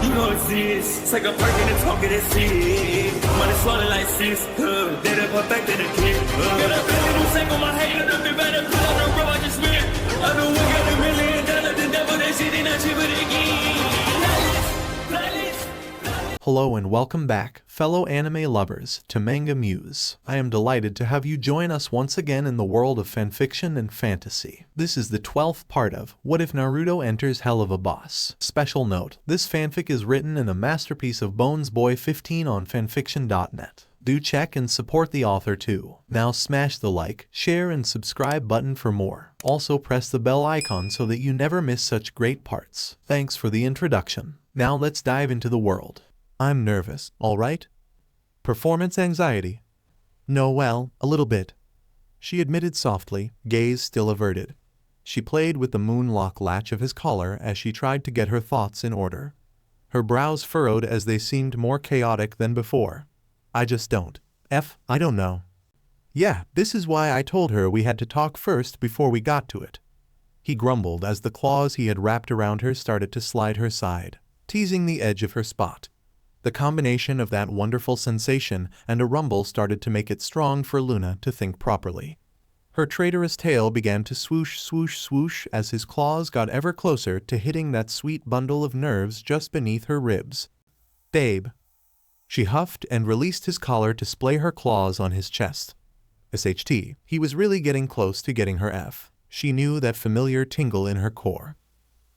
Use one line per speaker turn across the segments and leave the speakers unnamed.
you don't exist. Take a perk and a talk of that shit. Money swallowed like sis. Did it perfect in the kid. Got a billion new single, my hater, the big better put on the road I just spent. I know we got $1 million, the devil, that shit ain't not cheaper again.
Hello and welcome back, fellow anime lovers, to MangaMuse. I am delighted to have you join us once again in the world of fanfiction and fantasy. This is the 12th part of What If Naruto Enters Helluvaboss. Special note, this fanfic is written in a masterpiece of Bones Boy 15 on FANFICTIONnet. Do check and support the author too. Now smash the like, share and subscribe button for more. Also press the bell icon so that you never miss such great parts. Thanks for the introduction. Now let's dive into the world. I'm nervous, alright? Performance anxiety? No, well, a little bit. She admitted softly, gaze still averted. She played with the moonlock latch of his collar as she tried to get her thoughts in order. Her brows furrowed as they seemed more chaotic than before. I just don't. I don't know. Yeah, this is why I told her we had to talk first before we got to it. He grumbled as the claws he had wrapped around her started to slide her side, teasing the edge of her spot. The combination of that wonderful sensation and a rumble started to make it strong for Luna to think properly. Her traitorous tail began to swoosh, swoosh, swoosh as his claws got ever closer to hitting that sweet bundle of nerves just beneath her ribs. Babe. She huffed and released his collar to splay her claws on his chest. SHT, he was really getting close to getting her F. She knew that familiar tingle in her core.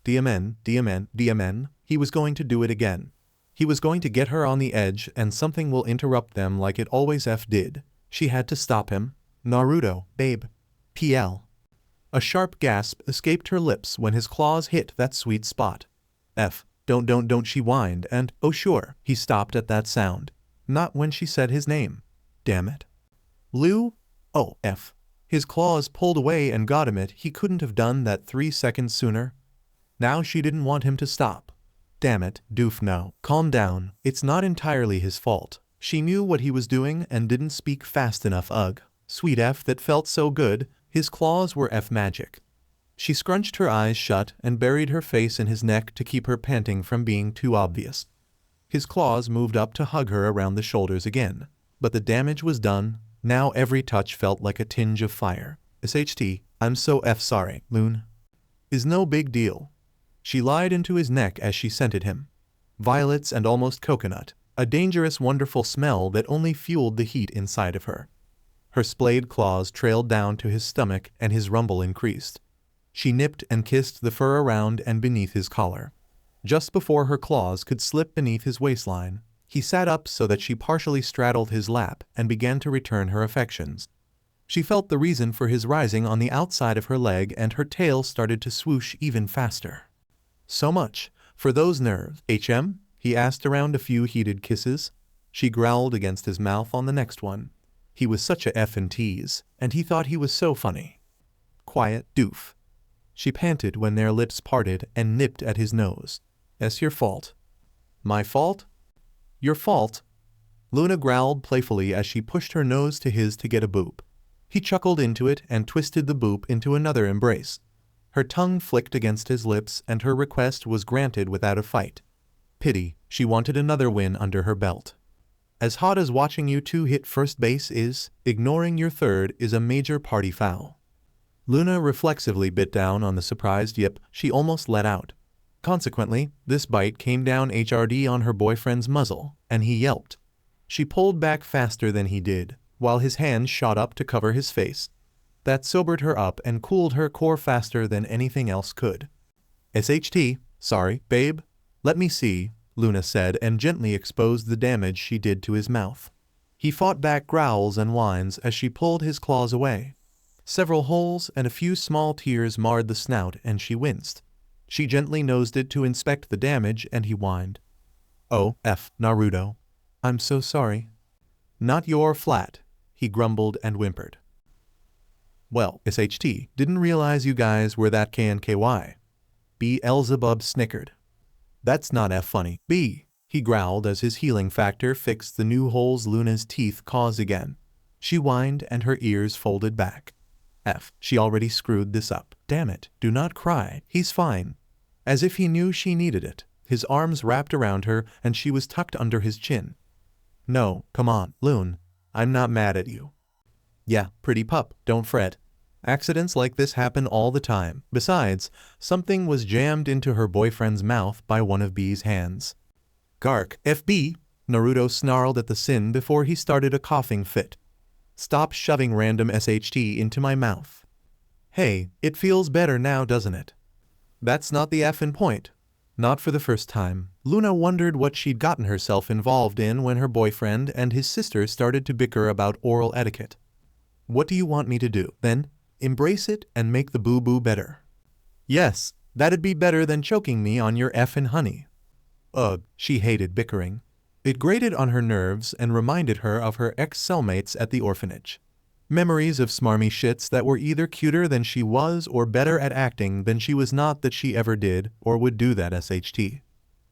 DMN, he was going to do it again. He was going to get her on the edge and something will interrupt them like it always did. She had to stop him. Naruto, babe. PL. A sharp gasp escaped her lips when his claws hit that sweet spot. Don't she whined and, oh sure, he stopped at that sound. Not when she said his name. Damn it. Lou? Oh, F. His claws pulled away and got him it. He couldn't have done that 3 seconds sooner. Now she didn't want him to stop. Damn it, doof no. Calm down, it's not entirely his fault. She knew what he was doing and didn't speak fast enough. Ugh. Sweet F that felt so good, his claws were F magic. She scrunched her eyes shut and buried her face in his neck to keep her panting from being too obvious. His claws moved up to hug her around the shoulders again. But the damage was done, now every touch felt like a tinge of fire. SHT, I'm so F sorry, Loon. Is no big deal. She lied into his neck as she scented him. Violets and almost coconut, a dangerous wonderful smell that only fueled the heat inside of her. Her splayed claws trailed down to his stomach and his rumble increased. She nipped and kissed the fur around and beneath his collar. Just before her claws could slip beneath his waistline, he sat up so that she partially straddled his lap and began to return her affections. She felt the reason for his rising on the outside of her leg and her tail started to swoosh even faster. So much for those nerves. He asked around a few heated kisses. She growled against his mouth on the next one. He was such a F and tease, and he thought he was so funny. Quiet, doof. She panted when their lips parted and nipped at his nose. It's your fault. My fault? Your fault? Luna growled playfully as she pushed her nose to his to get a boop. He chuckled into it and twisted the boop into another embrace. Her tongue flicked against his lips and her request was granted without a fight. Pity, she wanted another win under her belt. As hot as watching you two hit first base is, ignoring your third is a major party foul. Luna reflexively bit down on the surprised yip she almost let out. Consequently, this bite came down HRD on her boyfriend's muzzle, and he yelped. She pulled back faster than he did, while his hand shot up to cover his face. That sobered her up and cooled her core faster than anything else could. SHT, sorry, babe. Let me see, Luna said and gently exposed the damage she did to his mouth. He fought back growls and whines as she pulled his claws away. Several holes and a few small tears marred the snout and she winced. She gently nosed it to inspect the damage and he whined. Oh, Naruto. I'm so sorry. Not your flat, he grumbled and whimpered. Well, SHT, didn't realize you guys were that KNKY. Beelzebub snickered. That's not funny. B, he growled as his healing factor fixed the new holes Luna's teeth caused again. She whined and her ears folded back. She already screwed this up. Damn it, do not cry, he's fine. As if he knew she needed it. his arms wrapped around her and she was tucked under his chin. No, come on, Loon. I'm not mad at you. Yeah, pretty pup, don't fret. Accidents like this happen all the time. Besides, something was jammed into her boyfriend's mouth by one of B's hands. Gark, FB, Naruto snarled at the sin before he started a coughing fit. Stop shoving random SHT into my mouth. Hey, it feels better now, doesn't it? That's not the effing point. Not for the first time. Luna wondered what she'd gotten herself involved in when her boyfriend and his sister started to bicker about oral etiquette. What do you want me to do, then? Embrace it and make the boo-boo better. Yes, that'd be better than choking me on your effing honey. Ugh, she hated bickering. It grated on her nerves and reminded her of her ex-cellmates at the orphanage. Memories of smarmy shits that were either cuter than she was or better at acting than she was, not that she ever did or would do that SHT.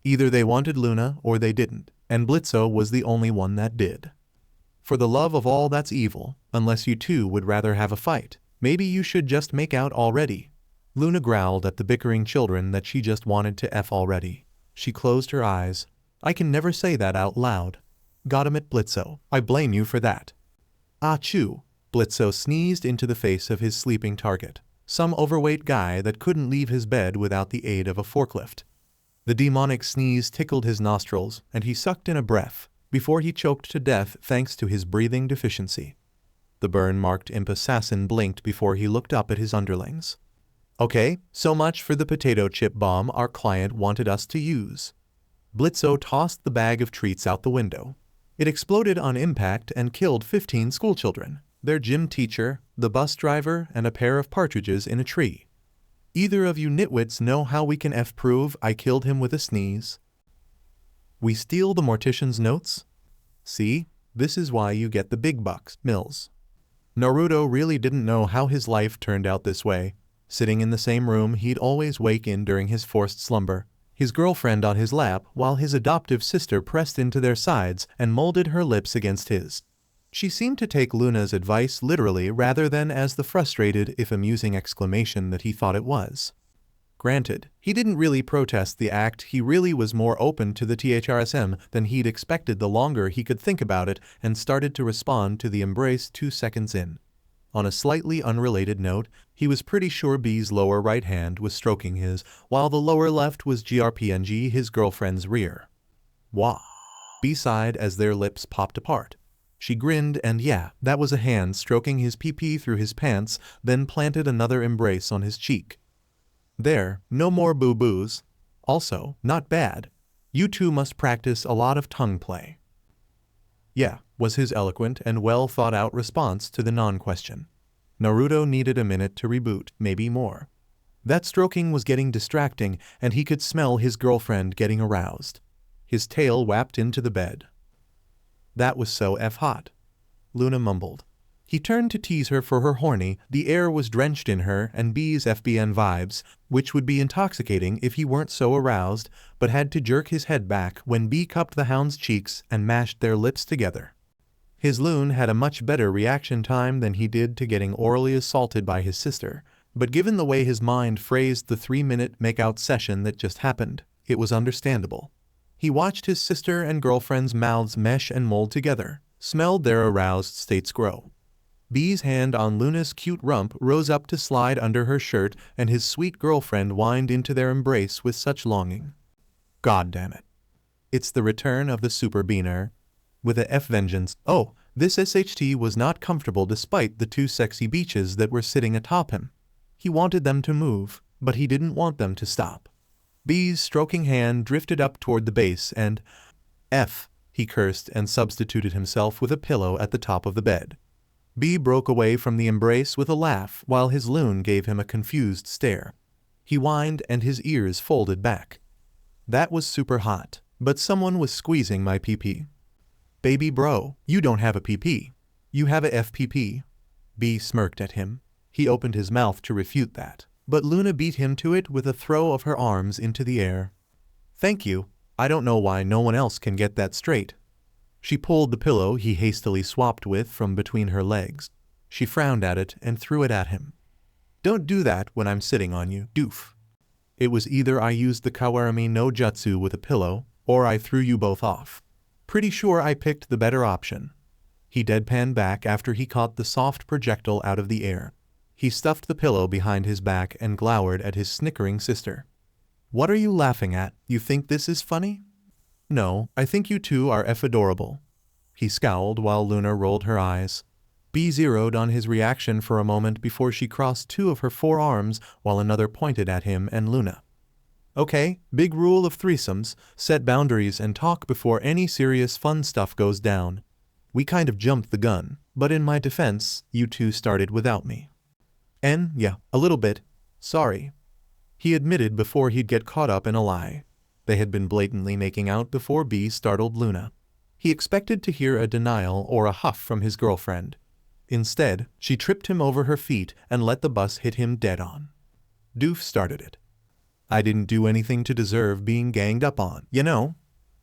Either they wanted Luna or they didn't, and Blitzo was the only one that did. For the love of all that's evil, unless you two would rather have a fight, maybe you should just make out already. Luna growled at the bickering children that she just wanted to F already. She closed her eyes. I can never say that out loud. Got him at Blitzo. I blame you for that. Achoo. Blitzo sneezed into the face of his sleeping target, some overweight guy that couldn't leave his bed without the aid of a forklift. The demonic sneeze tickled his nostrils, and he sucked in a breath, before he choked to death thanks to his breathing deficiency. The burn-marked imp assassin blinked before he looked up at his underlings. Okay, so much for the potato chip bomb our client wanted us to use. Blitzo tossed the bag of treats out the window. It exploded on impact and killed 15 schoolchildren, their gym teacher, the bus driver, and a pair of partridges in a tree. Either of you nitwits know how we can F-prove I killed him with a sneeze? We steal the mortician's notes? See, this is why you get the big bucks, Mills. Naruto really didn't know how his life turned out this way. Sitting in the same room he'd always wake in during his forced slumber, his girlfriend on his lap while his adoptive sister pressed into their sides and molded her lips against his. She seemed to take Luna's advice literally rather than as the frustrated if amusing exclamation that he thought it was. Granted, he didn't really protest the act, he really was more open to the THRSM than he'd expected the longer he could think about it, and started to respond to the embrace 2 seconds in. On a slightly unrelated note, he was pretty sure B's lower right hand was stroking his, while the lower left was GRPNG his girlfriend's rear. Wah! B sighed as their lips popped apart. She grinned and yeah, that was a hand stroking his pee-pee through his pants, then planted another embrace on his cheek. There, no more boo-boos. Also, not bad. You two must practice a lot of tongue play. Yeah, was his eloquent and well-thought-out response to the non-question. Naruto needed a minute to reboot, maybe more. That stroking was getting distracting, and he could smell his girlfriend getting aroused. His tail whapped into the bed. That was so F-hot. Luna mumbled. He turned to tease her for her horny, the air was drenched in her and B's FBN vibes, which would be intoxicating if he weren't so aroused, but had to jerk his head back when B cupped the hound's cheeks and mashed their lips together. His loon had a much better reaction time than he did to getting orally assaulted by his sister, but given the way his mind phrased the 3-minute make-out session that just happened, it was understandable. He watched his sister and girlfriend's mouths mesh and mold together, smelled their aroused states grow. B's hand on Luna's cute rump rose up to slide under her shirt, and his sweet girlfriend whined into their embrace with such longing. God damn it. It's the return of the Super Beaner. With a F-vengeance. Oh, this SHT was not comfortable despite the 2 sexy beaches that were sitting atop him. He wanted them to move, but he didn't want them to stop. B's stroking hand drifted up toward the base and... F, he cursed and substituted himself with a pillow at the top of the bed. B broke away from the embrace with a laugh while his loon gave him a confused stare. He whined and his ears folded back. That was super hot, but someone was squeezing my pee-pee. Baby bro, you don't have a pee-pee. You have a FPP. B smirked at him. He opened his mouth to refute that, but Luna beat him to it with a throw of her arms into the air. Thank you. I don't know why no one else can get that straight. She pulled the pillow he hastily swapped with from between her legs. She frowned at it and threw it at him. Don't do that when I'm sitting on you, doof. It was either I used the kawarami no jutsu with a pillow, or I threw you both off. Pretty sure I picked the better option. He deadpanned back after he caught the soft projectile out of the air. He stuffed the pillow behind his back and glowered at his snickering sister. What are you laughing at? You think this is funny? No, I think you two are adorable. He scowled while Luna rolled her eyes. B zeroed on his reaction for a moment before she crossed two of her forearms while another pointed at him and Luna. Okay, big rule of threesomes, set boundaries and talk before any serious fun stuff goes down. We kind of jumped the gun, but in my defense, you two started without me. Yeah, a little bit. Sorry. He admitted before he'd get caught up in a lie. They had been blatantly making out before B startled Luna. He expected to hear a denial or a huff from his girlfriend. Instead, she tripped him over her feet and let the bus hit him dead on. Doof started it. I didn't do anything to deserve being ganged up on, you know.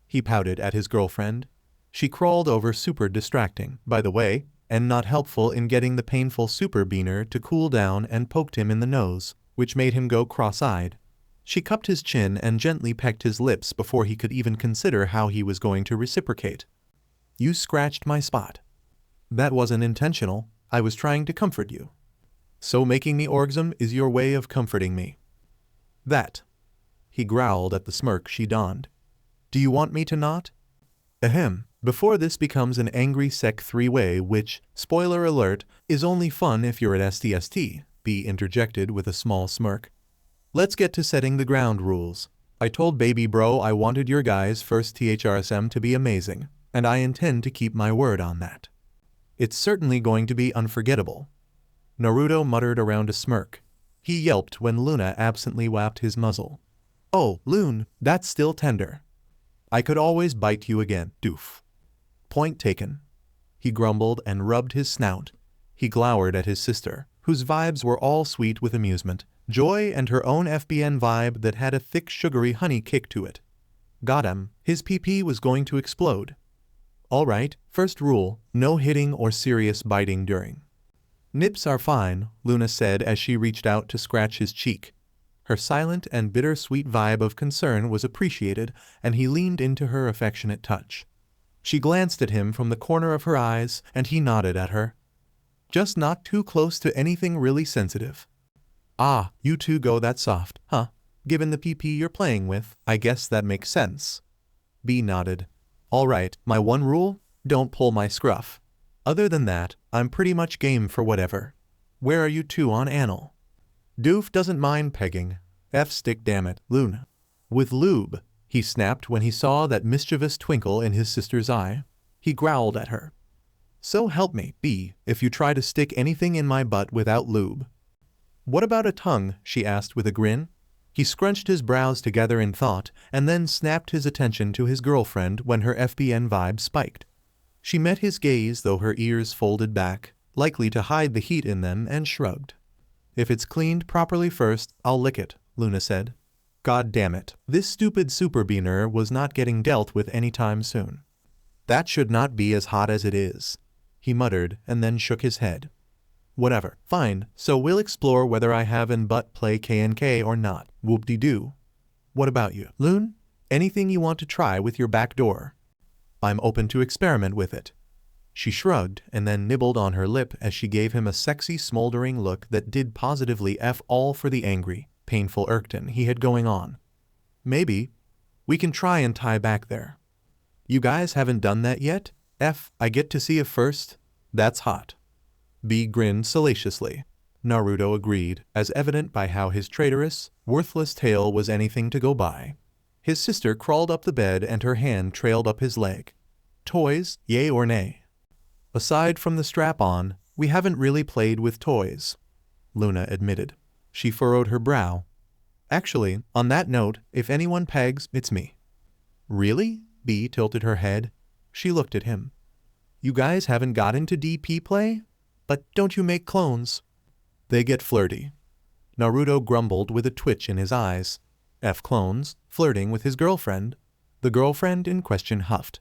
He pouted at his girlfriend. She crawled over, super distracting, by the way, and not helpful in getting the painful super beaner to cool down, and poked him in the nose, which made him go cross-eyed. She cupped his chin and gently pecked his lips before he could even consider how he was going to reciprocate. You scratched my spot. That wasn't intentional, I was trying to comfort you. So making me orgasm is your way of comforting me. That. He growled at the smirk she donned. Do you want me to not? Ahem. Before this becomes an angry sec three-way, which, spoiler alert, is only fun if you're at STST, B interjected with a small smirk. Let's get to setting the ground rules. I told baby bro I wanted your guys' first THRSM to be amazing, and I intend to keep my word on that. It's certainly going to be unforgettable. Naruto muttered around a smirk. He yelped when Luna absently whapped his muzzle. Oh, Loon, that's still tender. I could always bite you again, doof. Point taken. He grumbled and rubbed his snout. He glowered at his sister, whose vibes were all sweet with amusement, joy, and her own FBN vibe that had a thick sugary honey kick to it. Got him. His PP was going to explode. Alright, first rule, no hitting or serious biting during. Nips are fine, Luna said as she reached out to scratch his cheek. Her silent and bittersweet vibe of concern was appreciated, and he leaned into her affectionate touch. She glanced at him from the corner of her eyes, and he nodded at her. Just not too close to anything really sensitive. Ah, you two go that soft, huh? Given the PP you're playing with, I guess that makes sense. B nodded. Alright, my one rule? Don't pull my scruff. Other than that, I'm pretty much game for whatever. Where are you two on anal? Doof doesn't mind pegging. F-stick dammit, Luna. With lube, he snapped when he saw that mischievous twinkle in his sister's eye. He growled at her. So help me, B, if you try to stick anything in my butt without lube. What about a tongue? She asked with a grin. He scrunched his brows together in thought and then snapped his attention to his girlfriend when her FBN vibe spiked. She met his gaze though her ears folded back, likely to hide the heat in them, and shrugged. If it's cleaned properly first, I'll lick it, Luna said. God damn it, this stupid super beaner was not getting dealt with anytime soon. That should not be as hot as it is, he muttered and then shook his head. Whatever, fine, so we'll explore whether I have in butt play KNK or not, whoop-de-doo. What about you, Loon? Anything you want to try with your back door? I'm open to experiment with it. She shrugged and then nibbled on her lip as she gave him a sexy smoldering look that did positively F all for the angry, painful irkton he had going on. Maybe. We can try and tie back there. You guys haven't done that yet? F, I get to see it first? That's hot. B grinned salaciously. Naruto agreed, as evident by how his traitorous, worthless tail was anything to go by. His sister crawled up the bed and her hand trailed up his leg. Toys, yay or nay? Aside from the strap-on, we haven't really played with toys, Luna admitted. She furrowed her brow. Actually, on that note, if anyone pegs, it's me. Really? B tilted her head. She looked at him. You guys haven't got into DP play? But don't you make clones? They get flirty. Naruto grumbled with a twitch in his eyes. F clones, flirting with his girlfriend. The girlfriend in question huffed.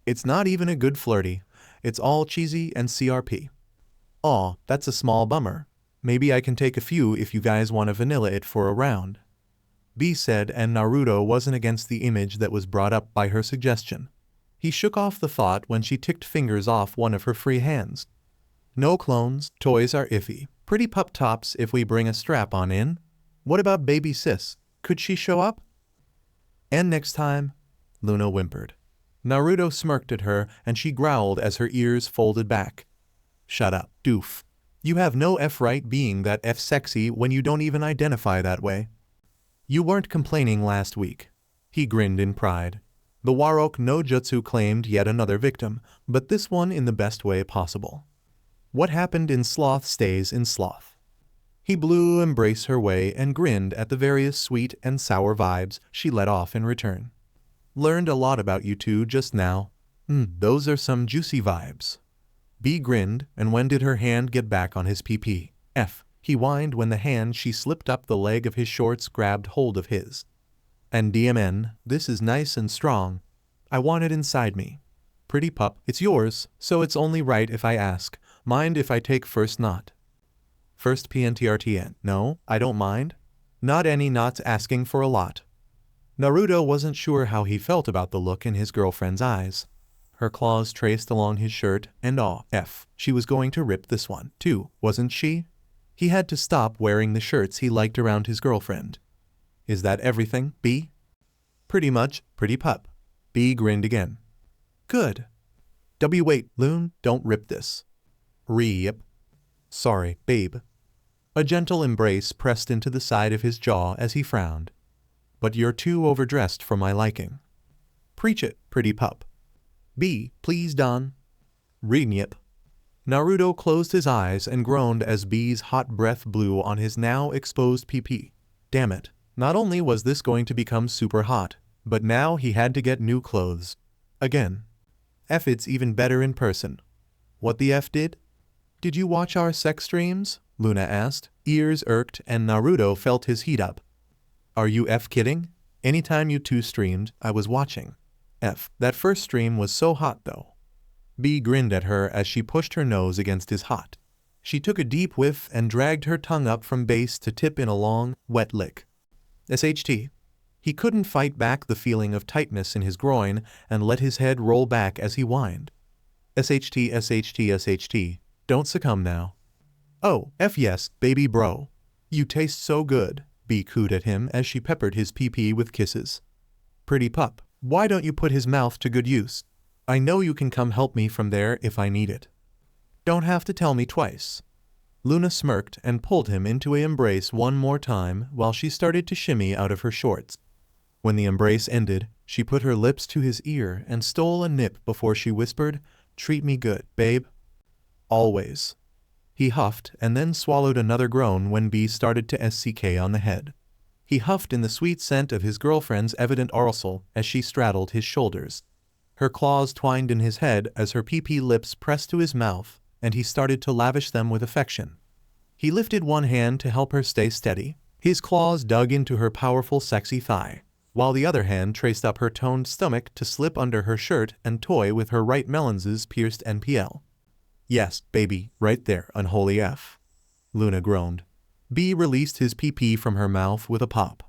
It's not even a good flirty. It's all cheesy and CRP. Aw, that's a small bummer. Maybe I can take a few if you guys want to vanilla it for a round. B said, and Naruto wasn't against the image that was brought up by her suggestion. He shook off the thought when she ticked fingers off one of her free hands. No clones, toys are iffy. Pretty pup tops if we bring a strap-on in. What about baby sis? Could she show up? And next time? Luna whimpered. Naruto smirked at her and she growled as her ears folded back. Shut up, doof. You have no right being that sexy when you don't even identify that way. You weren't complaining last week. He grinned in pride. The Warok no Jutsu claimed yet another victim, but this one in the best way possible. What happened in sloth stays in sloth. He blew embrace her way and grinned at the various sweet and sour vibes she let off in return. Learned a lot about you two just now. Those are some juicy vibes. B grinned, and when did her hand get back on his PP? He whined when the hand she slipped up the leg of his shorts grabbed hold of his. And DMN, this is nice and strong. I want it inside me. Pretty pup, it's yours, so it's only right if I ask. Mind if I take first not? First PNTRTN. No, I don't mind. Not any nots asking for a lot. Naruto wasn't sure how he felt about the look in his girlfriend's eyes. Her claws traced along his shirt, and she was going to rip this one, too, wasn't she? He had to stop wearing the shirts he liked around his girlfriend. Is that everything, B? Pretty much, pretty pup. B grinned again. Good. Wait, Loon, don't rip this. Yep. Sorry, babe. A gentle embrace pressed into the side of his jaw as he frowned. But you're too overdressed for my liking. Preach it, pretty pup. B, please, Don. Yep. Naruto closed his eyes and groaned as B's hot breath blew on his now exposed PP. Damn it. Not only was this going to become super hot, but now he had to get new clothes. Again. It's even better in person. What the did? Did you watch our sex streams? Luna asked, ears irked, and Naruto felt his heat up. Are you kidding? Anytime you two streamed, I was watching. That first stream was so hot though. B grinned at her as she pushed her nose against his hot. She took a deep whiff and dragged her tongue up from base to tip in a long, wet lick. SHT. He couldn't fight back the feeling of tightness in his groin and let his head roll back as he whined. SHT, SHT, SHT. Don't succumb now. Oh, yes, baby bro. You taste so good, B cooed at him as she peppered his PP with kisses. Pretty pup, why don't you put his mouth to good use? I know you can come help me from there if I need it. Don't have to tell me twice. Luna smirked and pulled him into an embrace one more time while she started to shimmy out of her shorts. When the embrace ended, she put her lips to his ear and stole a nip before she whispered, "Treat me good, babe." Always. He huffed and then swallowed another groan when B started to SCK on the head. He huffed in the sweet scent of his girlfriend's evident arsehole as she straddled his shoulders. Her claws twined in his head as her PP lips pressed to his mouth, and he started to lavish them with affection. He lifted one hand to help her stay steady. His claws dug into her powerful sexy thigh, while the other hand traced up her toned stomach to slip under her shirt and toy with her right melon's pierced NPL. Yes, baby, right there, unholy Luna groaned. B released his PP from her mouth with a pop.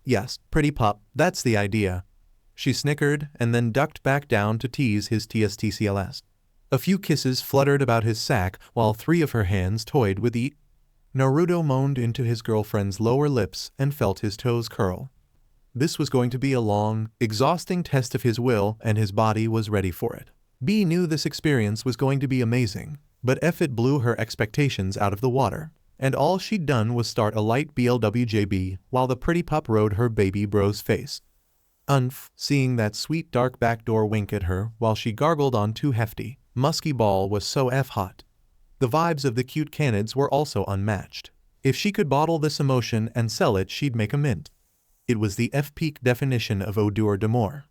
Yes, pretty pup, that's the idea. She snickered and then ducked back down to tease his TSTCLS. A few kisses fluttered about his sack while 3 of her hands toyed with the... Naruto moaned into his girlfriend's lower lips and felt his toes curl. This was going to be a long, exhausting test of his will, and his body was ready for it. B knew this experience was going to be amazing, but it blew her expectations out of the water, and all she'd done was start a light BLWJB while the pretty pup rode her baby bro's face. Seeing that sweet dark backdoor wink at her while she gargled on too hefty, musky ball was so hot. The vibes of the cute canids were also unmatched. If she could bottle this emotion and sell it, she'd make a mint. It was the peak definition of odeur d'amour.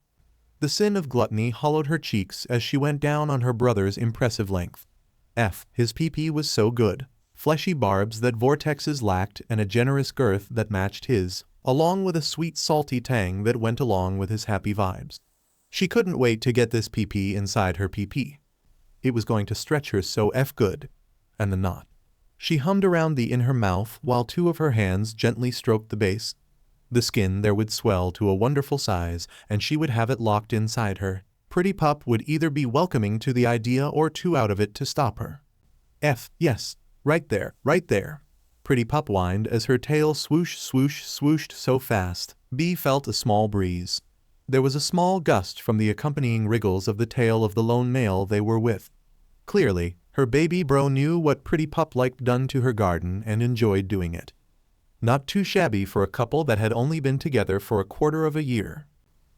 The sin of gluttony hollowed her cheeks as she went down on her brother's impressive length. His PP was so good. Fleshy barbs that vortexes lacked and a generous girth that matched his, along with a sweet salty tang that went along with his happy vibes. She couldn't wait to get this PP inside her PP. It was going to stretch her so good. And the knot. She hummed around in her mouth while 2 of her hands gently stroked the base. The skin there would swell to a wonderful size, and she would have it locked inside her. Pretty Pup would either be welcoming to the idea or too out of it to stop her. Yes, right there, right there. Pretty Pup whined as her tail swooshed so fast, B felt a small breeze. There was a small gust from the accompanying wriggles of the tail of the lone male they were with. Clearly, her baby bro knew what Pretty Pup liked done to her garden and enjoyed doing it. Not too shabby for a couple that had only been together for a quarter of a year.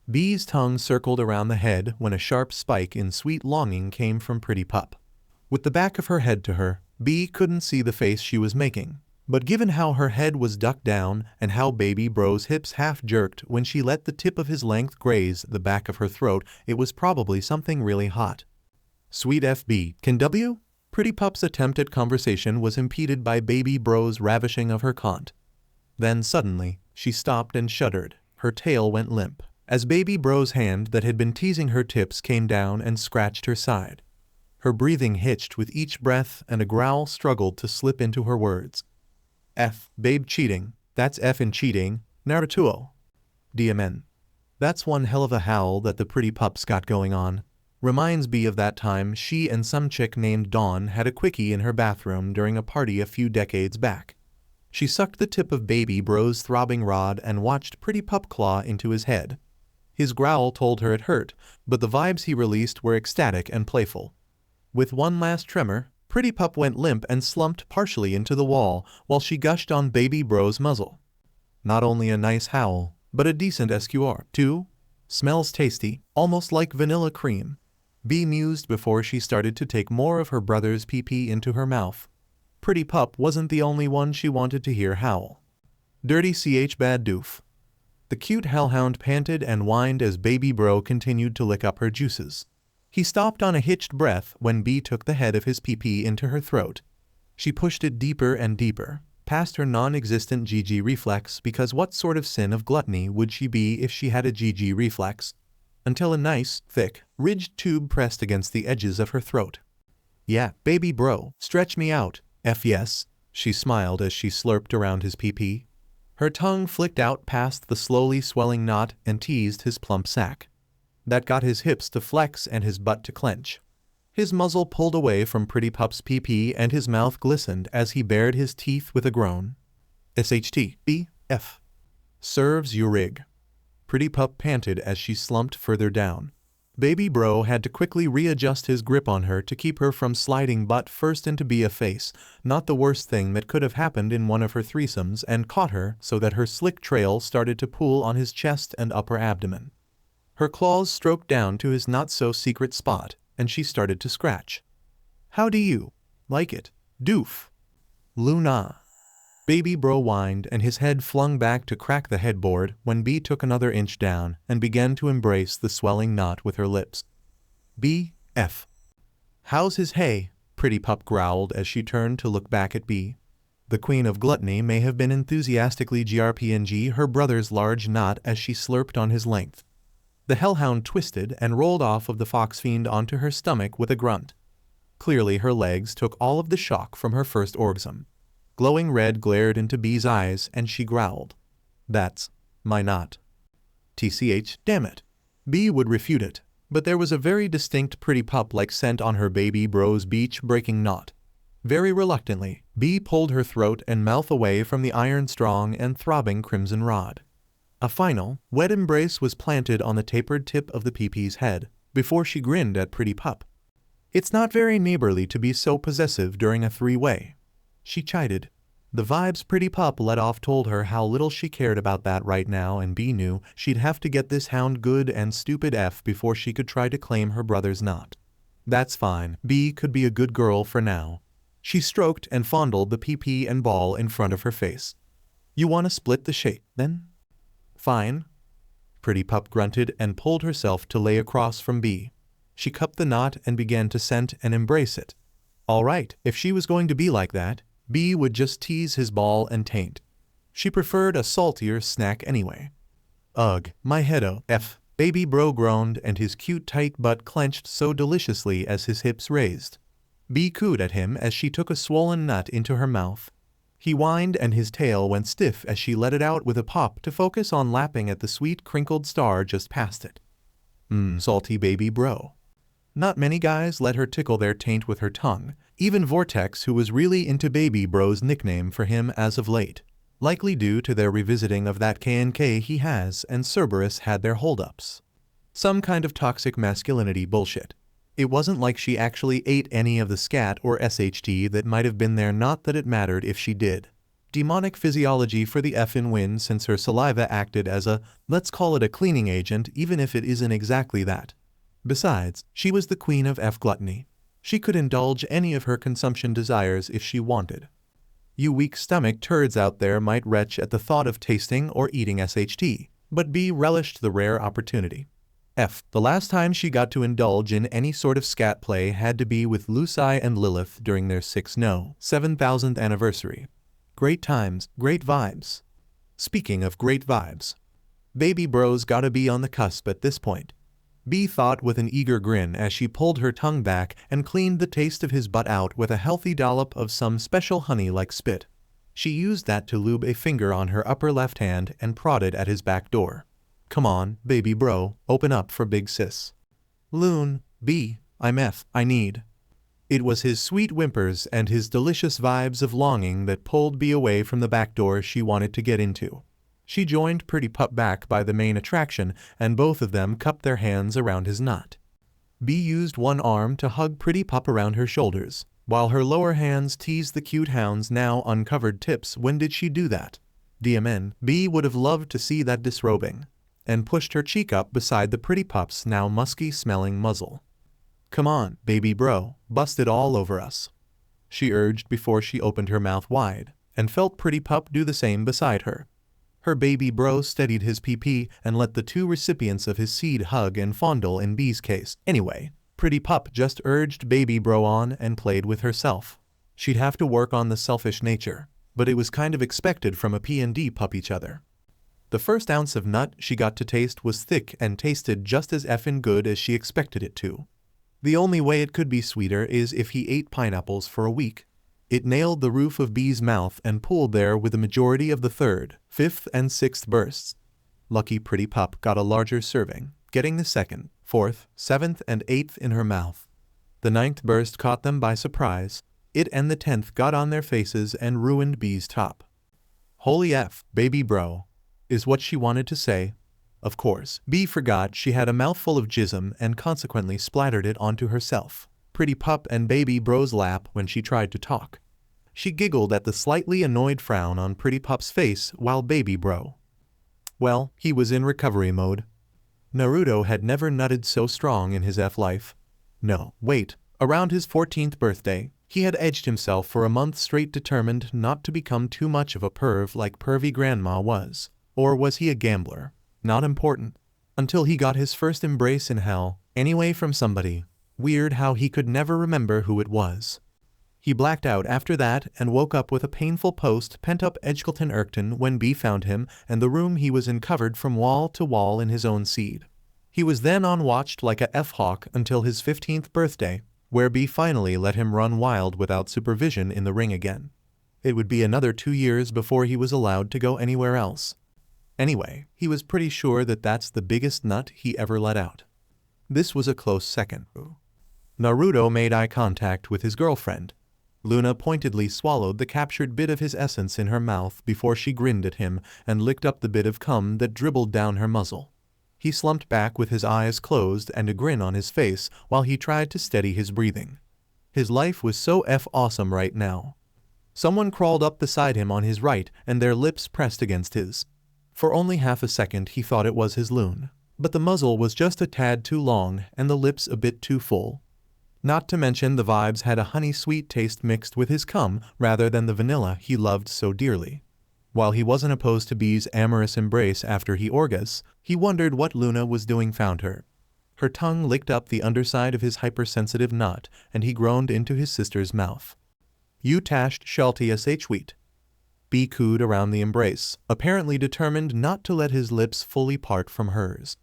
B's tongue circled around the head when a sharp spike in sweet longing came from Pretty Pup. With the back of her head to her, B couldn't see the face she was making, but given how her head was ducked down and how baby bro's hips half jerked when she let the tip of his length graze the back of her throat, it was probably something really hot. Sweet FB, can W? Pretty Pup's attempt at conversation was impeded by baby bro's ravishing of her cont. Then suddenly, she stopped and shuddered. Her tail went limp, as baby bro's hand that had been teasing her tips came down and scratched her side. Her breathing hitched with each breath and a growl struggled to slip into her words. Babe cheating, that's F in cheating, Naruto. DMN. That's one hell of a howl that the Pretty Pup's got going on. Reminds B of that time she and some chick named Dawn had a quickie in her bathroom during a party a few decades back. She sucked the tip of baby bro's throbbing rod and watched Pretty Pup claw into his head. His growl told her it hurt, but the vibes he released were ecstatic and playful. With one last tremor, Pretty Pup went limp and slumped partially into the wall while she gushed on baby bro's muzzle. Not only a nice howl, but a decent SQR, too. Smells tasty, almost like vanilla cream. B mused before she started to take more of her brother's pee-pee into her mouth. Pretty Pup wasn't the only one she wanted to hear howl. Dirty bad doof. The cute hellhound panted and whined as baby bro continued to lick up her juices. He stopped on a hitched breath when B took the head of his pee-pee into her throat. She pushed it deeper and deeper, past her non-existent GG reflex because what sort of sin of gluttony would she be if she had a GG reflex? Until a nice, thick, ridged tube pressed against the edges of her throat. Yeah, baby bro, stretch me out. Yes, she smiled as she slurped around his pee-pee. Her tongue flicked out past the slowly swelling knot and teased his plump sack. That got his hips to flex and his butt to clench. His muzzle pulled away from Pretty Pup's pee-pee and his mouth glistened as he bared his teeth with a groan. B.F. Serves you rig. Pretty Pup panted as she slumped further down. Baby bro had to quickly readjust his grip on her to keep her from sliding butt first into B's face, not the worst thing that could have happened in one of her threesomes, and caught her so that her slick trail started to pool on his chest and upper abdomen. Her claws stroked down to his not-so-secret spot, and she started to scratch. How do you like it, doof? Luna. Baby bro whined and his head flung back to crack the headboard when B took another inch down and began to embrace the swelling knot with her lips. B.F. How's his hay? Pretty Pup growled as she turned to look back at B. The queen of gluttony may have been enthusiastically grpng her brother's large knot as she slurped on his length. The hellhound twisted and rolled off of the fox fiend onto her stomach with a grunt. Clearly her legs took all of the shock from her first orgasm. Glowing red glared into B's eyes and she growled. That's my knot. TCH, damn it. B would refute it, but there was a very distinct Pretty Pup-like scent on her baby bro's beach-breaking knot. Very reluctantly, B pulled her throat and mouth away from the iron-strong and throbbing crimson rod. A final, wet embrace was planted on the tapered tip of the pee-pee's head, before she grinned at Pretty Pup. It's not very neighborly to be so possessive during a three-way. She chided. The vibes Pretty Pup let off told her how little she cared about that right now, and B knew she'd have to get this hound good and stupid F before she could try to claim her brother's knot. That's fine, B could be a good girl for now. She stroked and fondled the pee-pee and ball in front of her face. You want to split the shake, then? Fine. Pretty Pup grunted and pulled herself to lay across from B. She cupped the knot and began to scent and embrace it. All right, if she was going to be like that, B would just tease his ball and taint. She preferred a saltier snack anyway. Ugh, my head-o. F. Baby bro groaned and his cute tight butt clenched so deliciously as his hips raised. B cooed at him as she took a swollen nut into her mouth. He whined and his tail went stiff as she let it out with a pop to focus on lapping at the sweet crinkled star just past it. Salty baby bro. Not many guys let her tickle their taint with her tongue, even Vortex, who was really into baby bro's nickname for him as of late. Likely due to their revisiting of that K&K he has and Cerberus had their holdups. Some kind of toxic masculinity bullshit. It wasn't like she actually ate any of the scat or SHT that might have been there, not that it mattered if she did. Demonic physiology for the effin' win, since her saliva acted as a, let's call it a cleaning agent, even if it isn't exactly that. Besides, she was the queen of F-gluttony. She could indulge any of her consumption desires if she wanted. You weak-stomached turds out there might retch at the thought of tasting or eating SHT, but B relished the rare opportunity. The last time she got to indulge in any sort of scat play had to be with Lucy and Lilith during their 7,000th anniversary. Great times, great vibes. Speaking of great vibes, baby bro's gotta be on the cusp at this point. B thought with an eager grin as she pulled her tongue back and cleaned the taste of his butt out with a healthy dollop of some special honey-like spit. She used that to lube a finger on her upper left hand and prodded at his back door. Come on, baby bro, open up for big sis. Loon, B, I need. It was his sweet whimpers and his delicious vibes of longing that pulled B away from the back door she wanted to get into. She joined Pretty Pup back by the main attraction, and both of them cupped their hands around his knot. B used one arm to hug Pretty Pup around her shoulders, while her lower hands teased the cute hound's now uncovered tips. When did she do that? DMN, B would have loved to see that disrobing, and pushed her cheek up beside the Pretty Pup's now musky-smelling muzzle. Come on, baby bro, bust it all over us, she urged before she opened her mouth wide, and felt Pretty Pup do the same beside her. Her baby bro steadied his PP and let the two recipients of his seed hug and fondle in B's case. Anyway, Pretty Pup just urged baby bro on and played with herself. She'd have to work on the selfish nature, but it was kind of expected from a P&D pup each other. The first ounce of nut she got to taste was thick and tasted just as effin' good as she expected it to. The only way it could be sweeter is if he ate pineapples for a week. It nailed the roof of B's mouth and pooled there with the majority of the 3rd, 5th, and 6th bursts. Lucky Pretty Pup got a larger serving, getting the 2nd, 4th, 7th, and 8th in her mouth. The 9th burst caught them by surprise. It and the 10th got on their faces and ruined B's top. Holy F, baby bro, is what she wanted to say. Of course, B forgot she had a mouthful of jism and consequently splattered it onto herself, Pretty Pup and baby bro's lap when she tried to talk. She giggled at the slightly annoyed frown on Pretty Pup's face while baby bro, well, he was in recovery mode. Naruto had never nutted so strong in his F-life. No, wait, around his 14th birthday, he had edged himself for a month straight, determined not to become too much of a perv like pervy grandma was. Or was he a gambler? Not important. Until he got his first embrace in hell, anyway, from somebody. Weird how he could never remember who it was. He blacked out after that and woke up with a painful post-pent-up Edgleton Irkton when B found him and the room he was in covered from wall to wall in his own seed. He was then on watched like a F-hawk until his 15th birthday, where B finally let him run wild without supervision in the ring again. It would be another 2 years before he was allowed to go anywhere else. Anyway, he was pretty sure that that's the biggest nut he ever let out. This was a close second. Naruto made eye contact with his girlfriend. Luna pointedly swallowed the captured bit of his essence in her mouth before she grinned at him and licked up the bit of cum that dribbled down her muzzle. He slumped back with his eyes closed and a grin on his face while he tried to steady his breathing. His life was so awesome right now. Someone crawled up beside him on his right and their lips pressed against his. For only half a second he thought it was his loon, but the muzzle was just a tad too long and the lips a bit too full. Not to mention the vibes had a honey-sweet taste mixed with his cum rather than the vanilla he loved so dearly. While he wasn't opposed to B's amorous embrace after he orgasmed, he wondered what Luna was doing found her. Her tongue licked up the underside of his hypersensitive nut and he groaned into his sister's mouth. You tashed shalty sh wheat. B cooed around the embrace, apparently determined not to let his lips fully part from hers.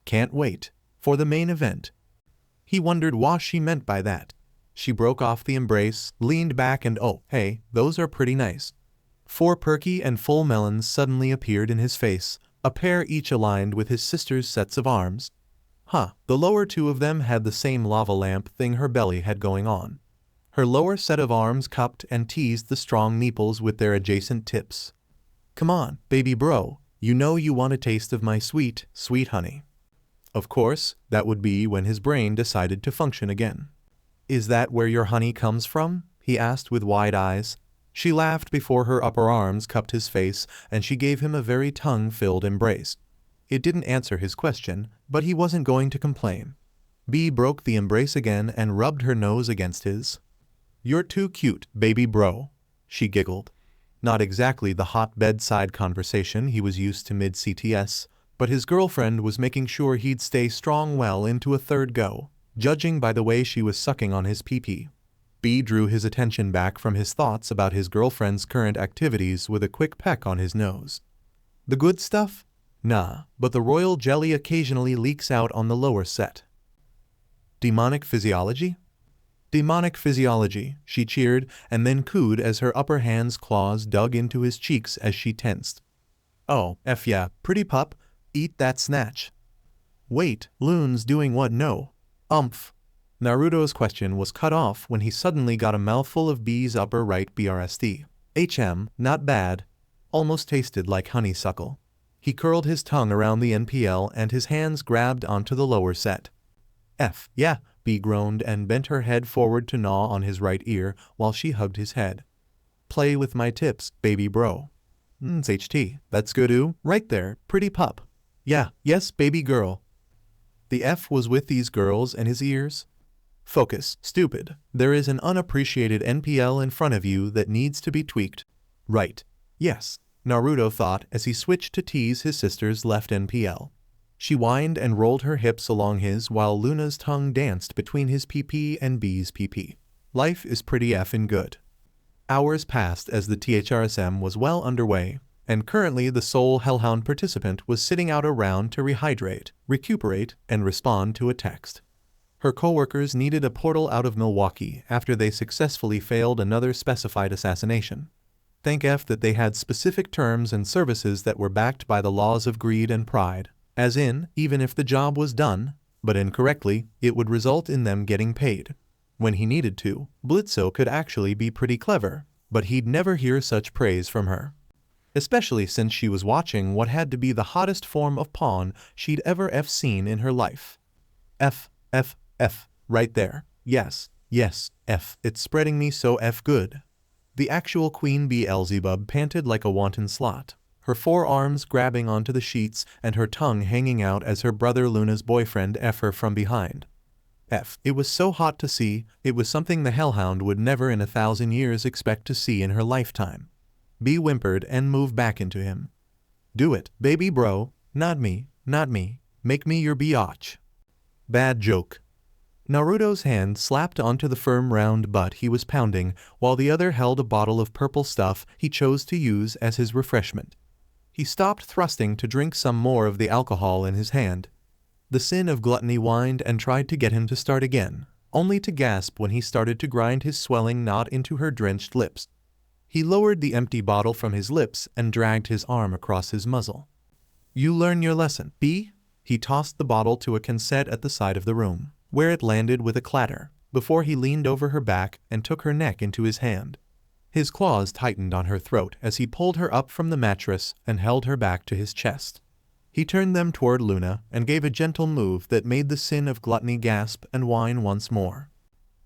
Can't wait for the main event. He wondered what she meant by that. She broke off the embrace, leaned back and oh, hey, those are pretty nice. 4 perky and full melons suddenly appeared in his face, a pair each aligned with his sister's sets of arms. The lower 2 of them had the same lava lamp thing her belly had going on. Her lower set of arms cupped and teased the strong nipples with their adjacent tips. "Come on, baby bro, you know you want a taste of my sweet, sweet honey." Of course, that would be when his brain decided to function again. "Is that where your honey comes from?" he asked with wide eyes. She laughed before her upper arms cupped his face, and she gave him a very tongue-filled embrace. It didn't answer his question, but he wasn't going to complain. B broke the embrace again and rubbed her nose against his. "You're too cute, baby bro," she giggled. Not exactly the hot bedside conversation he was used to mid-CTS, but his girlfriend was making sure he'd stay strong well into a third go, judging by the way she was sucking on his pee-pee. B drew his attention back from his thoughts about his girlfriend's current activities with a quick peck on his nose. "The good stuff? Nah, but the royal jelly occasionally leaks out on the lower set." "Demonic physiology?" "Demonic physiology," she cheered, and then cooed as her upper hand's claws dug into his cheeks as she tensed. "Oh, yeah, pretty pup, eat that snatch." "Wait, Loon's doing what? No. Naruto's question was cut off when he suddenly got a mouthful of B's upper right BRST. Not bad. Almost tasted like honeysuckle. He curled his tongue around the NPL and his hands grabbed onto the lower set. Yeah, B groaned and bent her head forward to gnaw on his right ear while she hugged his head. "Play with my tips, baby bro." That's good right there, pretty pup." Yes, baby girl." The F was with these girls and his ears. "Focus, stupid. There is an unappreciated NPL in front of you that needs to be tweaked." "Right. Yes," Naruto thought as he switched to tease his sister's left NPL. She whined and rolled her hips along his while Luna's tongue danced between his PP and B's PP. Life is pretty effing good. Hours passed as the THRSM was well underway, and currently the sole Hellhound participant was sitting out a round to rehydrate, recuperate, and respond to a text. Her coworkers needed a portal out of Milwaukee after they successfully failed another specified assassination. Thank F that they had specific terms and services that were backed by the laws of greed and pride, as in, even if the job was done, but incorrectly, it would result in them getting paid. When he needed to, Blitzo could actually be pretty clever, but he'd never hear such praise from her. Especially since she was watching what had to be the hottest form of pawn she'd ever seen in her life. F, right there. Yes, F, it's spreading me so good. The actual Queen Beelzebub panted like a wanton slut, her forearms grabbing onto the sheets and her tongue hanging out as her brother Luna's boyfriend F her from behind. It was so hot to see, it was something the Hellhound would never in 1,000 years expect to see in her lifetime. B whimpered and moved back into him. "Do it, baby bro, not me, make me your biatch." Bad joke. Naruto's hand slapped onto the firm round butt he was pounding, while the other held a bottle of purple stuff he chose to use as his refreshment. He stopped thrusting to drink some more of the alcohol in his hand. The sin of gluttony whined and tried to get him to start again, only to gasp when he started to grind his swelling knot into her drenched lips. He lowered the empty bottle from his lips and dragged his arm across his muzzle. "You learn your lesson, B?" He tossed the bottle to a cassette at the side of the room, where it landed with a clatter, before he leaned over her back and took her neck into his hand. His claws tightened on her throat as he pulled her up from the mattress and held her back to his chest. He turned them toward Luna and gave a gentle move that made the sin of gluttony gasp and whine once more.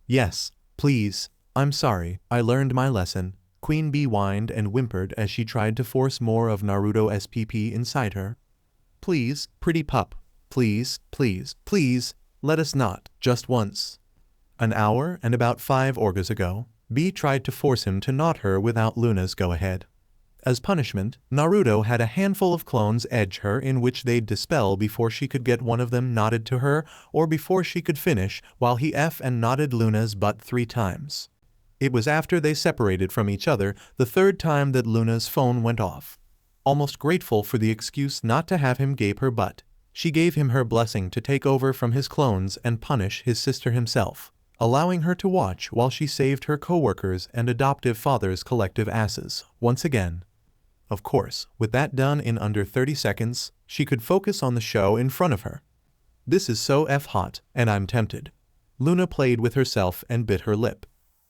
"Yes, please, I'm sorry, I learned my lesson," Queen Bee whined and whimpered as she tried to force more of Naruto's PP inside her. "Please, pretty pup, please, let us not, just once." An hour and about 5 orgas ago, B tried to force him to knot her without Luna's go-ahead. As punishment, Naruto had a handful of clones edge her in which they'd dispel before she could get one of them knotted to her or before she could finish, while he and knotted Luna's butt 3 times. It was after they separated from each other the 3rd time that Luna's phone went off. Almost grateful for the excuse not to have him gape her butt, she gave him her blessing to take over from his clones and punish his sister himself. allowing her to watch while she saved her coworkers and adoptive father's collective asses once again. Of course, with that done in under 30 seconds, she could focus on the show in front of her. This is so hot, and I'm tempted. Luna played with herself and bit her lip.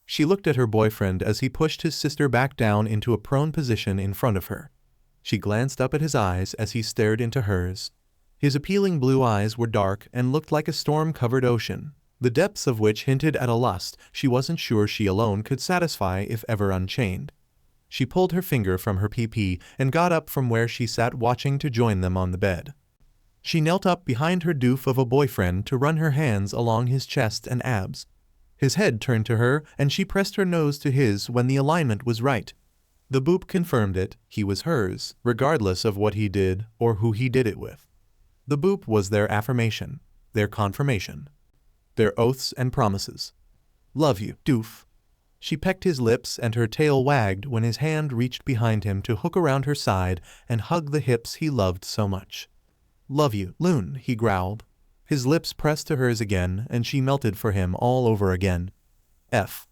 She looked at her boyfriend as he pushed his sister back down into a prone position in front of her. She glanced up at his eyes as he stared into hers. His appealing blue eyes were dark and looked like a storm-covered ocean, the depths of which hinted at a lust she wasn't sure she alone could satisfy if ever unchained. She pulled her finger from her PP and got up from where she sat watching to join them on the bed. She knelt up behind her doof of a boyfriend to run her hands along his chest and abs. His head turned to her and she pressed her nose to his when the alignment was right. The boop confirmed it, he was hers, regardless of what he did or who he did it with. The boop was their affirmation, their confirmation, their oaths and promises. Love you, doof. She pecked his lips and her tail wagged when his hand reached behind him to hook around her side and hug the hips he loved so much. Love you, Loon, he growled. His lips pressed to hers again and she melted for him all over again.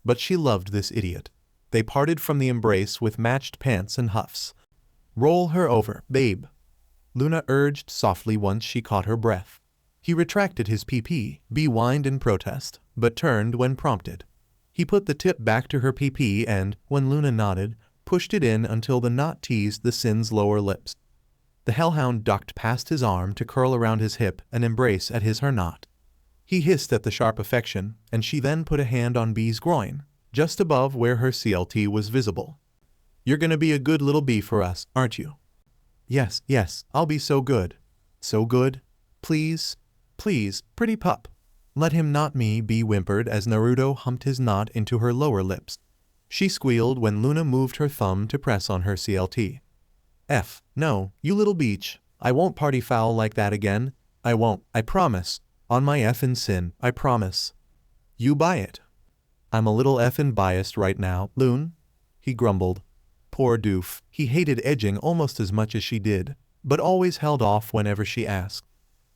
But she loved this idiot. They parted from the embrace with matched pants and huffs. Roll her over, babe, Luna urged softly once she caught her breath. He retracted his PP, whined in protest, but turned when prompted. He put the tip back to her PP and, when Luna nodded, pushed it in until the knot teased the Sin's lower lips. The hellhound ducked past his arm to curl around his hip and embrace at her knot. He hissed at the sharp affection, and she then put a hand on B's groin, just above where her CLT was visible. You're gonna be a good little bee for us, aren't you? Yes, I'll be so good. So good. Please, pretty pup. Let him not me, B whimpered as Naruto humped his knot into her lower lips. She squealed when Luna moved her thumb to press on her CLT. No, you little beach. I won't party foul like that again. I won't, I promise. On my effin' sin, I promise. You buy it. I'm a little effin' biased right now, Loon, he grumbled. Poor doof, he hated edging almost as much as she did, but always held off whenever she asked.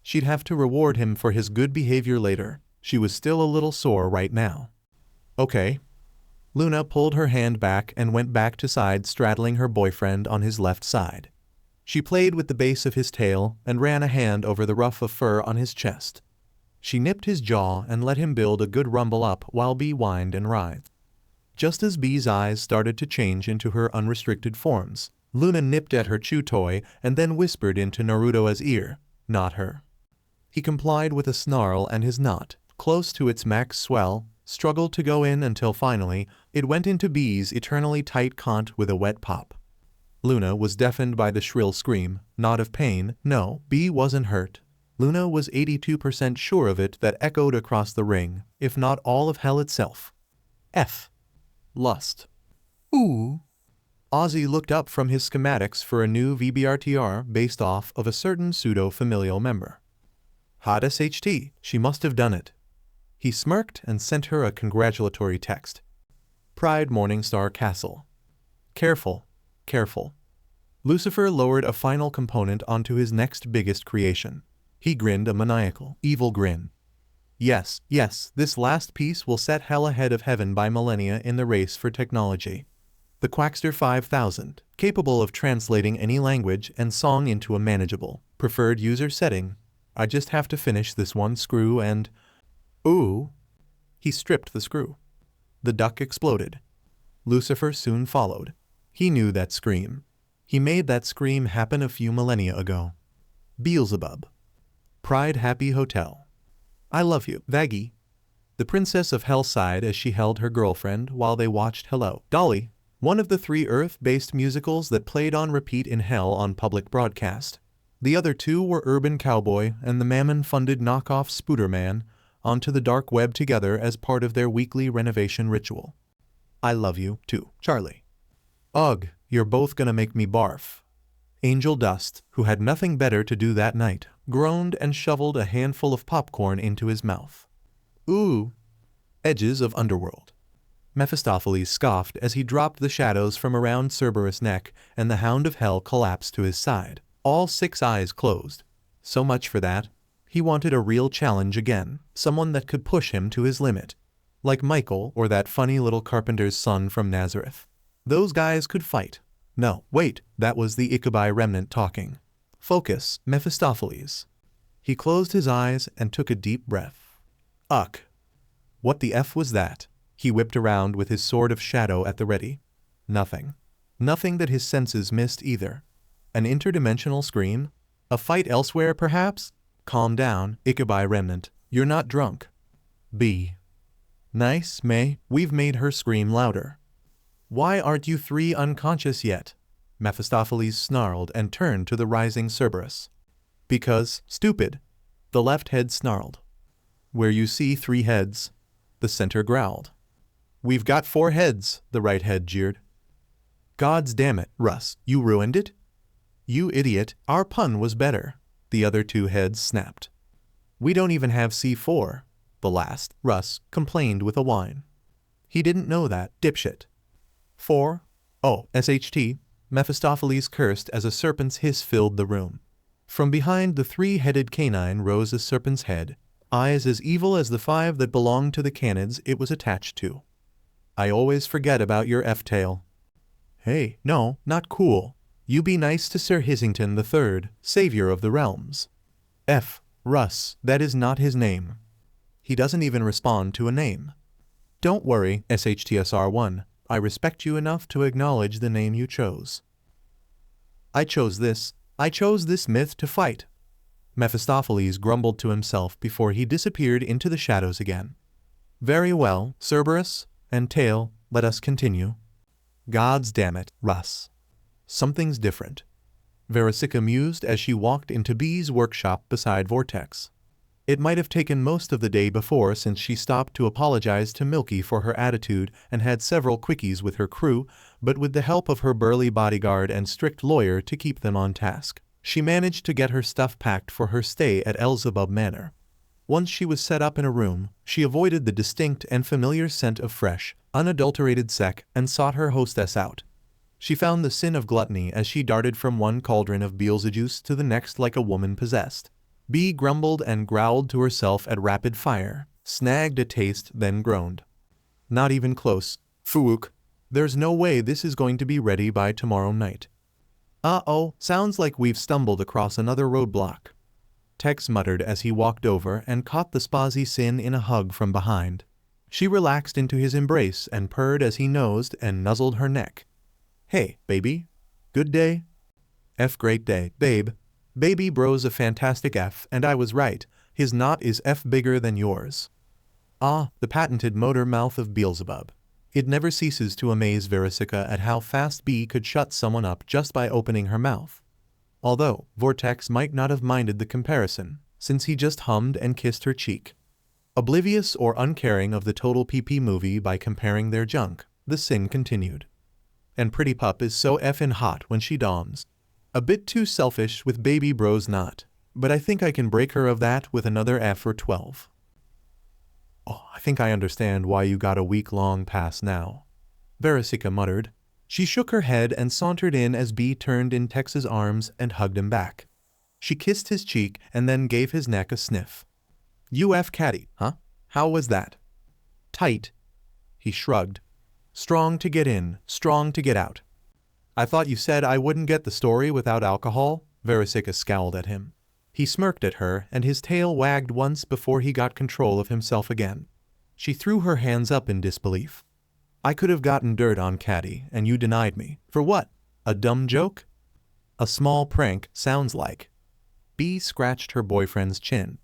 She'd have to reward him for his good behavior later. She was still a little sore right now. Okay. Luna pulled her hand back and went back to side straddling her boyfriend on his left side. She played with the base of his tail and ran a hand over the ruff of fur on his chest. She nipped his jaw and let him build a good rumble up while B whined and writhed. Just as B's eyes started to change into her unrestricted forms, Luna nipped at her chew toy and then whispered into Naruto's ear, not her. He complied with a snarl and his knot, close to its max swell, struggled to go in until finally, it went into B's eternally tight cont with a wet pop. Luna was deafened by the shrill scream, not of pain, no, B wasn't hurt. Luna was 82% sure of it that echoed across the ring, if not all of hell itself. Lust. Ooh. Ozzy looked up from his schematics for a new VBRTR based off of a certain pseudo-familial member. Hot SHT, she must have done it. He smirked and sent her a congratulatory text. Pride Morningstar Castle. Careful. Lucifer lowered a final component onto his next biggest creation. He grinned a maniacal, evil grin. Yes, this last piece will set hell ahead of heaven by millennia in the race for technology. The Quackster 5000, capable of translating any language and song into a manageable, preferred user setting. I just have to finish this one screw and... Ooh. He stripped the screw. The duck exploded. Lucifer soon followed. He knew that scream. He made that scream happen a few millennia ago. Beelzebub. Pride Happy Hotel. I love you, Vaggie. The Princess of Hell sighed as she held her girlfriend while they watched Hello, Dolly, one of the 3 Earth-based musicals that played on repeat in Hell on public broadcast. The other 2 were Urban Cowboy and the Mammon-funded knockoff Spooderman, onto the dark web together as part of their weekly renovation ritual. I love you, too, Charlie. Ugh, you're both gonna make me barf. Angeldust, who had nothing better to do that night, groaned and shoveled a handful of popcorn into his mouth. Ooh. Edges of Underworld. Mephistopheles scoffed as he dropped the shadows from around Cerberus' neck and the Hound of Hell collapsed to his side, all 6 eyes closed. So much for that. He wanted a real challenge again, someone that could push him to his limit. Like Michael or that funny little carpenter's son from Nazareth. Those guys could fight. No, wait, that was the Ikubai remnant talking. Focus, Mephistopheles. He closed his eyes and took a deep breath. Ugh. What the F was that? He whipped around with his sword of shadow at the ready. Nothing. Nothing that his senses missed either. An interdimensional scream? A fight elsewhere, perhaps? Calm down, Ikubai remnant. You're not drunk. B. Nice, May. We've made her scream louder. Why aren't you three unconscious yet? Mephistopheles snarled and turned to the rising Cerberus. Because, stupid. The left head snarled. Where you see 3 heads. The center growled. We've got 4 heads, the right head jeered. Gods damn it, Russ, you ruined it? You idiot, our pun was better. The other 2 heads snapped. We don't even have C4. The last, Russ, complained with a whine. He didn't know that, dipshit. 4? Oh, SHT, Mephistopheles cursed as a serpent's hiss filled the room. From behind the 3-headed canine rose a serpent's head, eyes as evil as the 5 that belonged to the canids it was attached to. I always forget about your F-tail. Hey, no, not cool. You be nice to Sir Hissington III, savior of the realms. F. Russ, that is not his name. He doesn't even respond to a name. Don't worry, SHTSR1, I respect you enough to acknowledge the name you chose. I chose this myth to fight. Mephistopheles grumbled to himself before he disappeared into the shadows again. Very well, Cerberus and Tail, let us continue. Gods damn it, Russ. Something's different. VERYYYY mused as she walked into B's workshop beside Vortex. It might have taken most of the day before since she stopped to apologize to Milky for her attitude and had several quickies with her crew, but with the help of her burly bodyguard and strict lawyer to keep them on task, she managed to get her stuff packed for her stay at Elzebub Manor. Once she was set up in a room, she avoided the distinct and familiar scent of fresh, unadulterated sec and sought her hostess out. She found the sin of gluttony as she darted from one cauldron of Beelzejuice to the next like a woman possessed. B grumbled and growled to herself at rapid fire, snagged a taste, then groaned. Not even close. Fuuk. There's no way this is going to be ready by tomorrow night. Uh-oh, sounds like we've stumbled across another roadblock. Tex muttered as he walked over and caught the spazzy Sin in a hug from behind. She relaxed into his embrace and purred as he nosed and nuzzled her neck. Hey, baby. Good day? F great day, babe. Baby bro's a fantastic F, and I was right. His knot is F bigger than yours. Ah, the patented motor mouth of Beelzebub. It never ceases to amaze VERYYYY at how fast B could shut someone up just by opening her mouth. Although, Vortex might not have minded the comparison, since he just hummed and kissed her cheek. Oblivious or uncaring of the total PP movie by comparing their junk, the Sin continued. And Pretty Pup is so effin' hot when she doms. A bit too selfish with baby bro's knot, but I think I can break her of that with another F or 12. Oh, I think I understand why you got a week-long pass now. VERYYYY muttered. She shook her head and sauntered in as B turned in Tex's arms and hugged him back. She kissed his cheek and then gave his neck a sniff. UF catty, huh? How was that? Tight. He shrugged. Strong to get in, strong to get out. I thought you said I wouldn't get the story without alcohol? VERYYYY scowled at him. He smirked at her and his tail wagged once before he got control of himself again. She threw her hands up in disbelief. I could have gotten dirt on Caddy and you denied me. For what? A dumb joke? A small prank, sounds like. B scratched her boyfriend's chin.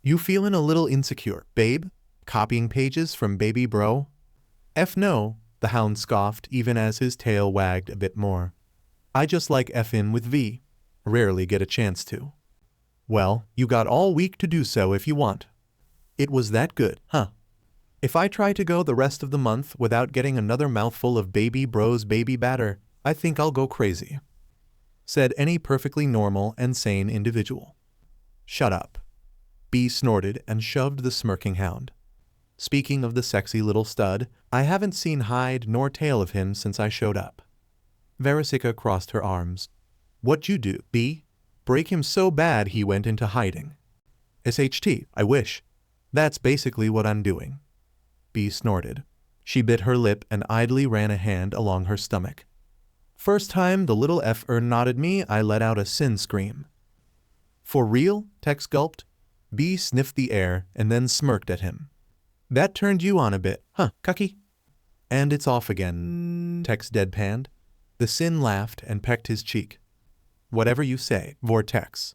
You feelin' a little insecure, babe? Copying pages from baby bro? F no. The hound scoffed even as his tail wagged a bit more. I just like F-in with V. Rarely get a chance to. Well, you got all week to do so if you want. It was that good, huh? If I try to go the rest of the month without getting another mouthful of baby bro's baby batter, I think I'll go crazy. Said any perfectly normal and sane individual. Shut up. B snorted and shoved the smirking hound. Speaking of the sexy little stud, I haven't seen hide nor tail of him since I showed up. VERYYYY crossed her arms. What'd you do, B? Break him so bad he went into hiding. SHT, I wish. That's basically what I'm doing. B snorted. She bit her lip and idly ran a hand along her stomach. First time the little F-er nodded me, I let out a sin scream. For real? Tex gulped. B sniffed the air and then smirked at him. That turned you on a bit, huh, Cucky? And it's off again, Tex deadpanned. The sin laughed and pecked his cheek. Whatever you say, Vortex.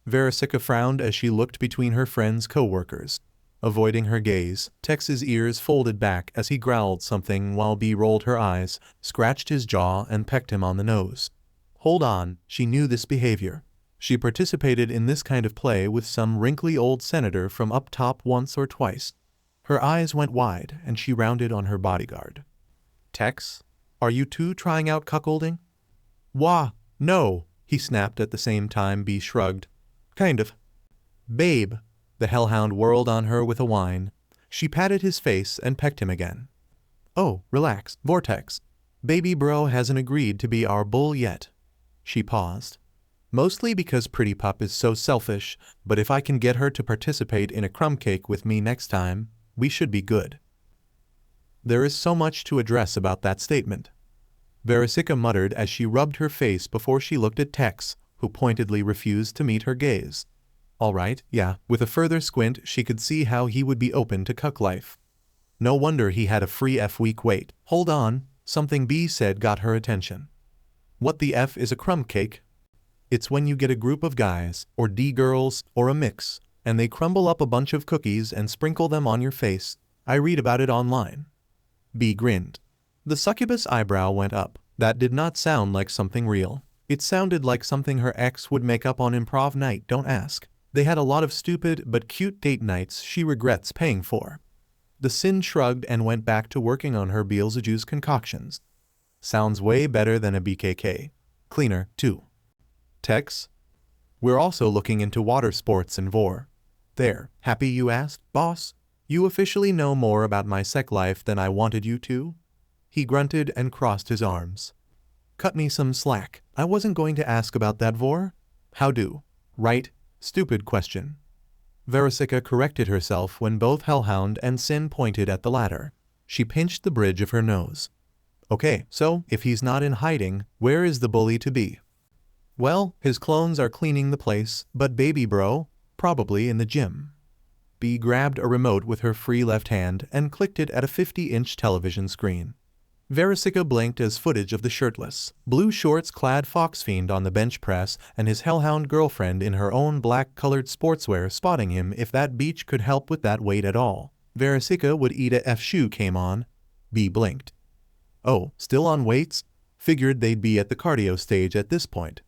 VERYYYY frowned as she looked between her friend's co-workers. Avoiding her gaze, Tex's ears folded back as he growled something while B rolled her eyes, scratched his jaw and pecked him on the nose. Hold on, she knew this behavior. She participated in this kind of play with some wrinkly old senator from up top once or twice. Her eyes went wide and she rounded on her bodyguard. Tex, are you two trying out cuckolding? Wah, no, he snapped at the same time B shrugged. Kind of. Babe. The hellhound whirled on her with a whine. She patted his face and pecked him again. Oh, relax, Vortex. Baby bro hasn't agreed to be our bull yet. She paused. Mostly because Pretty Pup is so selfish, but if I can get her to participate in a crumb cake with me next time, we should be good. There is so much to address about that statement. VERYYYY muttered as she rubbed her face before she looked at Tex, who pointedly refused to meet her gaze. All right, yeah, with a further squint she could see how he would be open to cuck life. No wonder he had a free F-week wait. Hold on, something B said got her attention. What the F is a crumb cake? It's when you get a group of guys, or D-girls, or a mix, and they crumble up a bunch of cookies and sprinkle them on your face. I read about it online. B grinned. The succubus eyebrow went up. That did not sound like something real. It sounded like something her ex would make up on improv night, don't ask. They had a lot of stupid but cute date nights she regrets paying for. The sin shrugged and went back to working on her Beelzejuice concoctions. Sounds way better than a BKK. Cleaner, too. Tex? We're also looking into water sports and vor. There, happy you asked, boss? You officially know more about my sec life than I wanted you to? He grunted and crossed his arms. Cut me some slack. I wasn't going to ask about that vor. How do? Right? Stupid question. VERYYYY corrected herself when both Hellhound and Sin pointed at the latter. She pinched the bridge of her nose. Okay, so, if he's not in hiding, where is the bully to be? Well, his clones are cleaning the place, but baby bro, probably in the gym. B grabbed a remote with her free left hand and clicked it at a 50-inch television screen. VERYYYY blinked as footage of the shirtless, blue shorts-clad fox fiend on the bench press and his hellhound girlfriend in her own black-colored sportswear spotting him. If that beach could help with that weight at all, VERYYYY would eat a F-shoe came on. B blinked. Oh, still on weights? Figured they'd be at the cardio stage at this point.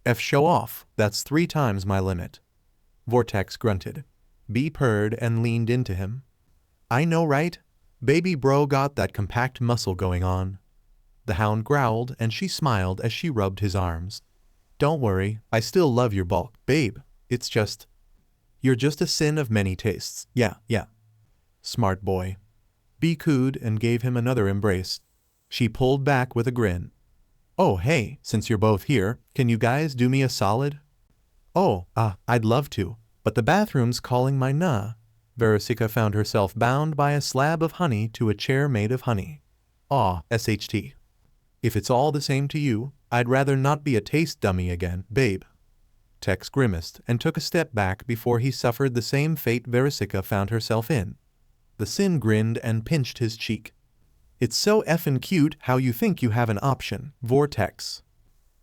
F show off, that's 3 times my limit. Vortex grunted. B purred and leaned into him. I know, right? Baby bro got that compact muscle going on. The hound growled and she smiled as she rubbed his arms. Don't worry, I still love your bulk, babe. It's just... You're just a sin of many tastes. Yeah. Smart boy. B cooed and gave him another embrace. She pulled back with a grin. Oh hey, since you're both here, can you guys do me a solid? Oh, I'd love to, but the bathroom's calling my nah. VERYYYY found herself bound by a slab of honey to a chair made of honey. Aw, SHT. If it's all the same to you, I'd rather not be a taste dummy again, babe. Tex grimaced and took a step back before he suffered the same fate VERYYYY found herself in. The sin grinned and pinched his cheek. It's so effin' cute how you think you have an option, Vortex.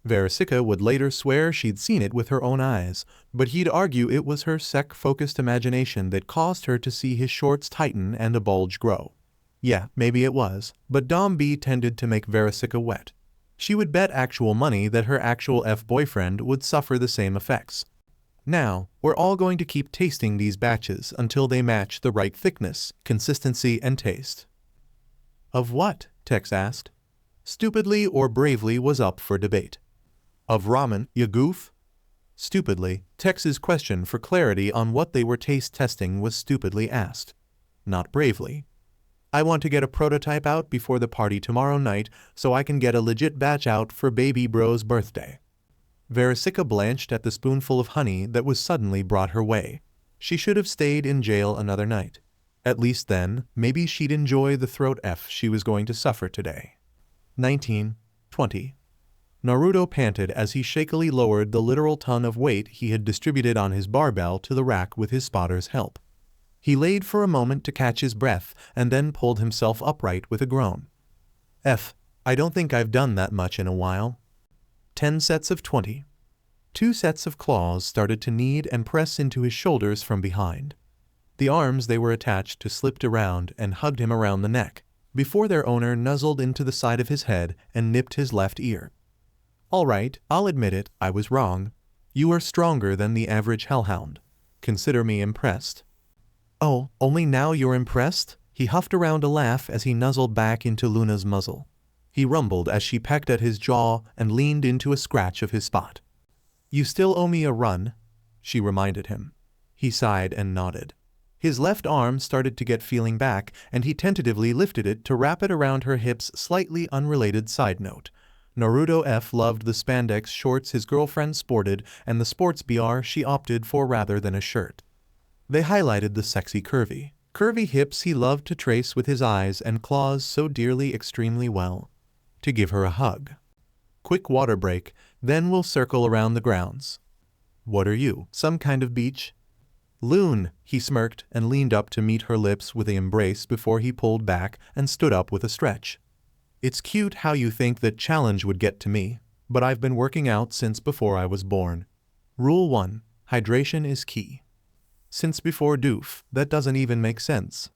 VERYYYY would later swear she'd seen it with her own eyes, but he'd argue it was her sec-focused imagination that caused her to see his shorts tighten and a bulge grow. Yeah, maybe it was, but Dom B tended to make VERYYYY wet. She would bet actual money that her actual F-boyfriend would suffer the same effects. Now, we're all going to keep tasting these batches until they match the right thickness, consistency, and taste. Of what? Tex asked. Stupidly or bravely was up for debate. Of ramen, ya goof? Stupidly, Tex's question for clarity on what they were taste testing was stupidly asked. Not bravely. I want to get a prototype out before the party tomorrow night so I can get a legit batch out for baby bro's birthday. VERYYYY blanched at the spoonful of honey that was suddenly brought her way. She should have stayed in jail another night. At least then, maybe she'd enjoy the throat F she was going to suffer today. 19:20. Naruto panted as he shakily lowered the literal ton of weight he had distributed on his barbell to the rack with his spotter's help. He laid for a moment to catch his breath and then pulled himself upright with a groan. I don't think I've done that much in a while. 10 sets of 20. 2 sets of claws started to knead and press into his shoulders from behind. The arms they were attached to slipped around and hugged him around the neck, before their owner nuzzled into the side of his head and nipped his left ear. All right, I'll admit it, I was wrong. You are stronger than the average hellhound. Consider me impressed. Oh, only now you're impressed? He huffed around a laugh as he nuzzled back into Luna's muzzle. He rumbled as she pecked at his jaw and leaned into a scratch of his spot. You still owe me a run, she reminded him. He sighed and nodded. His left arm started to get feeling back, and he tentatively lifted it to wrap it around her hips. Slightly unrelated side note. Naruto loved the spandex shorts his girlfriend sported and the sports bra she opted for rather than a shirt. They highlighted the sexy curvy hips he loved to trace with his eyes and claws so dearly extremely well. To give her a hug. Quick water break, then we'll circle around the grounds. What are you, some kind of beach? Loon, he smirked and leaned up to meet her lips with an embrace before he pulled back and stood up with a stretch. It's cute how you think that challenge would get to me, but I've been working out since before I was born. Rule 1. Hydration is key. Since before doof, that doesn't even make sense.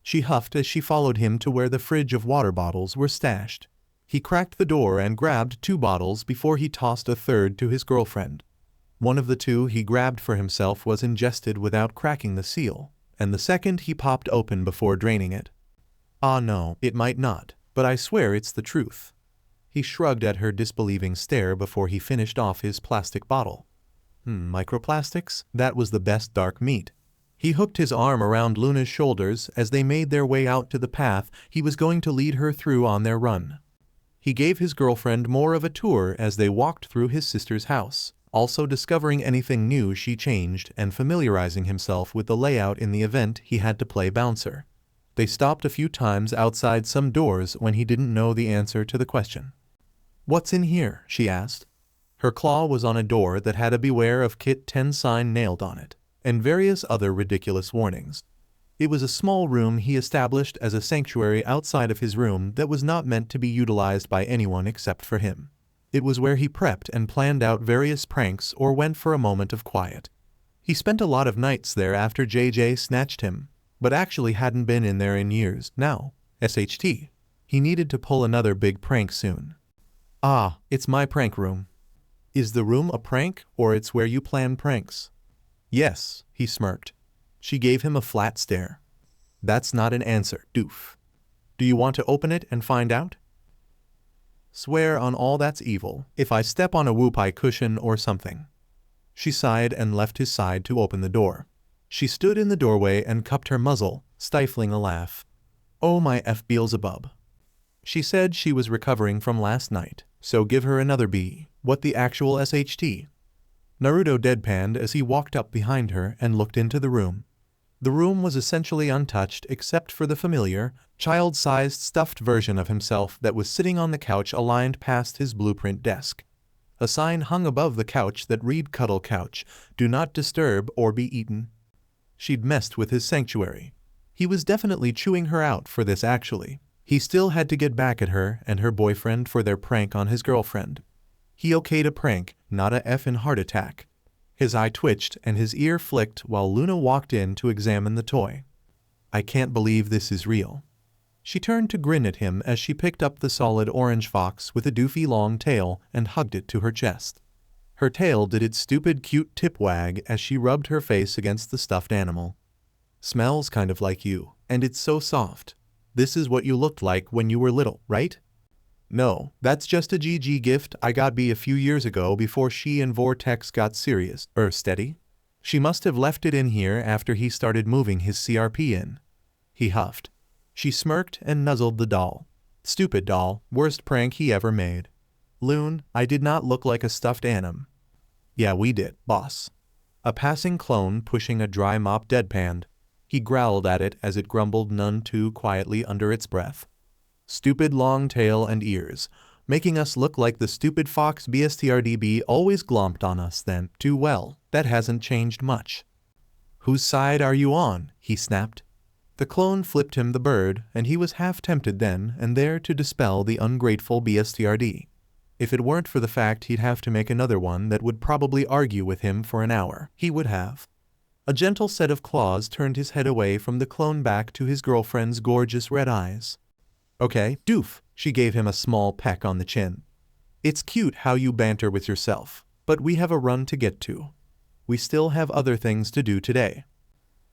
She huffed as she followed him to where the fridge of water bottles were stashed. He cracked the door and grabbed 2 bottles before he tossed a third to his girlfriend. One of the 2 he grabbed for himself was ingested without cracking the seal, and the second he popped open before draining it. Ah no, it might not, but I swear it's the truth. He shrugged at her disbelieving stare before he finished off his plastic bottle. Microplastics? That was the best dark meat. He hooked his arm around Luna's shoulders as they made their way out to the path he was going to lead her through on their run. He gave his girlfriend more of a tour as they walked through his sister's house, also discovering anything new she changed and familiarizing himself with the layout in the event he had to play bouncer. They stopped a few times outside some doors when he didn't know the answer to the question. What's in here? She asked. Her claw was on a door that had a Beware of Kit 10 sign nailed on it, and various other ridiculous warnings. It was a small room he established as a sanctuary outside of his room that was not meant to be utilized by anyone except for him. It was where he prepped and planned out various pranks or went for a moment of quiet. He spent a lot of nights there after JJ snatched him, but actually hadn't been in there in years now. SHT. He needed to pull another big prank soon. Ah, it's my prank room. Is the room a prank, or it's where you plan pranks? Yes, he smirked. She gave him a flat stare. That's not an answer, doof. Do you want to open it and find out? Swear on all that's evil, if I step on a whoopie cushion or something. She sighed and left his side to open the door. She stood in the doorway and cupped her muzzle, stifling a laugh. Oh my Beelzebub. She said she was recovering from last night, so give her another B. What the actual SHT? Naruto deadpanned as he walked up behind her and looked into the room. The room was essentially untouched except for the familiar, child-sized stuffed version of himself that was sitting on the couch aligned past his blueprint desk. A sign hung above the couch that read Cuddle Couch, Do Not Disturb or Be Eaten. She'd messed with his sanctuary. He was definitely chewing her out for this actually. He still had to get back at her and her boyfriend for their prank on his girlfriend. He okayed a prank, not a effing heart attack. His eye twitched and his ear flicked while Luna walked in to examine the toy. I can't believe this is real. She turned to grin at him as she picked up the solid orange fox with a doofy long tail and hugged it to her chest. Her tail did its stupid cute tip wag as she rubbed her face against the stuffed animal. Smells kind of like you, and it's so soft. This is what you looked like when you were little, right? No, that's just a GG gift I got B a few years ago before she and Vortex got serious. Steady? She must have left it in here after he started moving his CRP in. He huffed. She smirked and nuzzled the doll. Stupid doll, worst prank he ever made. Loon, I did not look like a stuffed anim. Yeah, we did, boss. A passing clone pushing a dry mop deadpanned. He growled at it as it grumbled none too quietly under its breath. Stupid long tail and ears, making us look like the stupid fox BSTRDB always glomped on us then. Too well, that hasn't changed much. Whose side are you on? He snapped. The clone flipped him the bird, and he was half tempted then and there to dispel the ungrateful BSTRD. If it weren't for the fact he'd have to make another one that would probably argue with him for an hour, he would have. A gentle set of claws turned his head away from the clone back to his girlfriend's gorgeous red eyes. Okay, doof, she gave him a small peck on the chin. It's cute how you banter with yourself, but we have a run to get to. We still have other things to do today.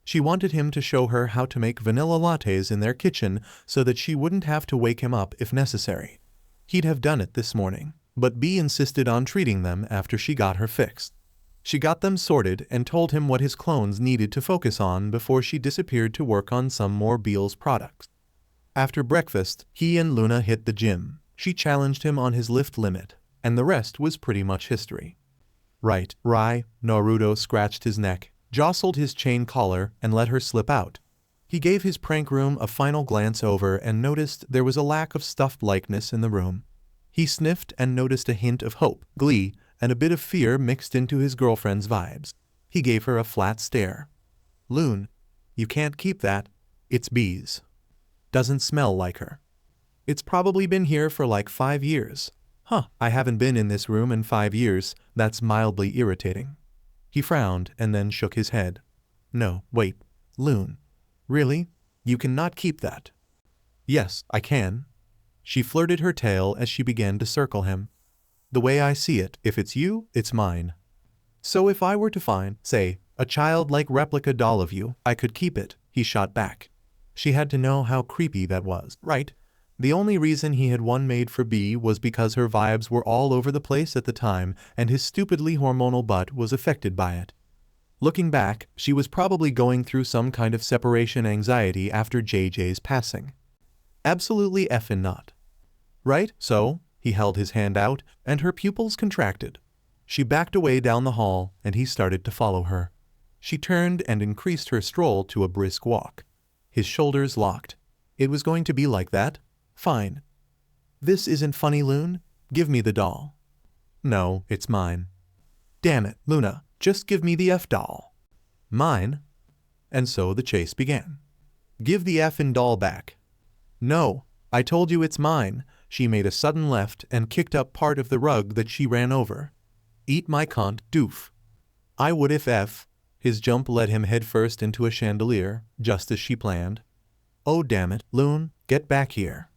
She wanted him to show her how to make vanilla lattes in their kitchen so that she wouldn't have to wake him up if necessary. He'd have done it this morning, but B insisted on treating them after she got her fixed. She got them sorted and told him what his clones needed to focus on before she disappeared to work on some more Beal's products. After breakfast, he and Luna hit the gym. She challenged him on his lift limit, and the rest was pretty much history. Right, Naruto scratched his neck, jostled his chain collar, and let her slip out. He gave his prank room a final glance over and noticed there was a lack of stuffed likeness in the room. He sniffed and noticed a hint of hope, glee, and a bit of fear mixed into his girlfriend's vibes. He gave her a flat stare. Loon, you can't keep that. It's B's. Doesn't smell like her. It's probably been here for like 5 years. Huh, I haven't been in this room in 5 years. That's mildly irritating. He frowned and then shook his head. No, wait, Loon. Really? You cannot keep that. Yes, I can. She flirted her tail as she began to circle him. The way I see it, if it's you, it's mine. So if I were to find, say, a childlike replica doll of you, I could keep it, he shot back. She had to know how creepy that was, right? The only reason he had one made for B was because her vibes were all over the place at the time and his stupidly hormonal butt was affected by it. Looking back, she was probably going through some kind of separation anxiety after JJ's passing. Absolutely effing not. Right? So, he held his hand out, and her pupils contracted. She backed away down the hall, and he started to follow her. She turned and increased her stroll to a brisk walk. His shoulders locked. It was going to be like that? Fine. This isn't funny, Loon. Give me the doll. No, it's mine. Damn it, Luna, just give me the F doll. Mine? And so the chase began. Give the effing doll back. No, I told you it's mine. She made a sudden left and kicked up part of the rug that she ran over. Eat my cunt, doof. I would if F. His jump led him headfirst into a chandelier, just as she planned. Oh damn it, Loon, get back here.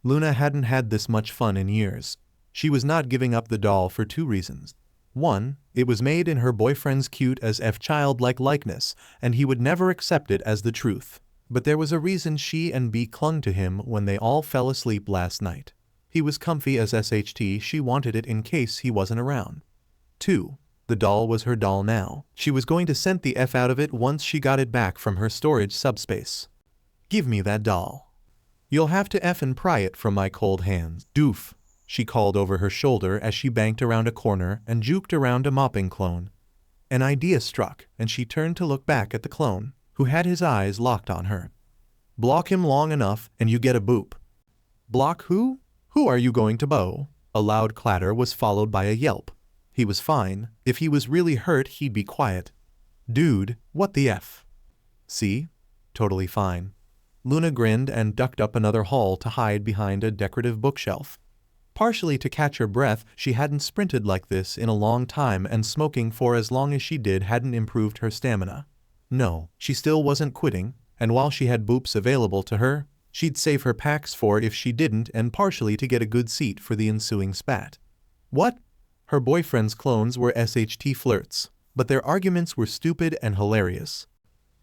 Luna hadn't had this much fun in years. She was not giving up the doll for 2 reasons. 1, it was made in her boyfriend's cute as F childlike likeness, and he would never accept it as the truth. But there was a reason she and B clung to him when they all fell asleep last night. He was comfy as SHT, she wanted it in case he wasn't around. 2. The doll was her doll now. She was going to send the F out of it once she got it back from her storage subspace. Give me that doll. You'll have to effin' pry it from my cold hands, doof, she called over her shoulder as she banked around a corner and juked around a mopping clone. An idea struck, and she turned to look back at the clone, who had his eyes locked on her. Block him long enough and you get a boop. Block who? Who are you going to bow? A loud clatter was followed by a yelp. He was fine. If he was really hurt, he'd be quiet. Dude, what the F? See? Totally fine. Luna grinned and ducked up another hall to hide behind a decorative bookshelf. Partially to catch her breath, she hadn't sprinted like this in a long time, and smoking for as long as she did hadn't improved her stamina. No, she still wasn't quitting, and while she had boops available to her, she'd save her packs for if she didn't, and partially to get a good seat for the ensuing spat. What? Her boyfriend's clones were SHT flirts, but their arguments were stupid and hilarious.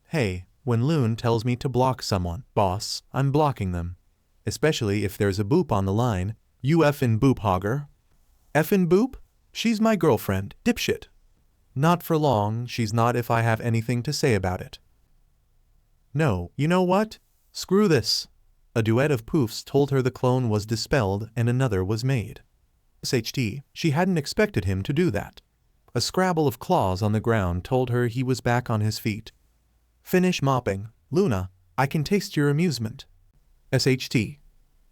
Hey, when Loon tells me to block someone, boss, I'm blocking them. Especially if there's a boop on the line. You effin' boop hogger. Effin' boop? She's my girlfriend, dipshit. Not for long, she's not if I have anything to say about it. No, you know what? Screw this. A duet of poofs told her the clone was dispelled and another was made. SHT, she hadn't expected him to do that. A scrabble of claws on the ground told her he was back on his feet. Finish mopping. Luna, I can taste your amusement. SHT.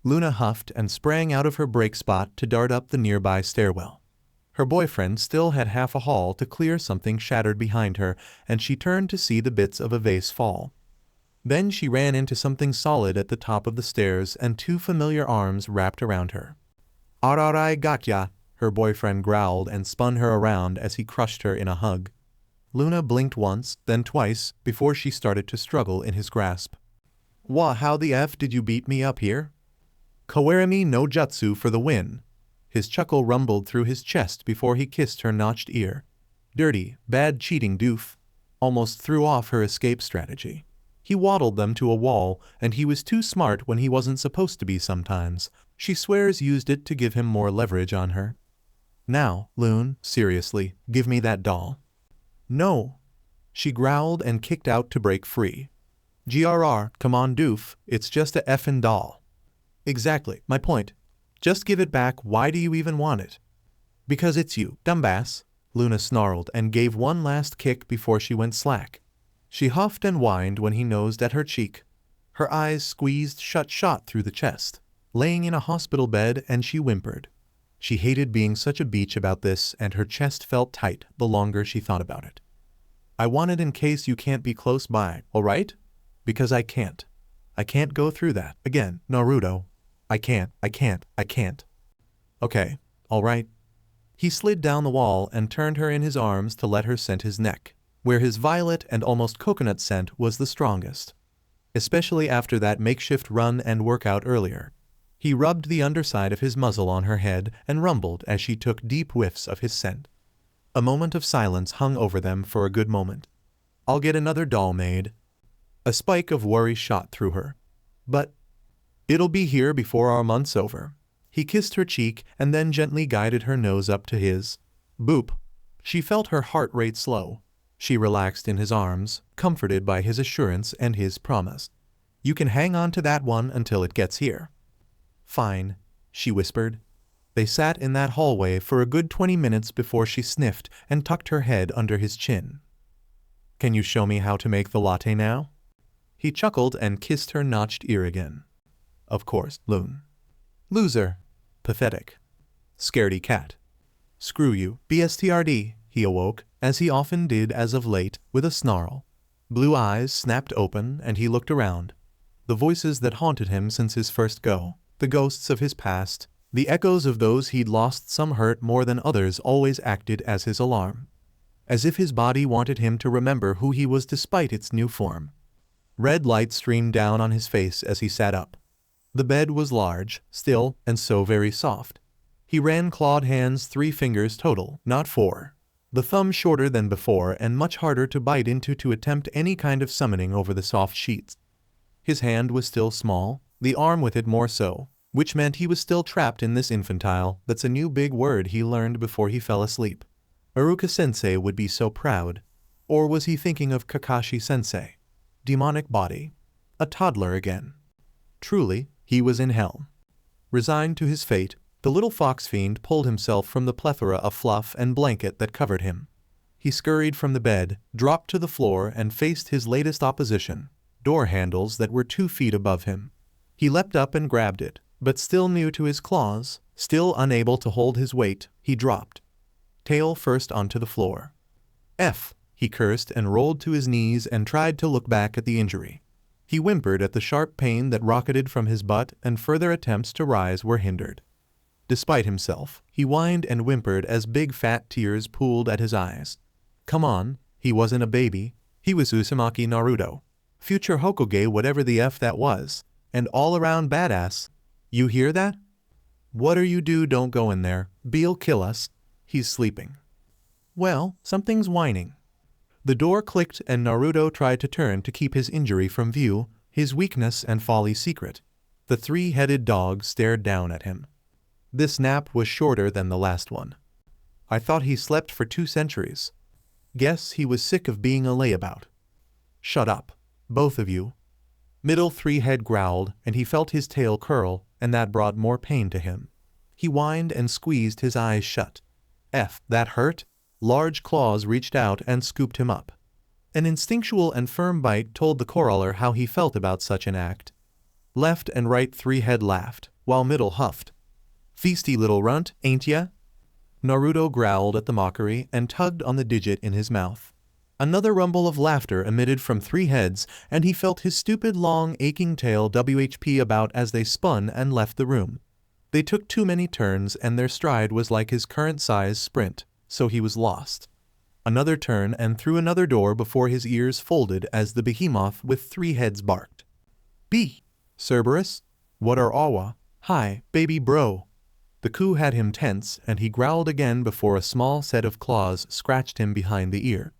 Luna huffed and sprang out of her break spot to dart up the nearby stairwell. Her boyfriend still had half a hall to clear. Something shattered behind her, and she turned to see the bits of a vase fall. Then she ran into something solid at the top of the stairs, and two familiar arms wrapped around her. "Ararai gotya," her boyfriend growled and spun her around as he crushed her in a hug. Luna blinked once, then twice, before she started to struggle in his grasp. How the F did you beat me up here?" "Kawarimi no jutsu for the win." His chuckle rumbled through his chest before he kissed her notched ear. "Dirty, bad cheating doof." Almost threw off her escape strategy. He waddled them to a wall, and he was too smart when he wasn't supposed to be sometimes. She swears used it to give him more leverage on her. "Now, Loon, seriously, give me that doll." "No." She growled and kicked out to break free. "GRR, come on doof, it's just a effin' doll." "Exactly, my point. Just give it back. Why do you even want it?" "Because it's you, dumbass," Luna snarled and gave one last kick before she went slack. She huffed and whined when he nosed at her cheek. Her eyes squeezed shut through the chest. Laying in a hospital bed, and she whimpered. She hated being such a beach about this, and her chest felt tight the longer she thought about it. "I want it in case you can't be close by, alright? Because I can't. I can't go through that again, Naruto. I can't. Okay, alright." He slid down the wall and turned her in his arms to let her scent his neck, where his violet and almost coconut scent was the strongest. Especially after that makeshift run and workout earlier. He rubbed the underside of his muzzle on her head and rumbled as she took deep whiffs of his scent. A moment of silence hung over them for a good moment. "I'll get another doll made." A spike of worry shot through her. "But it'll be here before our month's over." He kissed her cheek and then gently guided her nose up to his. Boop. She felt her heart rate slow. She relaxed in his arms, comforted by his assurance and his promise. "You can hang on to that one until it gets here." "Fine," she whispered. They sat in that hallway for a good 20 minutes before she sniffed and tucked her head under his chin. "Can you show me how to make the latte now?" He chuckled and kissed her notched ear again. "Of course, Loon." "Loser." "Pathetic." "Scaredy cat." "Screw you, BSTRD." He awoke, as he often did as of late, with a snarl. Blue eyes snapped open and he looked around. The voices that haunted him since his first go, the ghosts of his past, the echoes of those he'd lost, some hurt more than others, always acted as his alarm. As if his body wanted him to remember who he was despite its new form. Red light streamed down on his face as he sat up. The bed was large, still, and so very soft. He ran clawed hands, 3 fingers total, not 4. The thumb shorter than before and much harder to bite into to attempt any kind of summoning over the soft sheets. His hand was still small, the arm with it more so, which meant he was still trapped in this infantile, that's a new big word he learned before he fell asleep. Aruka-sensei would be so proud. Or was he thinking of Kakashi-sensei? Demonic body. A toddler again. Truly, he was in hell. Resigned to his fate, the little fox fiend pulled himself from the plethora of fluff and blanket that covered him. He scurried from the bed, dropped to the floor and faced his latest opposition, door handles that were 2 feet above him. He leapt up and grabbed it, but still new to his claws, still unable to hold his weight, he dropped. Tail first onto the floor. "F," he cursed and rolled to his knees and tried to look back at the injury. He whimpered at the sharp pain that rocketed from his butt, and further attempts to rise were hindered. Despite himself, he whined and whimpered as big fat tears pooled at his eyes. Come on, he wasn't a baby. He was Uzumaki Naruto. Future Hokage, whatever the F that was, and all around badass. You hear that? What are you do? Don't go in there. Be'll kill us. He's sleeping. Well, something's whining. The door clicked and Naruto tried to turn to keep his injury from view, his weakness and folly secret. The 3-headed dog stared down at him. This nap was shorter than the last one. I thought he slept for 2 centuries. Guess he was sick of being a layabout. Shut up, both of you. Middle 3-head growled, and he felt his tail curl, and that brought more pain to him. He whined and squeezed his eyes shut. F, that hurt? Large claws reached out and scooped him up. An instinctual and firm bite told the coroller how he felt about such an act. Left and right three-head laughed, while middle huffed. "Feisty little runt, ain't ya?" Naruto growled at the mockery and tugged on the digit in his mouth. Another rumble of laughter emitted from three heads, and he felt his stupid long aching tail WHP about as they spun and left the room. They took too many turns and their stride was like his current size sprint, so he was lost. Another turn and through another door before his ears folded as the behemoth with three heads barked. "B. Cerberus? What are awa? Hi, baby bro." The coup had him tense and he growled again before a small set of claws scratched him behind the ear.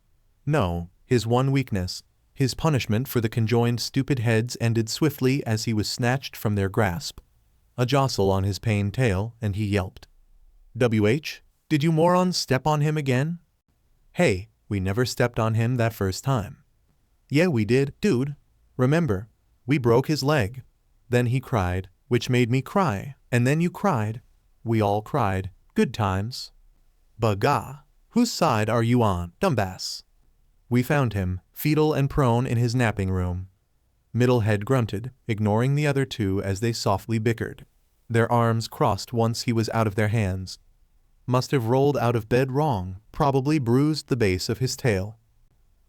No, his one weakness, his punishment for the conjoined stupid heads ended swiftly as he was snatched from their grasp. A jostle on his pained tail and he yelped. "WH, did you morons step on him again?" "Hey, we never stepped on him that first time." "Yeah we did, dude. Remember, we broke his leg. Then he cried, which made me cry, and then you cried. We all cried. Good times." "Baga, whose side are you on, dumbass?" We found him, fetal and prone in his napping room. Middle head grunted, ignoring the other two as they softly bickered. Their arms crossed once he was out of their hands. Must have rolled out of bed wrong, probably bruised the base of his tail.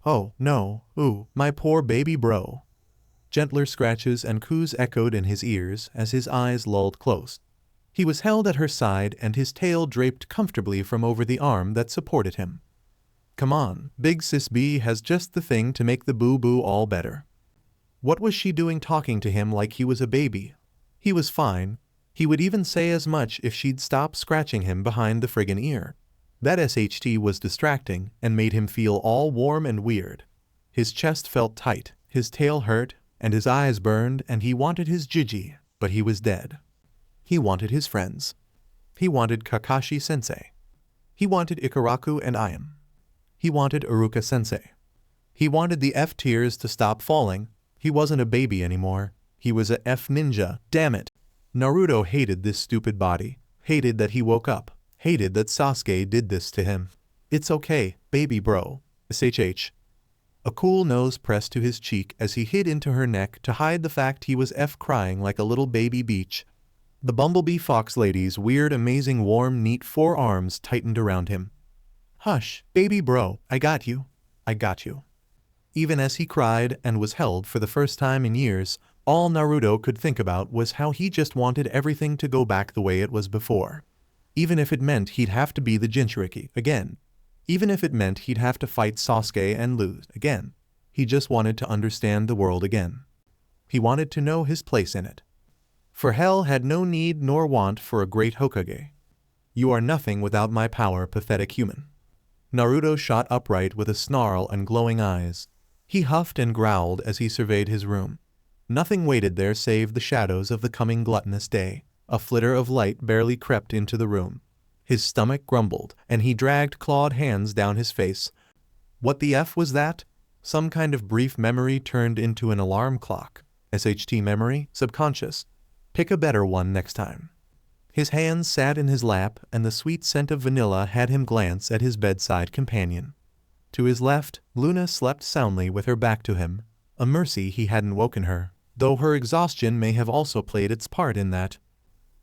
"Oh, no, ooh, my poor baby bro." Gentler scratches and coos echoed in his ears as his eyes lulled close. He was held at her side and his tail draped comfortably from over the arm that supported him. Come on, Big Sis B has just the thing to make the boo-boo all better. What was she doing talking to him like he was a baby? He was fine. He would even say as much if she'd stop scratching him behind the friggin' ear. That SHT was distracting and made him feel all warm and weird. His chest felt tight, his tail hurt, and his eyes burned and he wanted his Jiji, but he was dead. He wanted his friends. He wanted Kakashi-sensei. He wanted Ikaraku and Ayam. He wanted Iruka-sensei. He wanted the F tears to stop falling. He wasn't a baby anymore. He was a F ninja, damn it. Naruto hated this stupid body, hated that he woke up, hated that Sasuke did this to him. "It's okay, baby bro." SHH. A cool nose pressed to his cheek as he hid into her neck to hide the fact he was F crying like a little baby beach. The Bumblebee Fox lady's weird, amazing, warm, neat forearms tightened around him. "Hush, baby bro, I got you. I got you." Even as he cried and was held for the first time in years, all Naruto could think about was how he just wanted everything to go back the way it was before. Even if it meant he'd have to be the Jinchuriki again. Even if it meant he'd have to fight Sasuke and lose again. He just wanted to understand the world again. He wanted to know his place in it. For hell had no need nor want for a great Hokage. "You are nothing without my power, pathetic human." Naruto shot upright with a snarl and glowing eyes. He huffed and growled as he surveyed his room. Nothing waited there save the shadows of the coming gluttonous day. A flitter of light barely crept into the room. His stomach grumbled, and he dragged clawed hands down his face. What the F was that? Some kind of brief memory turned into an alarm clock. SHT memory, subconscious. Pick a better one next time. His hands sat in his lap, and the sweet scent of vanilla had him glance at his bedside companion. To his left, Luna slept soundly with her back to him. A mercy he hadn't woken her, though her exhaustion may have also played its part in that.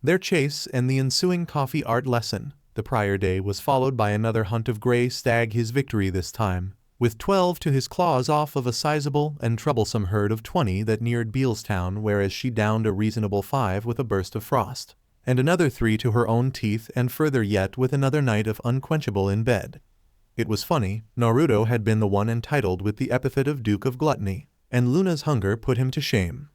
Their chase and the ensuing coffee art lesson, the prior day, was followed by another hunt of gray stag, his victory this time, with 12 to his claws off of a sizable and troublesome herd of 20 that neared Bealstown, whereas she downed a reasonable 5 with a burst of frost, and another 3 to her own teeth, and further yet with another night of unquenchable in bed. It was funny, Naruto had been the one entitled with the epithet of Duke of Gluttony, and Luna's hunger put him to shame.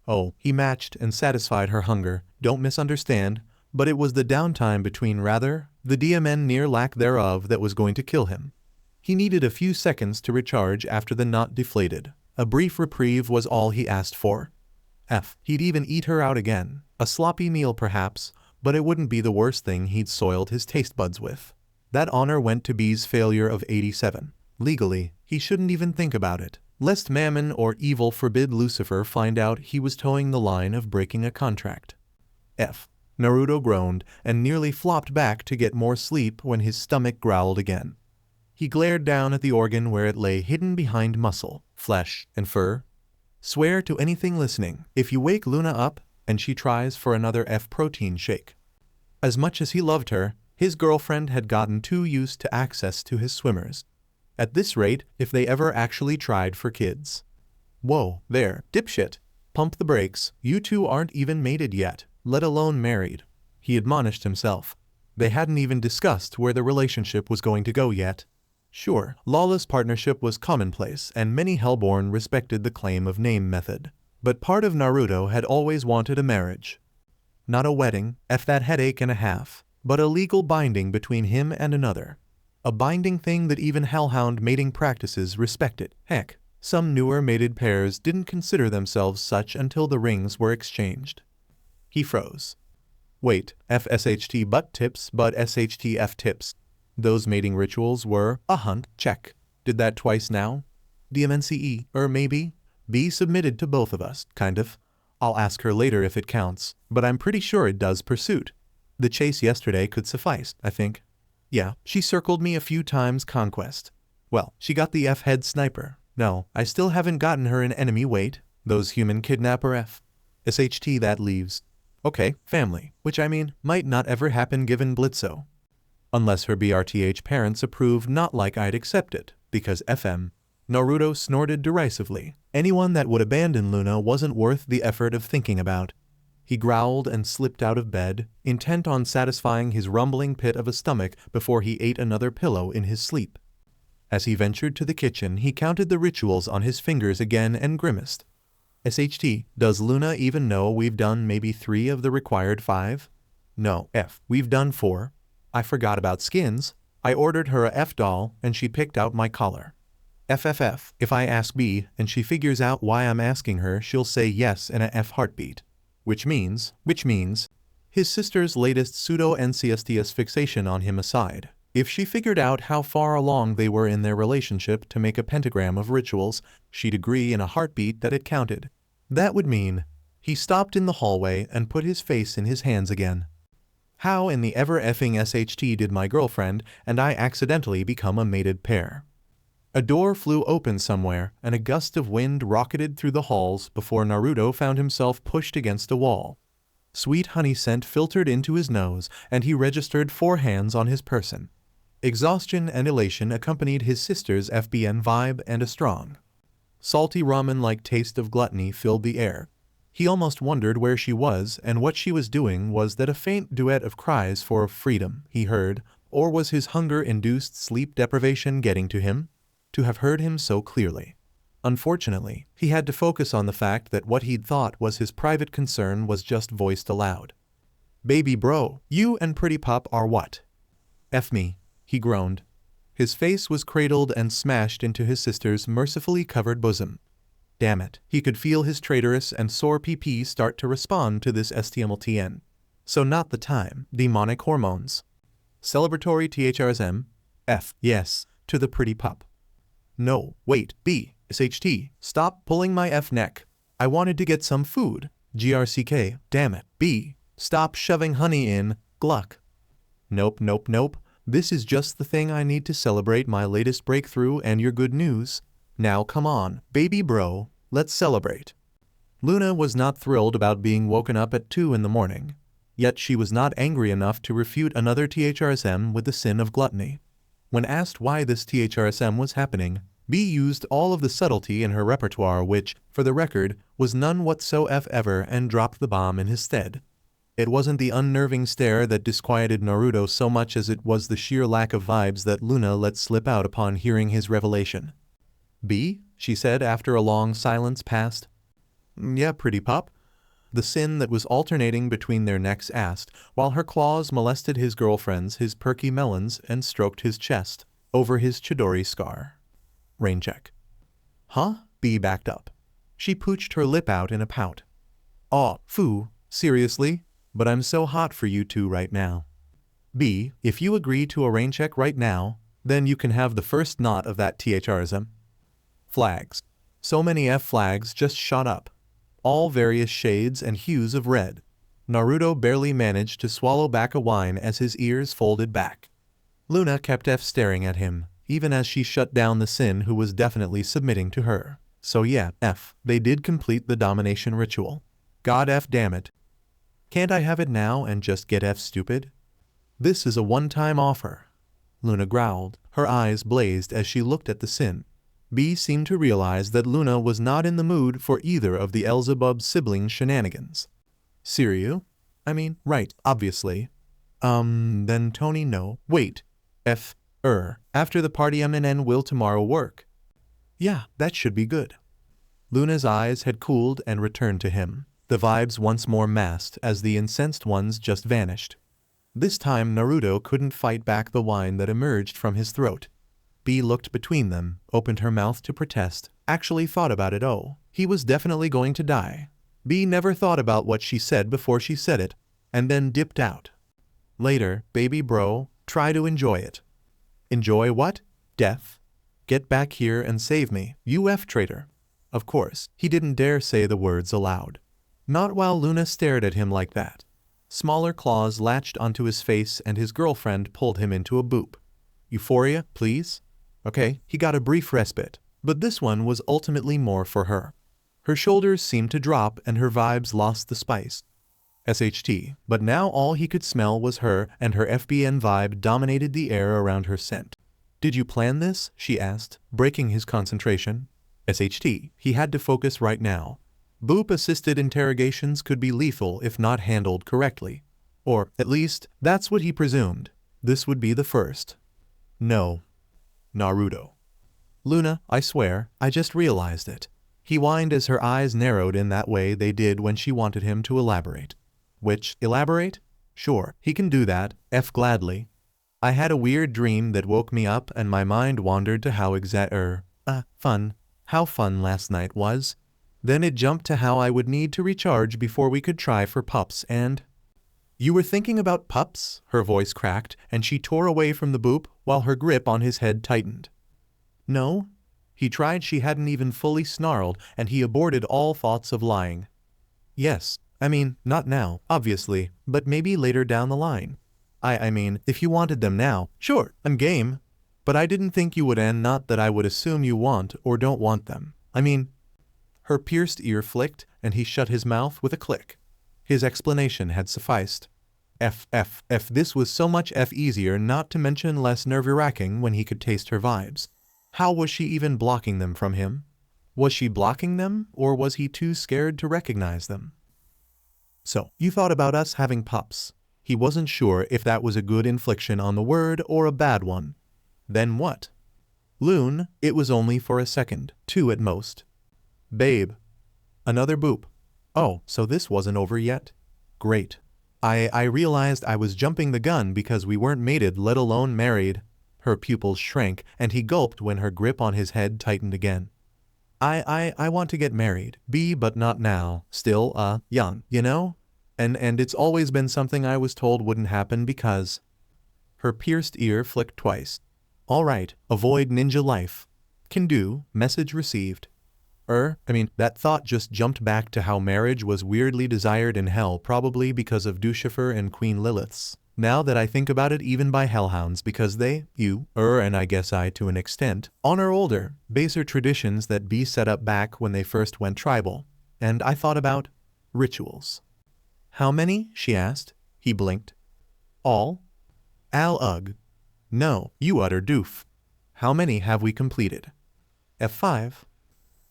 Oh, he matched and satisfied her hunger, don't misunderstand, but it was the downtime between the DMN near lack thereof that was going to kill him. He needed a few seconds to recharge after the knot deflated. A brief reprieve was all he asked for. He'd even eat her out again. A sloppy meal perhaps, but it wouldn't be the worst thing he'd soiled his taste buds with. That honor went to B's failure of 87. Legally, he shouldn't even think about it, lest Mammon or evil forbid Lucifer find out he was towing the line of breaking a contract. Naruto groaned and nearly flopped back to get more sleep when his stomach growled again. He glared down at the organ where it lay hidden behind muscle, flesh, and fur. Swear to anything listening if you wake Luna up and she tries for another F-protein shake. As much as he loved her, his girlfriend had gotten too used to access to his swimmers. At this rate, if they ever actually tried for kids. Whoa, there, dipshit. Pump the brakes, you two aren't even mated yet, let alone married. He admonished himself. They hadn't even discussed where the relationship was going to go yet. Sure, lawless partnership was commonplace and many Hellborn respected the claim of name method. But part of Naruto had always wanted a marriage. Not a wedding, F that headache and a half, but a legal binding between him and another. A binding thing that even hellhound mating practices respected. Heck, some newer mated pairs didn't consider themselves such until the rings were exchanged. He froze. Wait, FSHT butt tips but SHTF tips. Those mating rituals were a hunt, check. Did that twice now? DMNCE, or maybe? B submitted to both of us, kind of. I'll ask her later if it counts, but I'm pretty sure it does pursuit. The chase yesterday could suffice, I think. Yeah, she circled me a few times conquest. Well, she got the F-head sniper. No, I still haven't gotten her an enemy weight. Those human kidnapper F. SHT that leaves. Okay, family, which I mean, might not ever happen given Blitzo. Unless her BRTH parents approve, not like I'd accept it, because FM. Naruto snorted derisively. Anyone that would abandon Luna wasn't worth the effort of thinking about. He growled and slipped out of bed, intent on satisfying his rumbling pit of a stomach before he ate another pillow in his sleep. As he ventured to the kitchen, he counted the rituals on his fingers again and grimaced. SHT, does Luna even know we've done maybe 3 of the required 5? No, F, we've done 4. I forgot about skins. I ordered her a F doll and she picked out my collar. FFF, if I ask B and she figures out why I'm asking her, she'll say yes in a F heartbeat. Which means, his sister's latest pseudo-NCSTS fixation on him aside, if she figured out how far along they were in their relationship to make a pentagram of rituals, she'd agree in a heartbeat that it counted. That would mean, he stopped in the hallway and put his face in his hands again. How in the ever-effing SHT did my girlfriend and I accidentally become a mated pair? A door flew open somewhere, and a gust of wind rocketed through the halls before Naruto found himself pushed against a wall. Sweet honey scent filtered into his nose, and he registered 4 hands on his person. Exhaustion and elation accompanied his sister's FBN vibe, and a strong, salty ramen-like taste of gluttony filled the air. He almost wondered where she was and what she was doing. Was that a faint duet of cries for freedom he heard, or was his hunger-induced sleep deprivation getting to him? To have heard him so clearly. Unfortunately, he had to focus on the fact that what he'd thought was his private concern was just voiced aloud. Baby bro, you and Pretty Pup are what? F me, he groaned. His face was cradled and smashed into his sister's mercifully covered bosom. Damn it, he could feel his traitorous and sore PP start to respond to this STMLTN. So not the time, demonic hormones. Celebratory THRSM? F, yes, to the Pretty Pup. No, wait, B, SHT, stop pulling my F neck. I wanted to get some food. GRCK, damn it. B, stop shoving honey in, gluck. Nope. This is just the thing I need to celebrate my latest breakthrough and your good news. Now come on, baby bro, let's celebrate. Luna was not thrilled about being woken up at 2 in the morning. Yet she was not angry enough to refute another THRSM with the sin of gluttony. When asked why this THRSM was happening, B used all of the subtlety in her repertoire which, for the record, was none whatsoever, and dropped the bomb in his stead. It wasn't the unnerving stare that disquieted Naruto so much as it was the sheer lack of vibes that Luna let slip out upon hearing his revelation. B, she said after a long silence passed. Yeah, Pretty Pup. The sin that was alternating between their necks asked, while her claws molested his girlfriend's, his perky melons, and stroked his chest, over his Chidori scar. Rain check. Huh? B backed up. She pooched her lip out in a pout. Aw, foo, seriously? But I'm so hot for you two right now. B, if you agree to a rain check right now, then you can have the first knot of that THRism. Flags. So many F flags just shot up. All various shades and hues of red. Naruto barely managed to swallow back a whine as his ears folded back. Luna kept F staring at him, even as she shut down the Sin who was definitely submitting to her. So yeah, they did complete the domination ritual. God damn it. Can't I have it now and just get stupid? This is a one-time offer. Luna growled. Her eyes blazed as she looked at the Sin. B seemed to realize that Luna was not in the mood for either of the Elzebub sibling shenanigans. Serious? I mean, right, obviously. Then Tony no. Wait. After the party MNN will tomorrow work. Yeah, that should be good. Luna's eyes had cooled and returned to him. The vibes once more masked as the incensed ones just vanished. This time Naruto couldn't fight back the whine that emerged from his throat. B looked between them, opened her mouth to protest, actually thought about it. Oh, he was definitely going to die. B never thought about what she said before she said it, and then dipped out. Later, baby bro, try to enjoy it. Enjoy what? Death? Get back here and save me, you traitor. Of course, he didn't dare say the words aloud. Not while Luna stared at him like that. Smaller claws latched onto his face and his girlfriend pulled him into a boop. Euphoria, please? Okay, he got a brief respite, but this one was ultimately more for her. Her shoulders seemed to drop and her vibes lost the spice. SHT, but now all he could smell was her, and her FBN vibe dominated the air around her scent. Did you plan this? She asked, breaking his concentration. SHT, he had to focus right now. Boop-assisted interrogations could be lethal if not handled correctly. Or, at least, that's what he presumed. This would be the first. No. Naruto. Luna, I swear, I just realized it. He whined as her eyes narrowed in that way they did when she wanted him to elaborate. Which, elaborate? Sure, he can do that, gladly. I had a weird dream that woke me up and my mind wandered to how fun last night was. Then it jumped to how I would need to recharge before we could try for pups and... You were thinking about pups? Her voice cracked and she tore away from the boop while her grip on his head tightened. No? He tried. She hadn't even fully snarled and he aborted all thoughts of lying. Yes, I mean, not now, obviously, but maybe later down the line. I mean, if you wanted them now, sure, I'm game. But I didn't think you would, and not that I would assume you want or don't want them. I mean... Her pierced ear flicked and he shut his mouth with a click. His explanation had sufficed. This was so much easier, not to mention less nerve-wracking when he could taste her vibes. How was she even blocking them from him? Was she blocking them, or was he too scared to recognize them? So, you thought about us having pups. He wasn't sure if that was a good inflection on the word or a bad one. Then what? Loon, it was only for a second, 2 at most. Babe. Another boop. Oh, so this wasn't over yet? Great. I realized I was jumping the gun because we weren't mated, let alone married. Her pupils shrank and he gulped when her grip on his head tightened again. I want to get married, but not now, still, young, you know? And it's always been something I was told wouldn't happen because... Her pierced ear flicked twice. Alright, avoid ninja life. Can do, message received. That thought just jumped back to how marriage was weirdly desired in hell, probably because of Lucifer and Queen Lilith's. Now that I think about it, even by hellhounds, because they, and I guess I to an extent, honor older, baser traditions that be set up back when they first went tribal. And I thought about rituals. How many? She asked. He blinked. All? Ugh. No, you utter doof. How many have we completed? F5.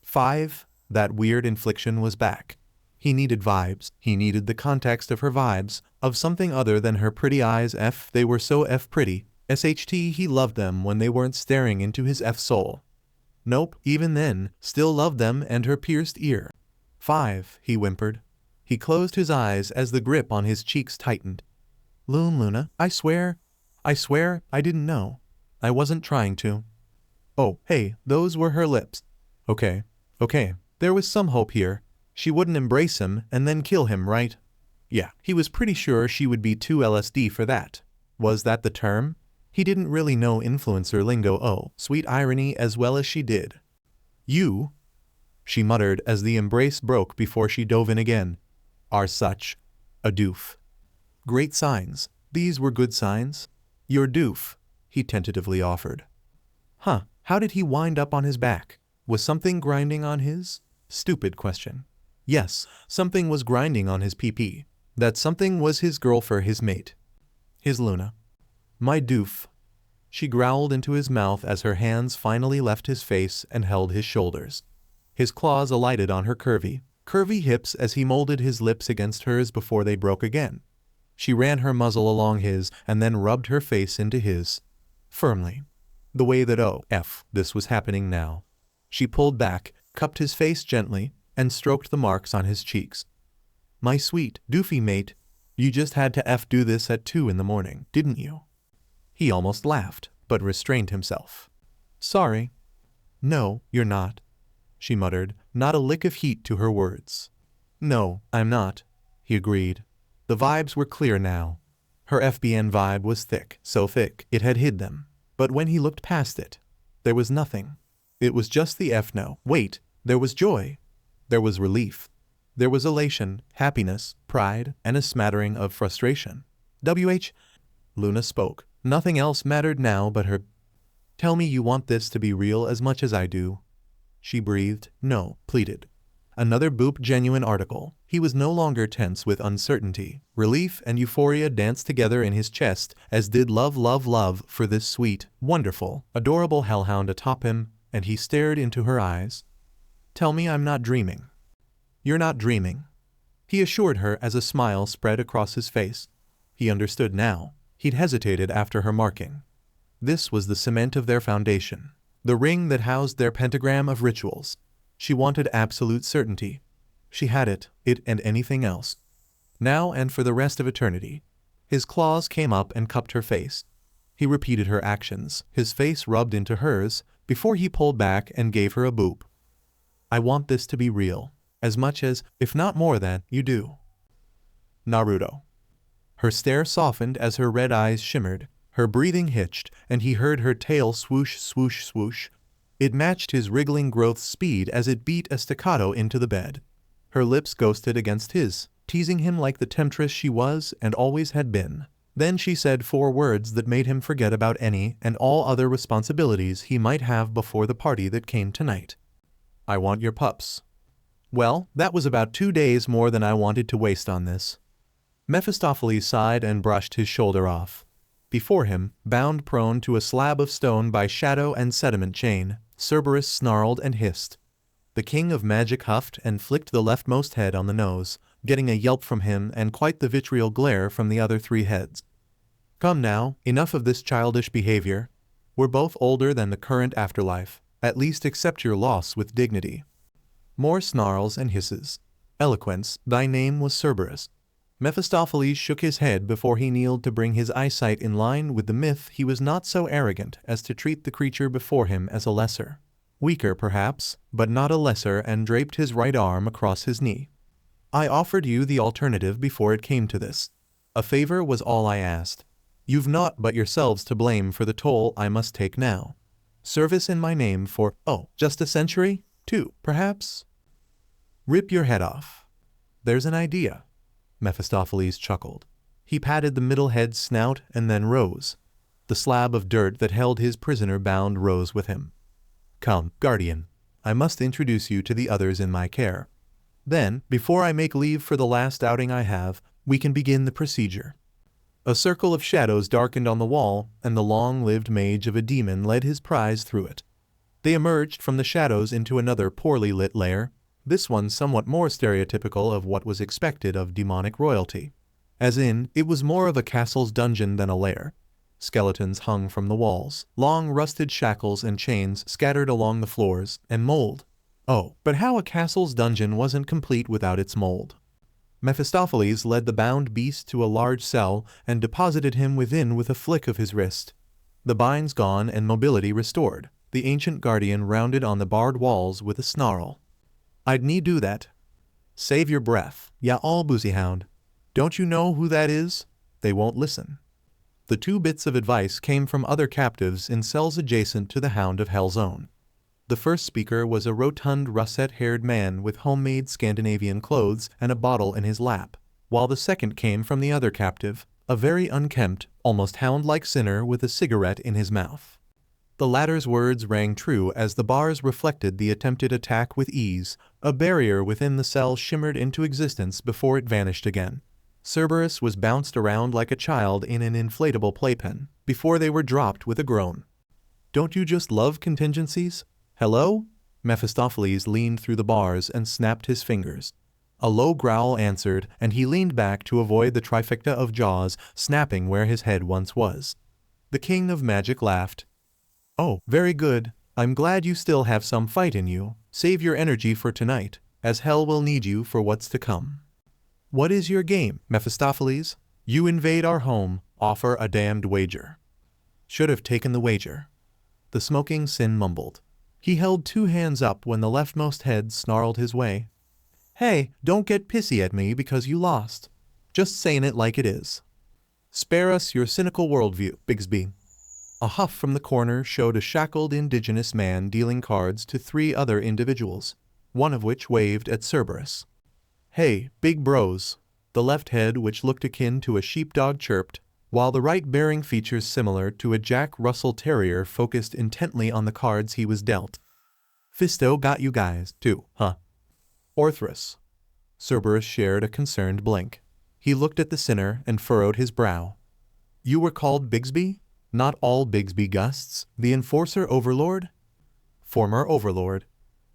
5, that weird infliction was back. He needed vibes. He needed the context of her vibes, of something other than her pretty eyes. They were so pretty. SHT, he loved them when they weren't staring into his soul. Nope, even then, still loved them and her pierced ear. 5, he whimpered. He closed his eyes as the grip on his cheeks tightened. Luna, I swear I didn't know. I wasn't trying to. Oh, hey, those were her lips. Okay, there was some hope here. She wouldn't embrace him and then kill him, right? Yeah, he was pretty sure she would be too LSD for that. Was that the term? He didn't really know influencer lingo. Oh, sweet irony, as well as she did. You, she muttered as the embrace broke before she dove in again, are such a doof. Great signs. These were good signs. You're doof, he tentatively offered. Huh, how did he wind up on his back? Was something grinding on his? Stupid question. Yes, something was grinding on his PP. That something was his girl for his mate. His Luna. My doof. She growled into his mouth as her hands finally left his face and held his shoulders. His claws alighted on her curvy hips as he molded his lips against hers before they broke again. She ran her muzzle along his and then rubbed her face into his. Firmly. The way that this was happening now. She pulled back, cupped his face gently, and stroked the marks on his cheeks. My sweet, doofy mate, you just had to do this at 2 in the morning, didn't you? He almost laughed, but restrained himself. Sorry. No, you're not, she muttered, not a lick of heat to her words. No, I'm not, he agreed. The vibes were clear now. Her FBN vibe was thick, so thick it had hid them. But when he looked past it, there was nothing. It was just the no. Wait, there was joy. There was relief. There was elation, happiness, pride, and a smattering of frustration. Luna spoke. Nothing else mattered now but her. Tell me you want this to be real as much as I do. She breathed. No, pleaded. Another boop genuine article. He was no longer tense with uncertainty. Relief and euphoria danced together in his chest, as did love for this sweet, wonderful, adorable hellhound atop him, and he stared into her eyes. Tell me I'm not dreaming. You're not dreaming, he assured her as a smile spread across his face. He understood now. He'd hesitated after her marking. This was the cement of their foundation, the ring that housed their pentagram of rituals. She wanted absolute certainty. She had it and anything else. Now and for the rest of eternity. His claws came up and cupped her face. He repeated her actions, his face rubbed into hers, before he pulled back and gave her a boop. I want this to be real, as much as, if not more than, you do. Naruto. Her stare softened as her red eyes shimmered, her breathing hitched, and he heard her tail swoosh swoosh swoosh. It matched his wriggling growth speed as it beat a staccato into the bed. Her lips ghosted against his, teasing him like the temptress she was and always had been. Then she said 4 words that made him forget about any and all other responsibilities he might have before the party that came tonight. I want your pups. Well, that was about 2 days more than I wanted to waste on this. Mephistopheles sighed and brushed his shoulder off. Before him, bound prone to a slab of stone by shadow and sediment chain, Cerberus snarled and hissed. The king of magic huffed and flicked the leftmost head on the nose, getting a yelp from him and quite the vitriol glare from the other 3 heads. Come now, enough of this childish behavior. We're both older than the current afterlife, at least accept your loss with dignity. More snarls and hisses. Eloquence, thy name was Cerberus. Mephistopheles shook his head before he kneeled to bring his eyesight in line with the myth. He was not so arrogant as to treat the creature before him as a lesser. Weaker perhaps, but not a lesser, and draped his right arm across his knee. I offered you the alternative before it came to this. A favor was all I asked. You've naught but yourselves to blame for the toll I must take now. Service in my name for, just a century? 2, perhaps? Rip your head off. There's an idea. Mephistopheles chuckled. He patted the middle head's snout and then rose. The slab of dirt that held his prisoner bound rose with him. Come, guardian. I must introduce you to the others in my care. Then, before I make leave for the last outing I have, we can begin the procedure. A circle of shadows darkened on the wall, and the long-lived mage of a demon led his prize through it. They emerged from the shadows into another poorly lit lair, this one somewhat more stereotypical of what was expected of demonic royalty. As in, it was more of a castle's dungeon than a lair. Skeletons hung from the walls, long rusted shackles and chains scattered along the floors, and mold. Oh, but how a castle's dungeon wasn't complete without its mold. Mephistopheles led the bound beast to a large cell and deposited him within with a flick of his wrist. The binds gone and mobility restored, the ancient guardian rounded on the barred walls with a snarl. I'd need do that. Save your breath, ya all boozy hound. Don't you know who that is? They won't listen. The 2 bits of advice came from other captives in cells adjacent to the Hound of Hell's own. The first speaker was a rotund russet-haired man with homemade Scandinavian clothes and a bottle in his lap, while the second came from the other captive, a very unkempt, almost hound-like sinner with a cigarette in his mouth. The latter's words rang true as the bars reflected the attempted attack with ease. A barrier within the cell shimmered into existence before it vanished again. Cerberus was bounced around like a child in an inflatable playpen, before they were dropped with a groan. "Don't you just love contingencies? Hello?" Mephistopheles leaned through the bars and snapped his fingers. A low growl answered, and he leaned back to avoid the trifecta of jaws snapping where his head once was. The King of Magic laughed. "Oh, very good. I'm glad you still have some fight in you. Save your energy for tonight, as hell will need you for what's to come." "What is your game, Mephistopheles? You invade our home, offer a damned wager." "Should have taken the wager," the smoking sin mumbled. He held 2 hands up when the leftmost head snarled his way. "Hey, don't get pissy at me because you lost. Just saying it like it is. Spare us your cynical worldview, Bigsby." A huff from the corner showed a shackled indigenous man dealing cards to 3 other individuals, one of which waved at Cerberus. "Hey, big bros," the left head, which looked akin to a sheepdog, chirped, while the right, bearing features similar to a Jack Russell Terrier, focused intently on the cards he was dealt. "Fisto got you guys, too, huh?" "Orthrus." Cerberus shared a concerned blink. He looked at the sinner and furrowed his brow. "You were called Bigsby? Not all Bigsby Gusts, the Enforcer Overlord?" "Former Overlord,"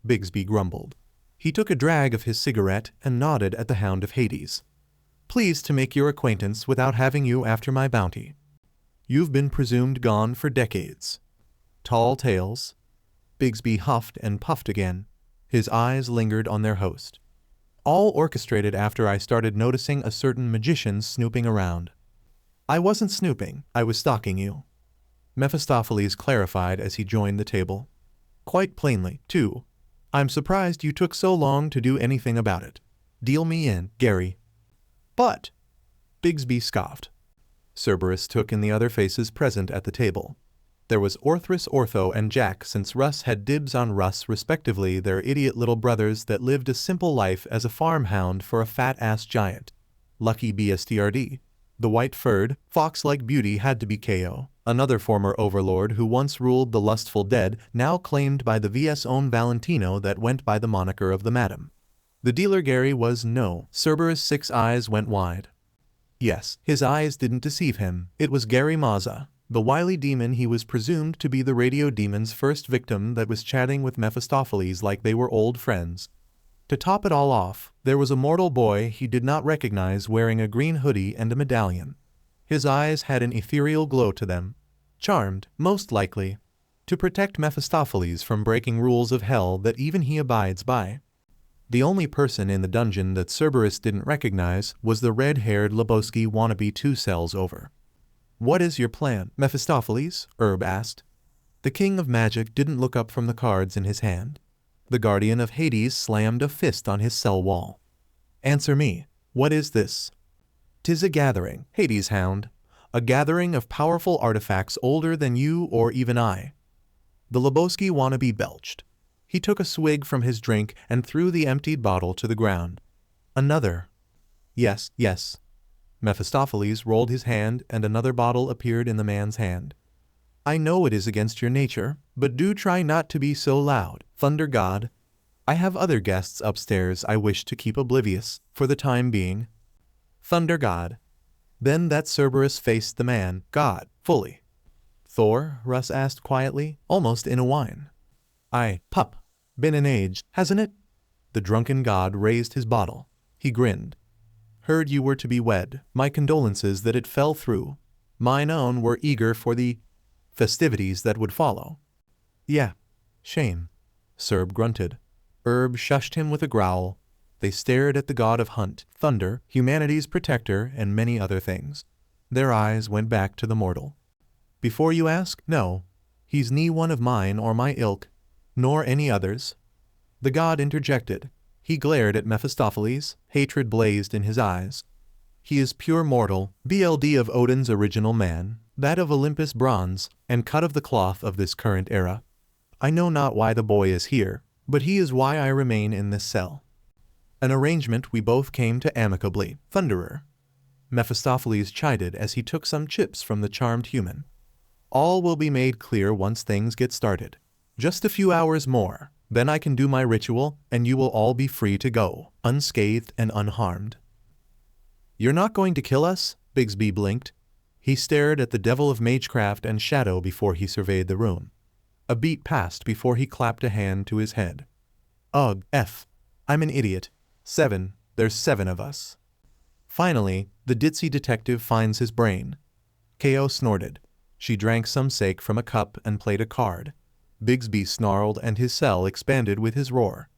Bigsby grumbled. He took a drag of his cigarette and nodded at the Hound of Hades. "Pleased to make your acquaintance without having you after my bounty. You've been presumed gone for decades." "Tall tales." Bigsby huffed and puffed again. His eyes lingered on their host. "All orchestrated after I started noticing a certain magician snooping around." "I wasn't snooping, I was stalking you," Mephistopheles clarified as he joined the table. "Quite plainly, too. I'm surprised you took so long to do anything about it. Deal me in, Gary." "But," Bigsby scoffed. Cerberus took in the other faces present at the table. There was Orthrus, Ortho, and Jack, since Russ had dibs on Russ respectively, their idiot little brothers that lived a simple life as a farmhound for a fat-ass giant. Lucky BSTRD. The white-furred, fox-like beauty had to be KO, another former overlord who once ruled the lustful dead, now claimed by the VS own Valentino that went by the moniker of the Madam. The dealer Gary was no. Cerberus' 6 eyes went wide. Yes, his eyes didn't deceive him. It was Gary Mazza, the wily demon. He was presumed to be the radio demon's first victim that was chatting with Mephistopheles like they were old friends. To top it all off, there was a mortal boy he did not recognize wearing a green hoodie and a medallion. His eyes had an ethereal glow to them, charmed, most likely, to protect Mephistopheles from breaking rules of hell that even he abides by. The only person in the dungeon that Cerberus didn't recognize was the red-haired Lebowski wannabe 2 cells over. "What is your plan, Mephistopheles?" Herb asked. The King of Magic didn't look up from the cards in his hand. The Guardian of Hades slammed a fist on his cell wall. "Answer me. What is this?" "'Tis a gathering, Hades Hound. A gathering of powerful artifacts older than you or even I." The Lebowski wannabe belched. He took a swig from his drink and threw the emptied bottle to the ground. "Another." "Yes, yes." Mephistopheles rolled his hand and another bottle appeared in the man's hand. "I know it is against your nature, but do try not to be so loud, Thunder God. I have other guests upstairs I wish to keep oblivious, for the time being." "Thunder God." Then that Cerberus faced the man, God, fully. "Thor?" Russ asked quietly, almost in a whine. "Aye, pup. Been an age, hasn't it?" The drunken god raised his bottle. He grinned. "Heard you were to be wed. My condolences that it fell through. Mine own were eager for the festivities that would follow." "Yeah. Shame." Cerb grunted. Herb shushed him with a growl. They stared at the god of hunt, thunder, humanity's protector, and many other things. Their eyes went back to the mortal. "Before you ask, no. He's nie one of mine or my ilk, nor any others." The god interjected. He glared at Mephistopheles, hatred blazed in his eyes. "He is pure mortal, BLD of Odin's original man, that of Olympus bronze, and cut of the cloth of this current era. I know not why the boy is here, but he is why I remain in this cell. An arrangement we both came to amicably, Thunderer." Mephistopheles chided as he took some chips from the charmed human. All will be made clear once things get started. Just a few hours more, then I can do my ritual, and you will all be free to go, unscathed and unharmed. You're not going to kill us? Bigsby blinked. He stared at the devil of magecraft and shadow before he surveyed the room. A beat passed before he clapped a hand to his head. Ugh, I'm an idiot. 7, there's 7 of us. Finally, the ditzy detective finds his brain. Ko snorted. She drank some sake from a cup and played a card. Bigsby snarled and his cell expanded with his roar.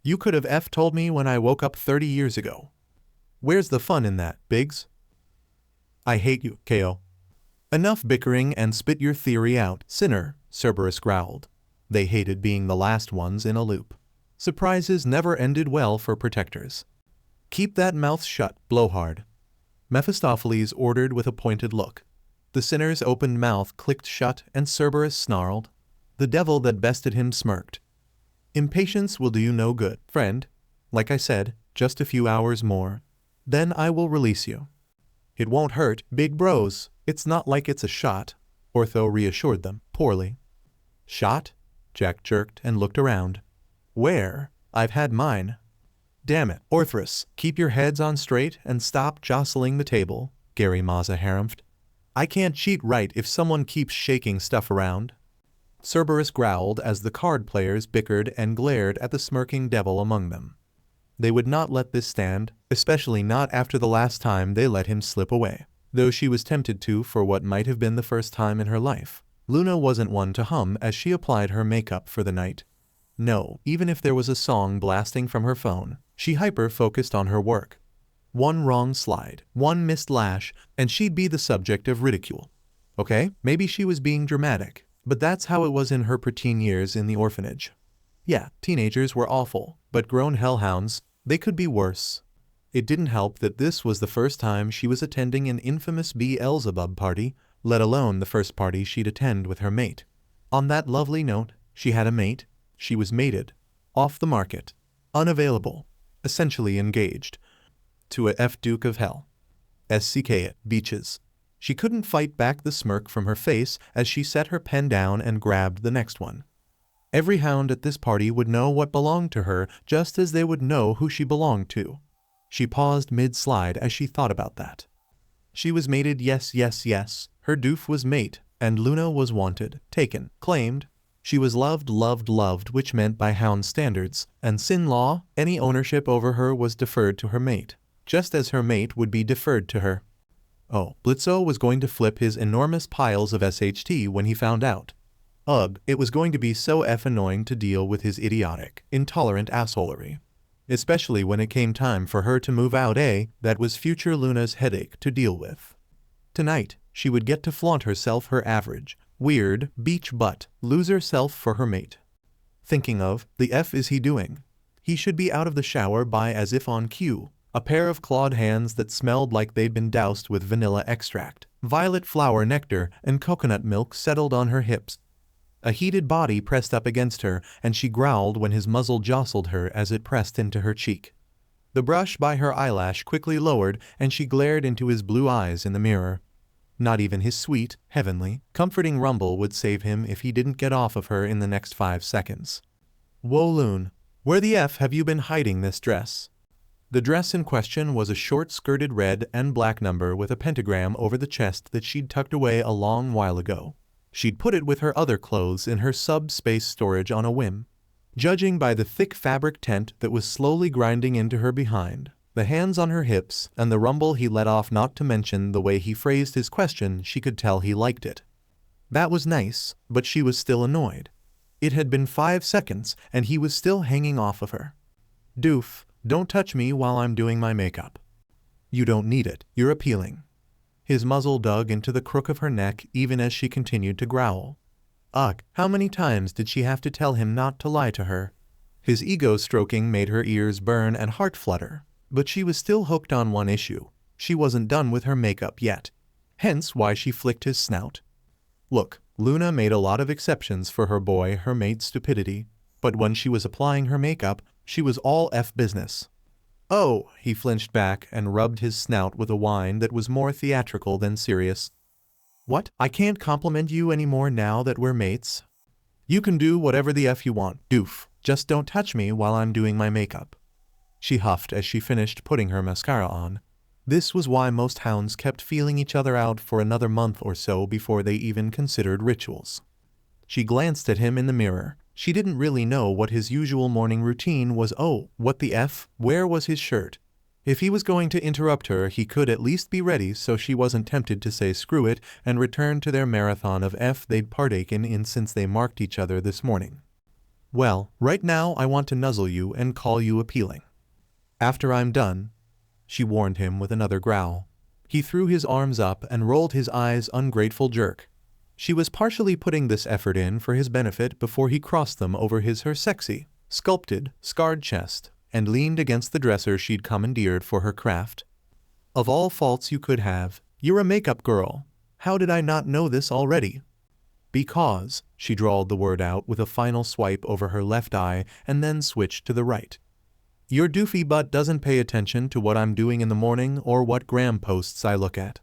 You could have told me when I woke up 30 years ago. Where's the fun in that, Biggs? I hate you, Ko. Enough bickering and spit your theory out, sinner, Cerberus growled. They hated being the last ones in a loop. Surprises never ended well for protectors. Keep that mouth shut, blowhard. Mephistopheles ordered with a pointed look. The sinner's open mouth clicked shut and Cerberus snarled. The devil that bested him smirked. Impatience will do you no good, friend. Like I said, just a few hours more. Then I will release you. It won't hurt, big bros. It's not like it's a shot, Ortho reassured them, poorly. Shot? Jack jerked and looked around. Where? I've had mine. Damn it, Orthrus, keep your heads on straight and stop jostling the table, Gary Mazza harumphed. I can't cheat right if someone keeps shaking stuff around. Cerberus growled as the card players bickered and glared at the smirking devil among them. They would not let this stand, especially not after the last time they let him slip away, though she was tempted to for what might have been the first time in her life. Luna wasn't one to hum as she applied her makeup for the night. No, even if there was a song blasting from her phone, she hyper-focused on her work. One wrong slide, one missed lash, and she'd be the subject of ridicule. Okay, maybe she was being dramatic, but that's how it was in her preteen years in the orphanage. Yeah, teenagers were awful, but grown hellhounds, they could be worse. It didn't help that this was the first time she was attending an infamous Beelzebub party, let alone the first party she'd attend with her mate. On that lovely note, she had a mate. She was mated, off the market, unavailable, essentially engaged, to a Duke of Hell. SCK at beaches. She couldn't fight back the smirk from her face as she set her pen down and grabbed the next one. Every hound at this party would know what belonged to her just as they would know who she belonged to. She paused mid-slide as she thought about that. She was mated, yes. Her doof was mate, and Luna was wanted, taken, claimed. She was loved, which meant by hound standards, and sin law, any ownership over her was deferred to her mate, just as her mate would be deferred to her. Oh, Blitzo was going to flip his enormous piles of SHT when he found out. Ugh, it was going to be so annoying to deal with his idiotic, intolerant assholery. Especially when it came time for her to move out, that was future Luna's headache to deal with. Tonight, she would get to flaunt herself her average, weird, beach butt, loser self for her mate. Thinking of, the F is he doing? He should be out of the shower by as if on cue. A pair of clawed hands that smelled like they'd been doused with vanilla extract, violet flower nectar, and coconut milk settled on her hips. A heated body pressed up against her, and she growled when his muzzle jostled her as it pressed into her cheek. The brush by her eyelash quickly lowered, and she glared into his blue eyes in the mirror. Not even his sweet, heavenly, comforting rumble would save him if he didn't get off of her in the next 5 seconds. Whoa, Loon, where the F have you been hiding this dress? The dress in question was a short-skirted red and black number with a pentagram over the chest that she'd tucked away a long while ago. She'd put it with her other clothes in her sub-space storage on a whim. Judging by the thick fabric tent that was slowly grinding into her behind, the hands on her hips, and the rumble he let off, not to mention the way he phrased his question, she could tell he liked it. That was nice, but she was still annoyed. It had been 5 seconds, and he was still hanging off of her. Doof, don't touch me while I'm doing my makeup. You don't need it, you're appealing. His muzzle dug into the crook of her neck even as she continued to growl. Ugh, how many times did she have to tell him not to lie to her? His ego stroking made her ears burn and heart flutter, but she was still hooked on one issue. She wasn't done with her makeup yet. Hence why she flicked his snout. Look, Luna made a lot of exceptions for her boy, her mate's stupidity, but when she was applying her makeup, she was all F business. Oh, he flinched back and rubbed his snout with a whine that was more theatrical than serious. What? I can't compliment you anymore now that we're mates? You can do whatever the F you want, doof. Just don't touch me while I'm doing my makeup. She huffed as she finished putting her mascara on. This was why most hounds kept feeling each other out for another month or so before they even considered rituals. She glanced at him in the mirror. She didn't really know what his usual morning routine was. Oh, what the F? Where was his shirt? If he was going to interrupt her, he could at least be ready so she wasn't tempted to say screw it and return to their marathon of F they'd partaken in since they marked each other this morning. Well, right now I want to nuzzle you and call you appealing. After I'm done, she warned him with another growl. He threw his arms up and rolled his eyes, ungrateful jerk. She was partially putting this effort in for his benefit before he crossed them over her sexy, sculpted, scarred chest, and leaned against the dresser she'd commandeered for her craft. Of all faults you could have, you're a makeup girl. How did I not know this already? Because, she drawled the word out with a final swipe over her left eye and then switched to the right. Your doofy butt doesn't pay attention to what I'm doing in the morning or what gram posts I look at.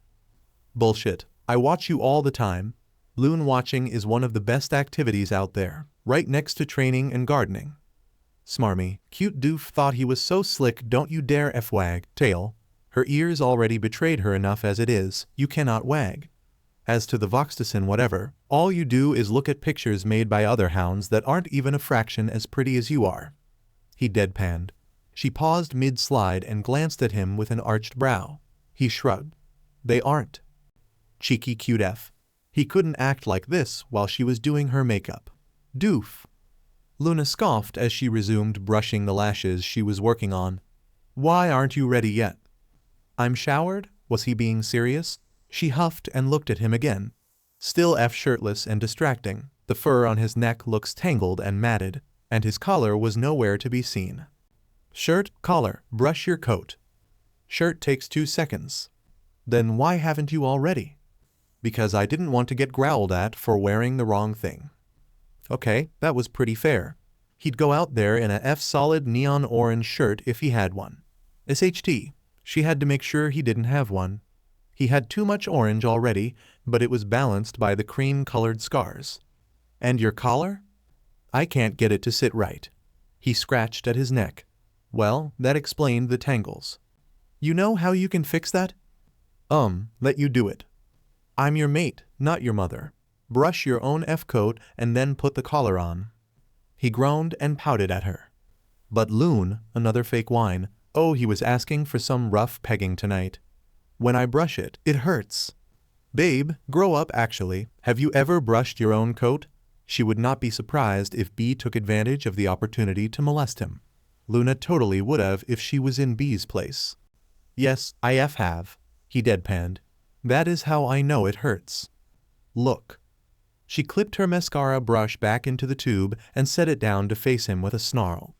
Bullshit. I watch you all the time. Loon watching is one of the best activities out there, right next to training and gardening. Smarmy, cute doof thought he was so slick. Don't you dare F-wag, tail. Her ears already betrayed her enough as it is, you cannot wag. As to the voxticin whatever, all you do is look at pictures made by other hounds that aren't even a fraction as pretty as you are. He deadpanned. She paused mid-slide and glanced at him with an arched brow. He shrugged. They aren't. Cheeky cute F. He couldn't act like this while she was doing her makeup. Doof. Luna scoffed as she resumed brushing the lashes she was working on. Why aren't you ready yet? I'm showered? Was he being serious? She huffed and looked at him again. Still F shirtless and distracting. The fur on his neck looks tangled and matted, and his collar was nowhere to be seen. Shirt, collar, brush your coat. Shirt takes 2 seconds. Then why haven't you already? Because I didn't want to get growled at for wearing the wrong thing. Okay, that was pretty fair. He'd go out there in a F-solid neon orange shirt if he had one. SHT, she had to make sure he didn't have one. He had too much orange already, but it was balanced by the cream-colored scars. And your collar? I can't get it to sit right. He scratched at his neck. Well, that explained the tangles. You know how you can fix that? Let you do it. I'm your mate, not your mother. Brush your own F-coat and then put the collar on. He groaned and pouted at her. But Loon, another fake whine, oh, he was asking for some rough pegging tonight. When I brush it, it hurts. Babe, grow up actually. Have you ever brushed your own coat? She would not be surprised if B took advantage of the opportunity to molest him. Luna totally would have if she was in B's place. Yes, I have. He deadpanned. That is how I know it hurts. Look. She clipped her mascara brush back into the tube and set it down to face him with a snarl.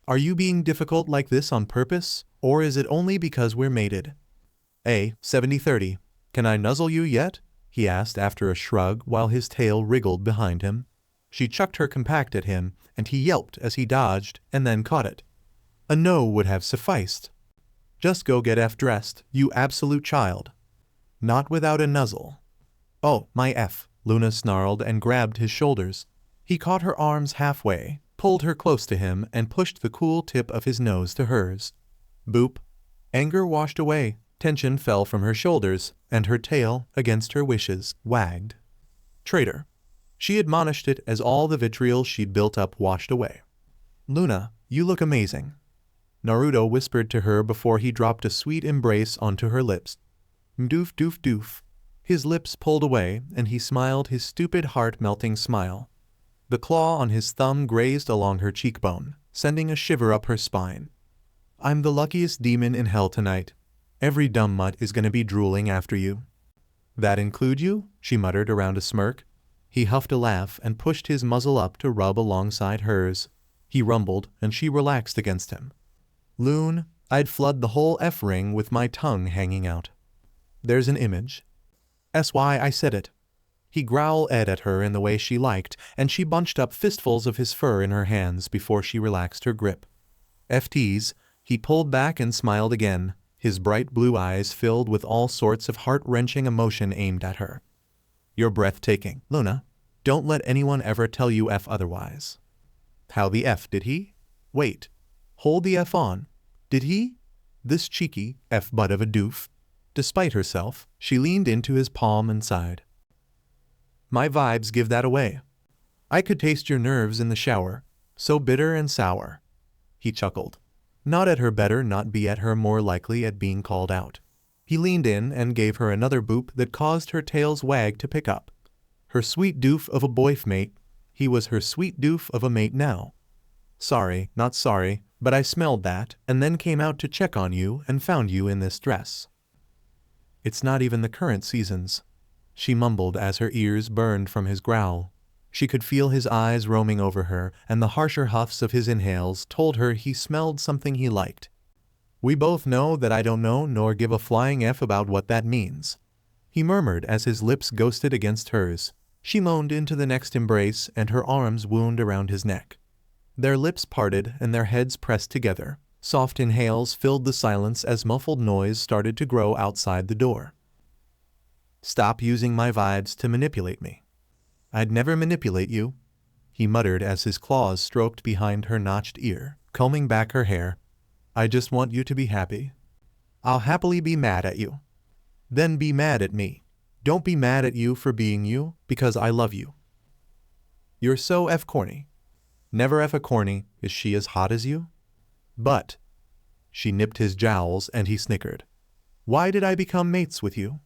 Are you being difficult like this on purpose, or is it only because we're mated? 70-30. Can I nuzzle you yet? He asked after a shrug while his tail wriggled behind him. She chucked her compact at him, and he yelped as he dodged and then caught it. A no would have sufficed. Just go get F dressed, you absolute child. Not without a nuzzle. Oh, my F, Luna snarled and grabbed his shoulders. He caught her arms halfway, pulled her close to him and pushed the cool tip of his nose to hers. Boop. Anger washed away, tension fell from her shoulders, and her tail, against her wishes, wagged. Traitor. She admonished it as all the vitriol she'd built up washed away. Luna, you look amazing. Naruto whispered to her before he dropped a sweet embrace onto her lips. Doof doof doof. His lips pulled away, and he smiled his stupid heart-melting smile. The claw on his thumb grazed along her cheekbone, sending a shiver up her spine. I'm the luckiest demon in hell tonight. Every dumb mutt is gonna be drooling after you. That include you? She muttered around a smirk. He huffed a laugh and pushed his muzzle up to rub alongside hers. He rumbled, and she relaxed against him. Loon, I'd flood the whole F-ring with my tongue hanging out. There's an image. That's why I said it. He growled at her in the way she liked, and she bunched up fistfuls of his fur in her hands before she relaxed her grip. FTs, he pulled back and smiled again, his bright blue eyes filled with all sorts of heart-wrenching emotion aimed at her. You're breathtaking, Luna. Don't let anyone ever tell you F otherwise. How the F did he? Wait. Hold the F on. Did he? This cheeky F butt of a doof. Despite herself, she leaned into his palm and sighed. My vibes give that away. I could taste your nerves in the shower. So bitter and sour. He chuckled. Not at her, better not be at her, more likely at being called out. He leaned in and gave her another boop that caused her tail's wag to pick up. Her sweet doof of a boyfmate. He was her sweet doof of a mate now. Sorry, not sorry, but I smelled that and then came out to check on you and found you in this dress. It's not even the current seasons, she mumbled as her ears burned from his growl. She could feel his eyes roaming over her, and the harsher huffs of his inhales told her he smelled something he liked. We both know that I don't know nor give a flying F about what that means, he murmured as his lips ghosted against hers. She moaned into the next embrace and her arms wound around his neck. Their lips parted and their heads pressed together. Soft inhales filled the silence as muffled noise started to grow outside the door. Stop using my vibes to manipulate me. I'd never manipulate you, he muttered as his claws stroked behind her notched ear, combing back her hair. I just want you to be happy. I'll happily be mad at you. Then be mad at me. Don't be mad at you for being you, because I love you. You're so F corny. Never F a corny. Is she as hot as you? But. She nipped his jowls and he snickered. Why did I become mates with you?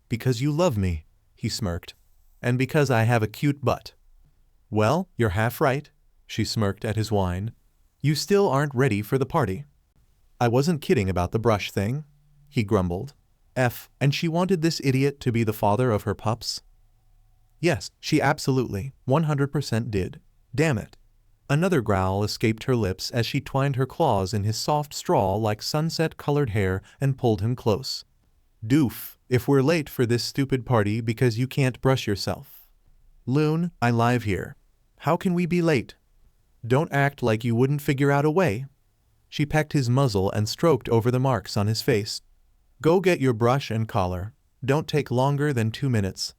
Because you love me, he smirked. And because I have a cute butt. Well, you're half right, she smirked at his whine. You still aren't ready for the party. I wasn't kidding about the brush thing, he grumbled. F, and she wanted this idiot to be the father of her pups? Yes, she absolutely, 100% did. Damn it. Another growl escaped her lips as she twined her claws in his soft straw-like sunset-colored hair and pulled him close. Doof, if we're late for this stupid party because you can't brush yourself. Loon, I live here. How can we be late? Don't act like you wouldn't figure out a way. She pecked his muzzle and stroked over the marks on his face. Go get your brush and collar. Don't take longer than 2 minutes.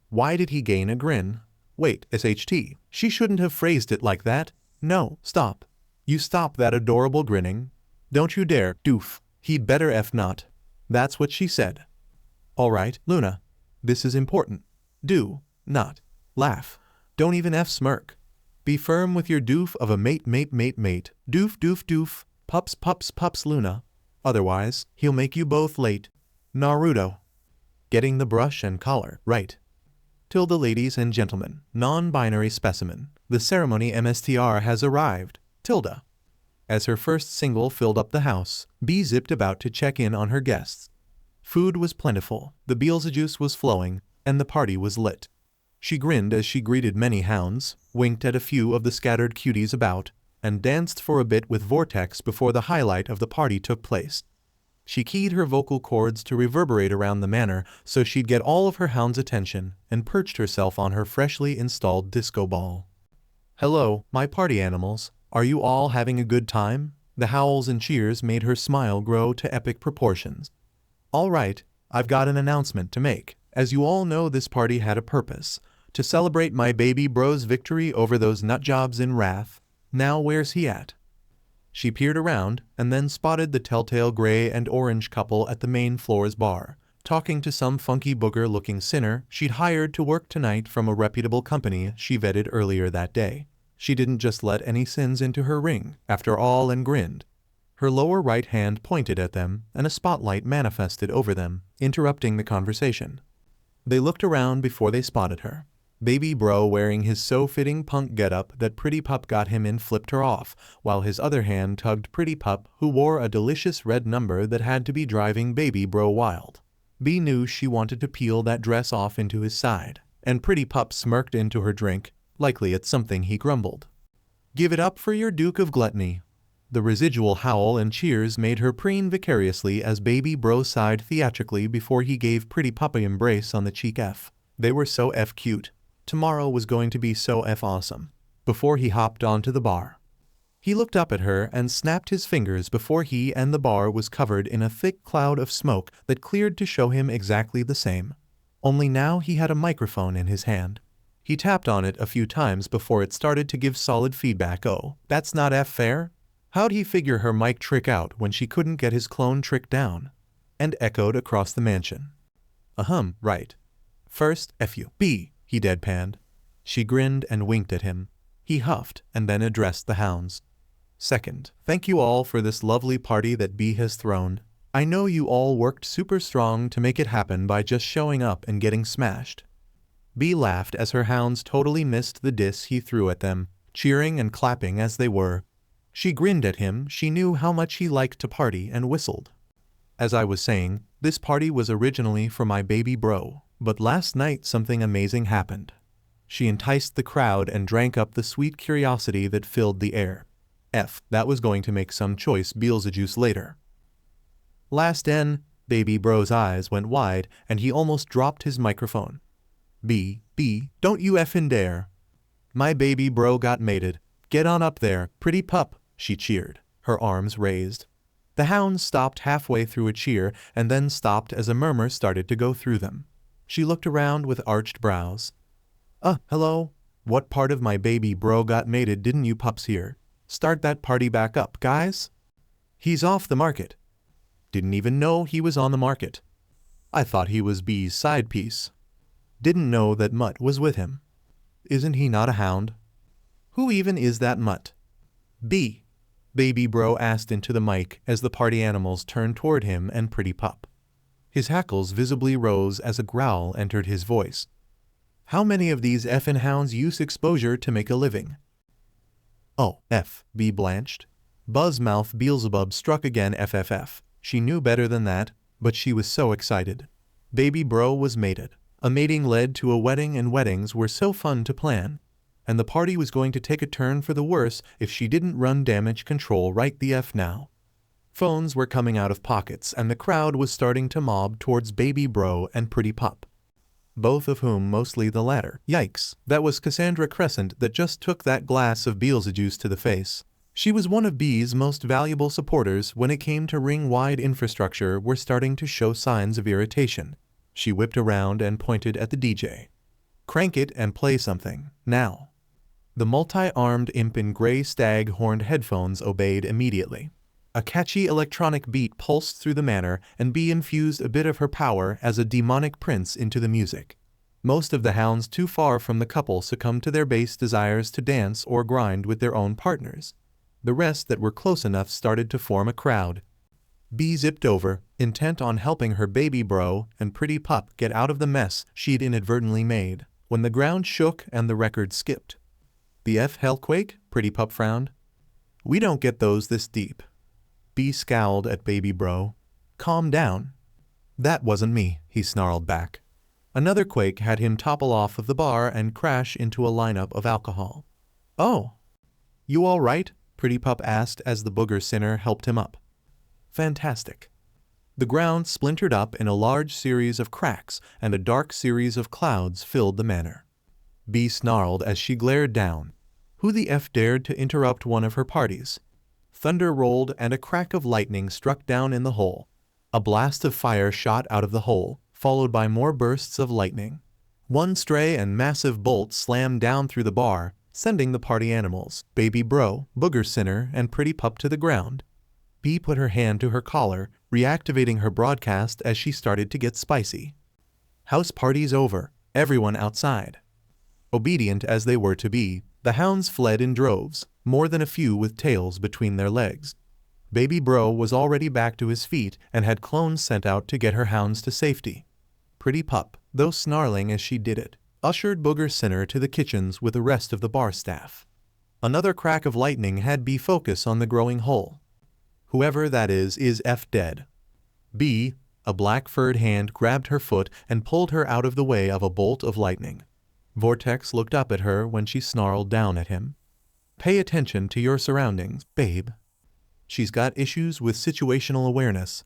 Why did he gain a grin? Wait, SHT, she shouldn't have phrased it like that. No, stop. You stop that adorable grinning. Don't you dare, doof. He'd better F not. That's what she said. All right, Luna. This is important. Do not laugh. Don't even F smirk. Be firm with your doof of a mate. Doof, doof, doof. Pups, pups, pups, Luna. Otherwise, he'll make you both late. Naruto. Getting the brush and collar right. Tilda, ladies and gentlemen, non-binary specimen. The ceremony MSTR has arrived. Tilda. As her first single filled up the house, B zipped about to check in on her guests. Food was plentiful, the Beelzejuice was flowing, and the party was lit. She grinned as she greeted many hounds, winked at a few of the scattered cuties about, and danced for a bit with Vortex before the highlight of the party took place. She keyed her vocal cords to reverberate around the manor so she'd get all of her hounds' attention and perched herself on her freshly installed disco ball. Hello, my party animals. Are you all having a good time? The howls and cheers made her smile grow to epic proportions. All right, I've got an announcement to make. As you all know, this party had a purpose. To celebrate my baby bro's victory over those nutjobs in Wrath. Now where's he at? She peered around and then spotted the telltale gray and orange couple at the main floor's bar, talking to some funky booger-looking sinner she'd hired to work tonight from a reputable company she vetted earlier that day. She didn't just let any sins into her ring, after all, and grinned. Her lower right hand pointed at them, and a spotlight manifested over them, interrupting the conversation. They looked around before they spotted her. Baby bro, wearing his so-fitting punk getup that Pretty Pup got him in, flipped her off, while his other hand tugged Pretty Pup, who wore a delicious red number that had to be driving Baby bro wild. B knew she wanted to peel that dress off into his side, and Pretty Pup smirked into her drink, likely at something he grumbled. Give it up for your Duke of Gluttony. The residual howl and cheers made her preen vicariously as Baby bro sighed theatrically before he gave Pretty Pup an embrace on the cheek. F. They were so F cute. Tomorrow was going to be so F awesome. Before he hopped onto the bar, he looked up at her and snapped his fingers before he and the bar was covered in a thick cloud of smoke that cleared to show him exactly the same. Only now he had a microphone in his hand. He tapped on it a few times before it started to give solid feedback. Oh, that's not fair? How'd he figure her mic trick out when she couldn't get his clone trick down? And echoed across the mansion. Right. First, FUB, he deadpanned. She grinned and winked at him. He huffed and then addressed the hounds. Second, thank you all for this lovely party that B has thrown. I know you all worked super strong to make it happen by just showing up and getting smashed. B laughed as her hounds totally missed the diss he threw at them, cheering and clapping as they were. She grinned at him. She knew how much he liked to party and whistled. As I was saying, this party was originally for my baby bro, but last night something amazing happened. She enticed the crowd and drank up the sweet curiosity that filled the air. That was going to make some choice Beelzejuice later. Last N, baby bro's eyes went wide and he almost dropped his microphone. B, don't you effing dare. My baby bro got mated. Get on up there, pretty pup, she cheered, her arms raised. The hounds stopped halfway through a cheer and then stopped as a murmur started to go through them. She looked around with arched brows. Hello? What part of my baby bro got mated didn't you pups hear? Start that party back up, guys. He's off the market. Didn't even know he was on the market. I thought he was B's side piece. Didn't know that Mutt was with him. Isn't he not a hound? Who even is that Mutt? B, baby bro asked into the mic as the party animals turned toward him and Pretty Pup. His hackles visibly rose as a growl entered his voice. How many of these effin' hounds use exposure to make a living? Oh, B blanched. Buzzmouth Beelzebub struck again. She knew better than that, but she was so excited. Baby bro was mated. A mating led to a wedding and weddings were so fun to plan. And the party was going to take a turn for the worse if she didn't run damage control right the F now. Phones were coming out of pockets and the crowd was starting to mob towards baby bro and Pretty Pup. Both of whom mostly the latter. Yikes, that was Cassandra Crescent that just took that glass of Beelzejuice to the face. She was one of B's most valuable supporters when it came to ring-wide infrastructure were starting to show signs of irritation. She whipped around and pointed at the DJ. Crank it and play something, now. The multi-armed imp in gray stag-horned headphones obeyed immediately. A catchy electronic beat pulsed through the manor and B infused a bit of her power as a demonic prince into the music. Most of the hounds too far from the couple succumbed to their base desires to dance or grind with their own partners. The rest that were close enough started to form a crowd. B zipped over, intent on helping her baby bro and Pretty Pup get out of the mess she'd inadvertently made, when the ground shook and the record skipped. The hellquake? Pretty Pup frowned. We don't get those this deep. B scowled at baby bro. Calm down. That wasn't me, he snarled back. Another quake had him topple off of the bar and crash into a lineup of alcohol. Oh. You all right? Pretty Pup asked as the booger sinner helped him up. Fantastic. The ground splintered up in a large series of cracks and a dark series of clouds filled the manor. B snarled as she glared down. Who the F dared to interrupt one of her parties? Thunder rolled and a crack of lightning struck down in the hole. A blast of fire shot out of the hole, followed by more bursts of lightning. One stray and massive bolt slammed down through the bar, sending the party animals, baby bro, booger sinner, and Pretty Pup to the ground. B put her hand to her collar, reactivating her broadcast as she started to get spicy. House party's over, everyone outside. Obedient as they were to be, the hounds fled in droves, more than a few with tails between their legs. Baby bro was already back to his feet and had clones sent out to get her hounds to safety. Pretty Pup, though snarling as she did it, ushered booger sinner to the kitchens with the rest of the bar staff. Another crack of lightning had B focus on the growing hole. Whoever that is F dead. B, a black-furred hand grabbed her foot and pulled her out of the way of a bolt of lightning. Vortex looked up at her when she snarled down at him. Pay attention to your surroundings, babe. She's got issues with situational awareness.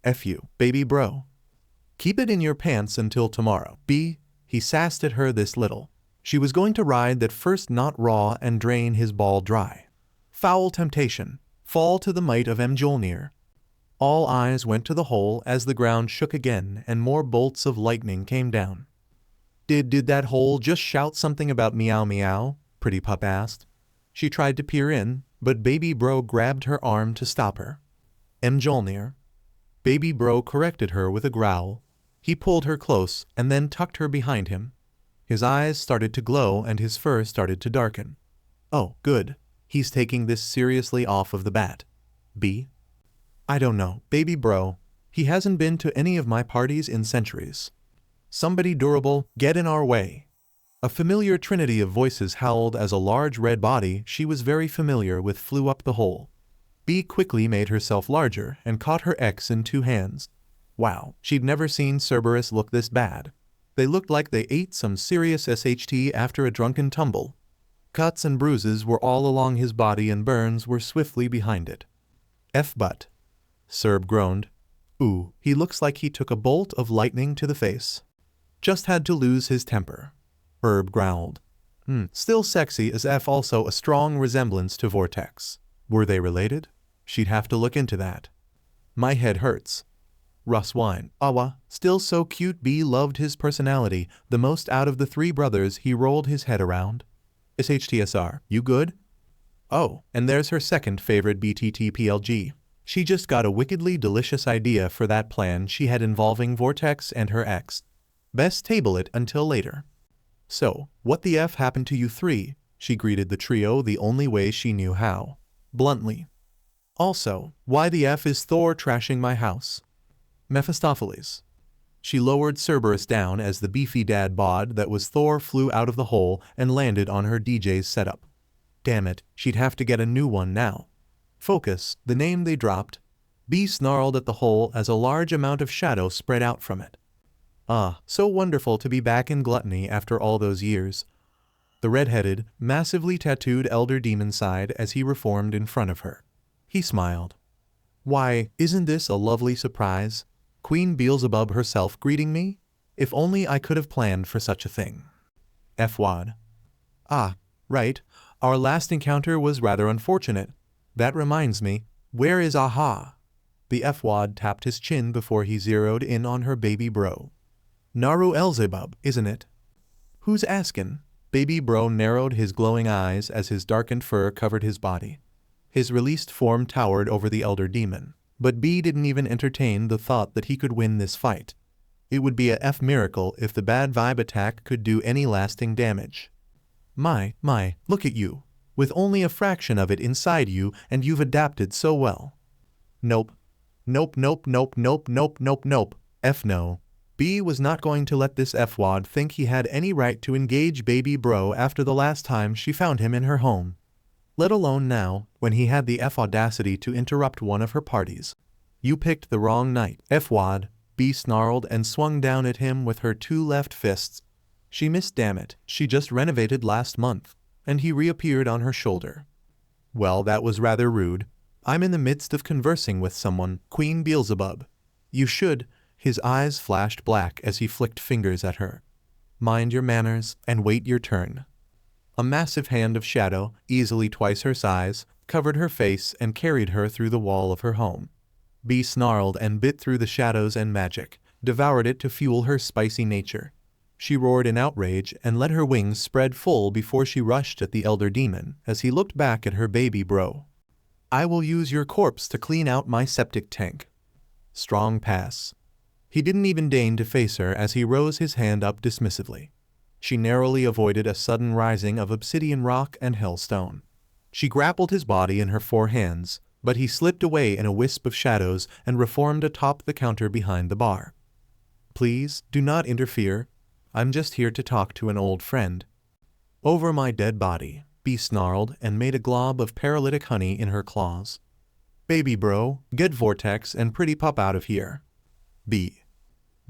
F you, baby bro. Keep it in your pants until tomorrow. B, he sassed at her this little. She was going to ride that first knot raw and drain his ball dry. Foul temptation. Fall to the might of Mjolnir. All eyes went to the hole as the ground shook again and more bolts of lightning came down. Did that hole just shout something about meow meow? Pretty Pup asked. She tried to peer in, but Baby Bro grabbed her arm to stop her. Mjolnir. Baby Bro corrected her with a growl. He pulled her close and then tucked her behind him. His eyes started to glow and his fur started to darken. Oh, good. He's taking this seriously off of the bat. B. I don't know, Baby Bro. He hasn't been to any of my parties in centuries. Somebody durable, get in our way. A familiar trinity of voices howled as a large red body she was very familiar with flew up the hole. B quickly made herself larger and caught her ex in two hands. Wow, she'd never seen Cerberus look this bad. They looked like they ate some serious SHT after a drunken tumble. Cuts and bruises were all along his body and burns were swiftly behind it. F-butt. Cerb groaned. Ooh, he looks like he took a bolt of lightning to the face. Just had to lose his temper. Herb growled. Still sexy as F, also a strong resemblance to Vortex. Were they related? She'd have to look into that. My head hurts. Russ whined. Awa, still so cute. B loved his personality, the most out of the three brothers. He rolled his head around. SHTSR, you good? Oh, and there's her second favorite BTTPLG. She just got a wickedly delicious idea for that plan she had involving Vortex and her ex. Best table it until later. So, what the F happened to you three? She greeted the trio the only way she knew how. Bluntly. Also, why the F is Thor trashing my house? Mephistopheles. She lowered Cerberus down as the beefy dad bod that was Thor flew out of the hole and landed on her DJ's setup. Damn it, she'd have to get a new one now. Focus, the name they dropped. B snarled at the hole as a large amount of shadow spread out from it. Ah, so wonderful to be back in gluttony after all those years. The red-headed, massively tattooed elder demon sighed as he reformed in front of her. He smiled. Why, isn't this a lovely surprise? Queen Beelzebub herself greeting me? If only I could have planned for such a thing. F-wad. Ah, right. Our last encounter was rather unfortunate. That reminds me, where is Aha? The F-wad tapped his chin before he zeroed in on her Baby Bro. Naru Elzebub, isn't it? Who's askin'? Baby Bro narrowed his glowing eyes as his darkened fur covered his body. His released form towered over the elder demon, but B didn't even entertain the thought that he could win this fight. It would be a F miracle if the bad vibe attack could do any lasting damage. My, look at you. With only a fraction of it inside you and you've adapted so well. Nope. Nope. F no. B was not going to let this F-wad think he had any right to engage Baby Bro after the last time she found him in her home. Let alone now, when he had the F-audacity to interrupt one of her parties. You picked the wrong night, F-wad, B snarled and swung down at him with her two left fists. She missed, damn it, she just renovated last month, and he reappeared on her shoulder. Well, that was rather rude. I'm in the midst of conversing with someone, Queen Beelzebub. You should. His eyes flashed black as he flicked fingers at her. Mind your manners and wait your turn. A massive hand of shadow, easily twice her size, covered her face and carried her through the wall of her home. B snarled and bit through the shadows and magic, devoured it to fuel her spicy nature. She roared in outrage and let her wings spread full before she rushed at the elder demon as he looked back at her Baby Bro. I will use your corpse to clean out my septic tank. Strong pass. He didn't even deign to face her as he rose his hand up dismissively. She narrowly avoided a sudden rising of obsidian rock and hellstone. She grappled his body in her four hands, but he slipped away in a wisp of shadows and reformed atop the counter behind the bar. Please, do not interfere. I'm just here to talk to an old friend. Over my dead body, B snarled and made a glob of paralytic honey in her claws. Baby Bro, get Vortex and Pretty Pup out of here. B.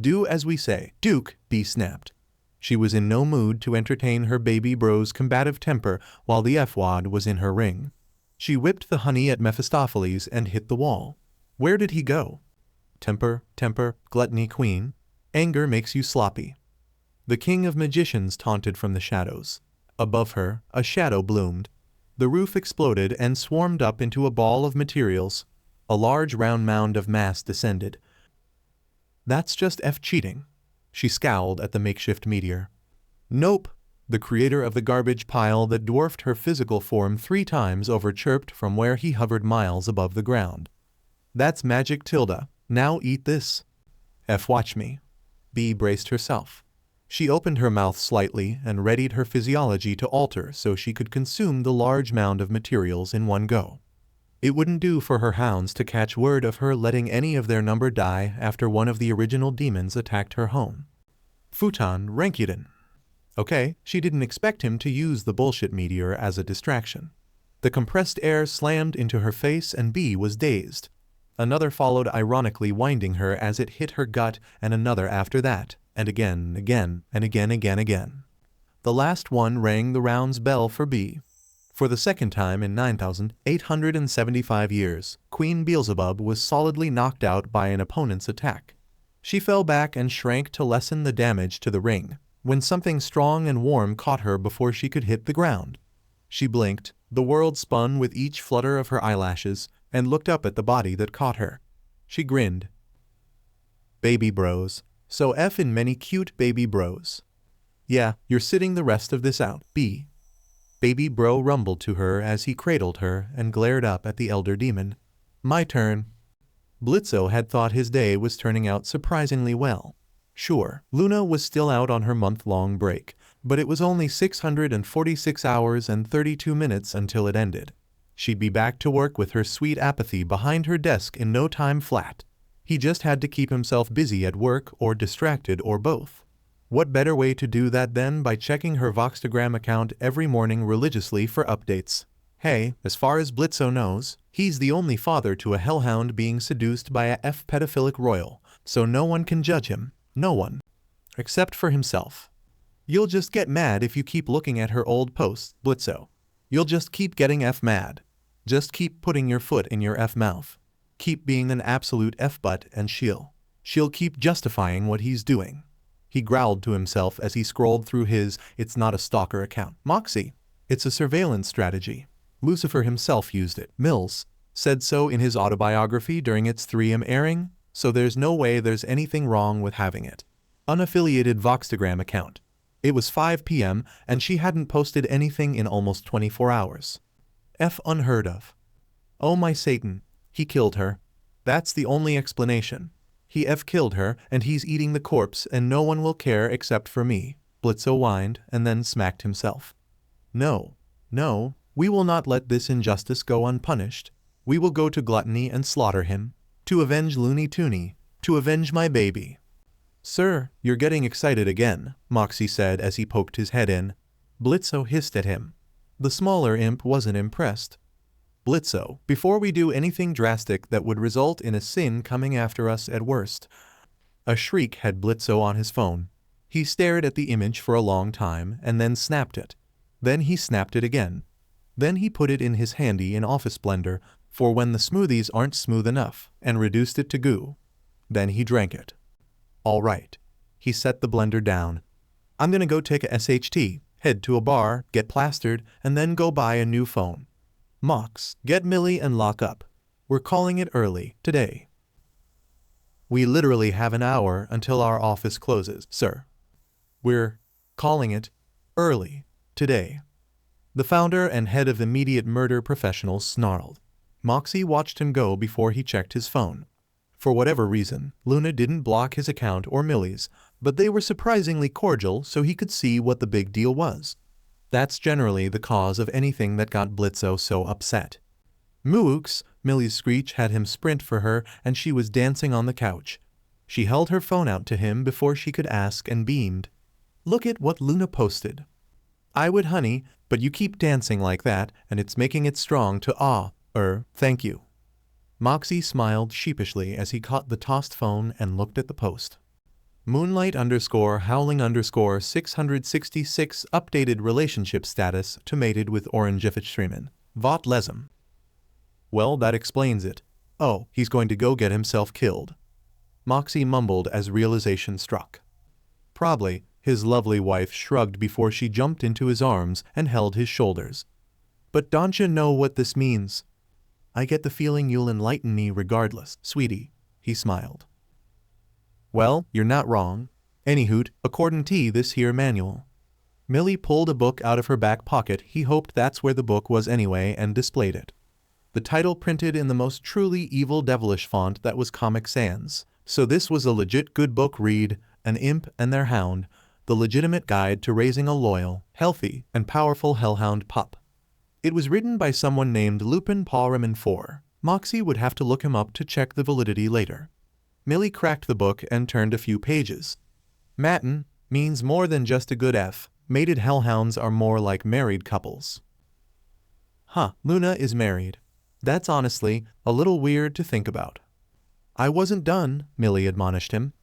Do as we say, Duke, B snapped. She was in no mood to entertain her Baby Bro's combative temper while the F-wad was in her ring. She whipped the honey at Mephistopheles and hit the wall. Where did he go? Temper, gluttony queen. Anger makes you sloppy. The king of magicians taunted from the shadows. Above her, a shadow bloomed. The roof exploded and swarmed up into a ball of materials. A large round mound of mass descended. That's just F cheating. She scowled at the makeshift meteor. Nope. The creator of the garbage pile that dwarfed her physical form 3 times over chirped from where he hovered miles above the ground. That's magic tilde. Now eat this. F watch me. B braced herself. She opened her mouth slightly and readied her physiology to alter so she could consume the large mound of materials in one go. It wouldn't do for her hounds to catch word of her letting any of their number die after one of the original demons attacked her home. Futon Rankuden. Okay, she didn't expect him to use the bullshit meteor as a distraction. The compressed air slammed into her face and B was dazed. Another followed, ironically winding her as it hit her gut, and another after that, and again, and again. The last one rang the round's bell for B. For the second time in 9,875 years, Queen Beelzebub was solidly knocked out by an opponent's attack. She fell back and shrank to lessen the damage to the ring, when something strong and warm caught her before she could hit the ground. She blinked, the world spun with each flutter of her eyelashes, and looked up at the body that caught her. She grinned. Baby bros. So F in many cute baby bros. Yeah, you're sitting the rest of this out, B. Baby bro rumbled to her as he cradled her and glared up at the elder demon. My turn. Blitzo had thought his day was turning out surprisingly well. Sure, Luna was still out on her month-long break, but it was only 646 hours and 32 minutes until it ended. She'd be back to work with her sweet apathy behind her desk in no time flat. He just had to keep himself busy at work or distracted or both. What better way to do that than by checking her Voxtagram account every morning religiously for updates? Hey, as far as Blitzo knows, he's the only father to a hellhound being seduced by a F pedophilic royal, so no one can judge him. No one. Except for himself. You'll just get mad if you keep looking at her old posts, Blitzo. You'll just keep getting F mad. Just keep putting your foot in your F mouth. Keep being an absolute F butt and she'll keep justifying what he's doing. He growled to himself as he scrolled through his "It's not a stalker" account. Moxie. It's a surveillance strategy. Lucifer himself used it. Mills said so in his autobiography during its 3am airing, so there's no way there's anything wrong with having it. Unaffiliated Voxtagram account. It was 5 p.m. and she hadn't posted anything in almost 24 hours. F unheard of. Oh my Satan, he killed her. That's the only explanation. He F killed her and he's eating the corpse and no one will care except for me, Blitzo whined and then smacked himself. No, we will not let this injustice go unpunished. We will go to Gluttony and slaughter him. To avenge Looney Tooney. To avenge my baby. Sir, you're getting excited again, Moxie said as he poked his head in. Blitzo hissed at him. The smaller imp wasn't impressed. Blitzo, before we do anything drastic that would result in a sin coming after us at worst. A shriek had Blitzo on his phone. He stared at the image for a long time and then snapped it. Then he snapped it again. Then he put it in his handy in office blender for when the smoothies aren't smooth enough and reduced it to goo. Then he drank it. All right. He set the blender down. I'm gonna go take a SHT, head to a bar, get plastered, and then go buy a new phone. Mox, get Millie and lock up. We're calling it early today. We literally have an hour until our office closes, sir. We're calling it early today. The founder and head of Immediate Murder Professionals snarled. Moxie watched him go before he checked his phone. For whatever reason, Luna didn't block his account or Millie's, but they were surprisingly cordial so he could see what the big deal was. That's generally the cause of anything that got Blitzo so upset. Mooks, Millie's screech had him sprint for her and she was dancing on the couch. She held her phone out to him before she could ask and beamed. Look at what Luna posted. I would, honey, but you keep dancing like that and it's making it strong to thank you. Moxie smiled sheepishly as he caught the tossed phone and looked at the post. Moonlight_howling_666 updated relationship status to mated with Orangefitstreamen. Vot lesem. Well, that explains it. Oh, he's going to go get himself killed. Moxie mumbled as realization struck. Probably, his lovely wife shrugged before she jumped into his arms and held his shoulders. But don't you know what this means? I get the feeling you'll enlighten me regardless, sweetie, he smiled. Well, you're not wrong. Anyhoot, according to this here manual. Millie pulled a book out of her back pocket. He hoped that's where the book was anyway and displayed it. The title printed in the most truly evil devilish font that was Comic Sans. So this was a legit good book. Read An Imp and Their Hound, the legitimate guide to raising a loyal, healthy, and powerful hellhound pup. It was written by someone named Lupin Palraman IV. Moxie would have to look him up to check the validity later. Millie cracked the book and turned a few pages. Matin means more than just a good F. Mated hellhounds are more like married couples. Huh, Luna is married. That's honestly a little weird to think about. I wasn't done, Millie admonished him.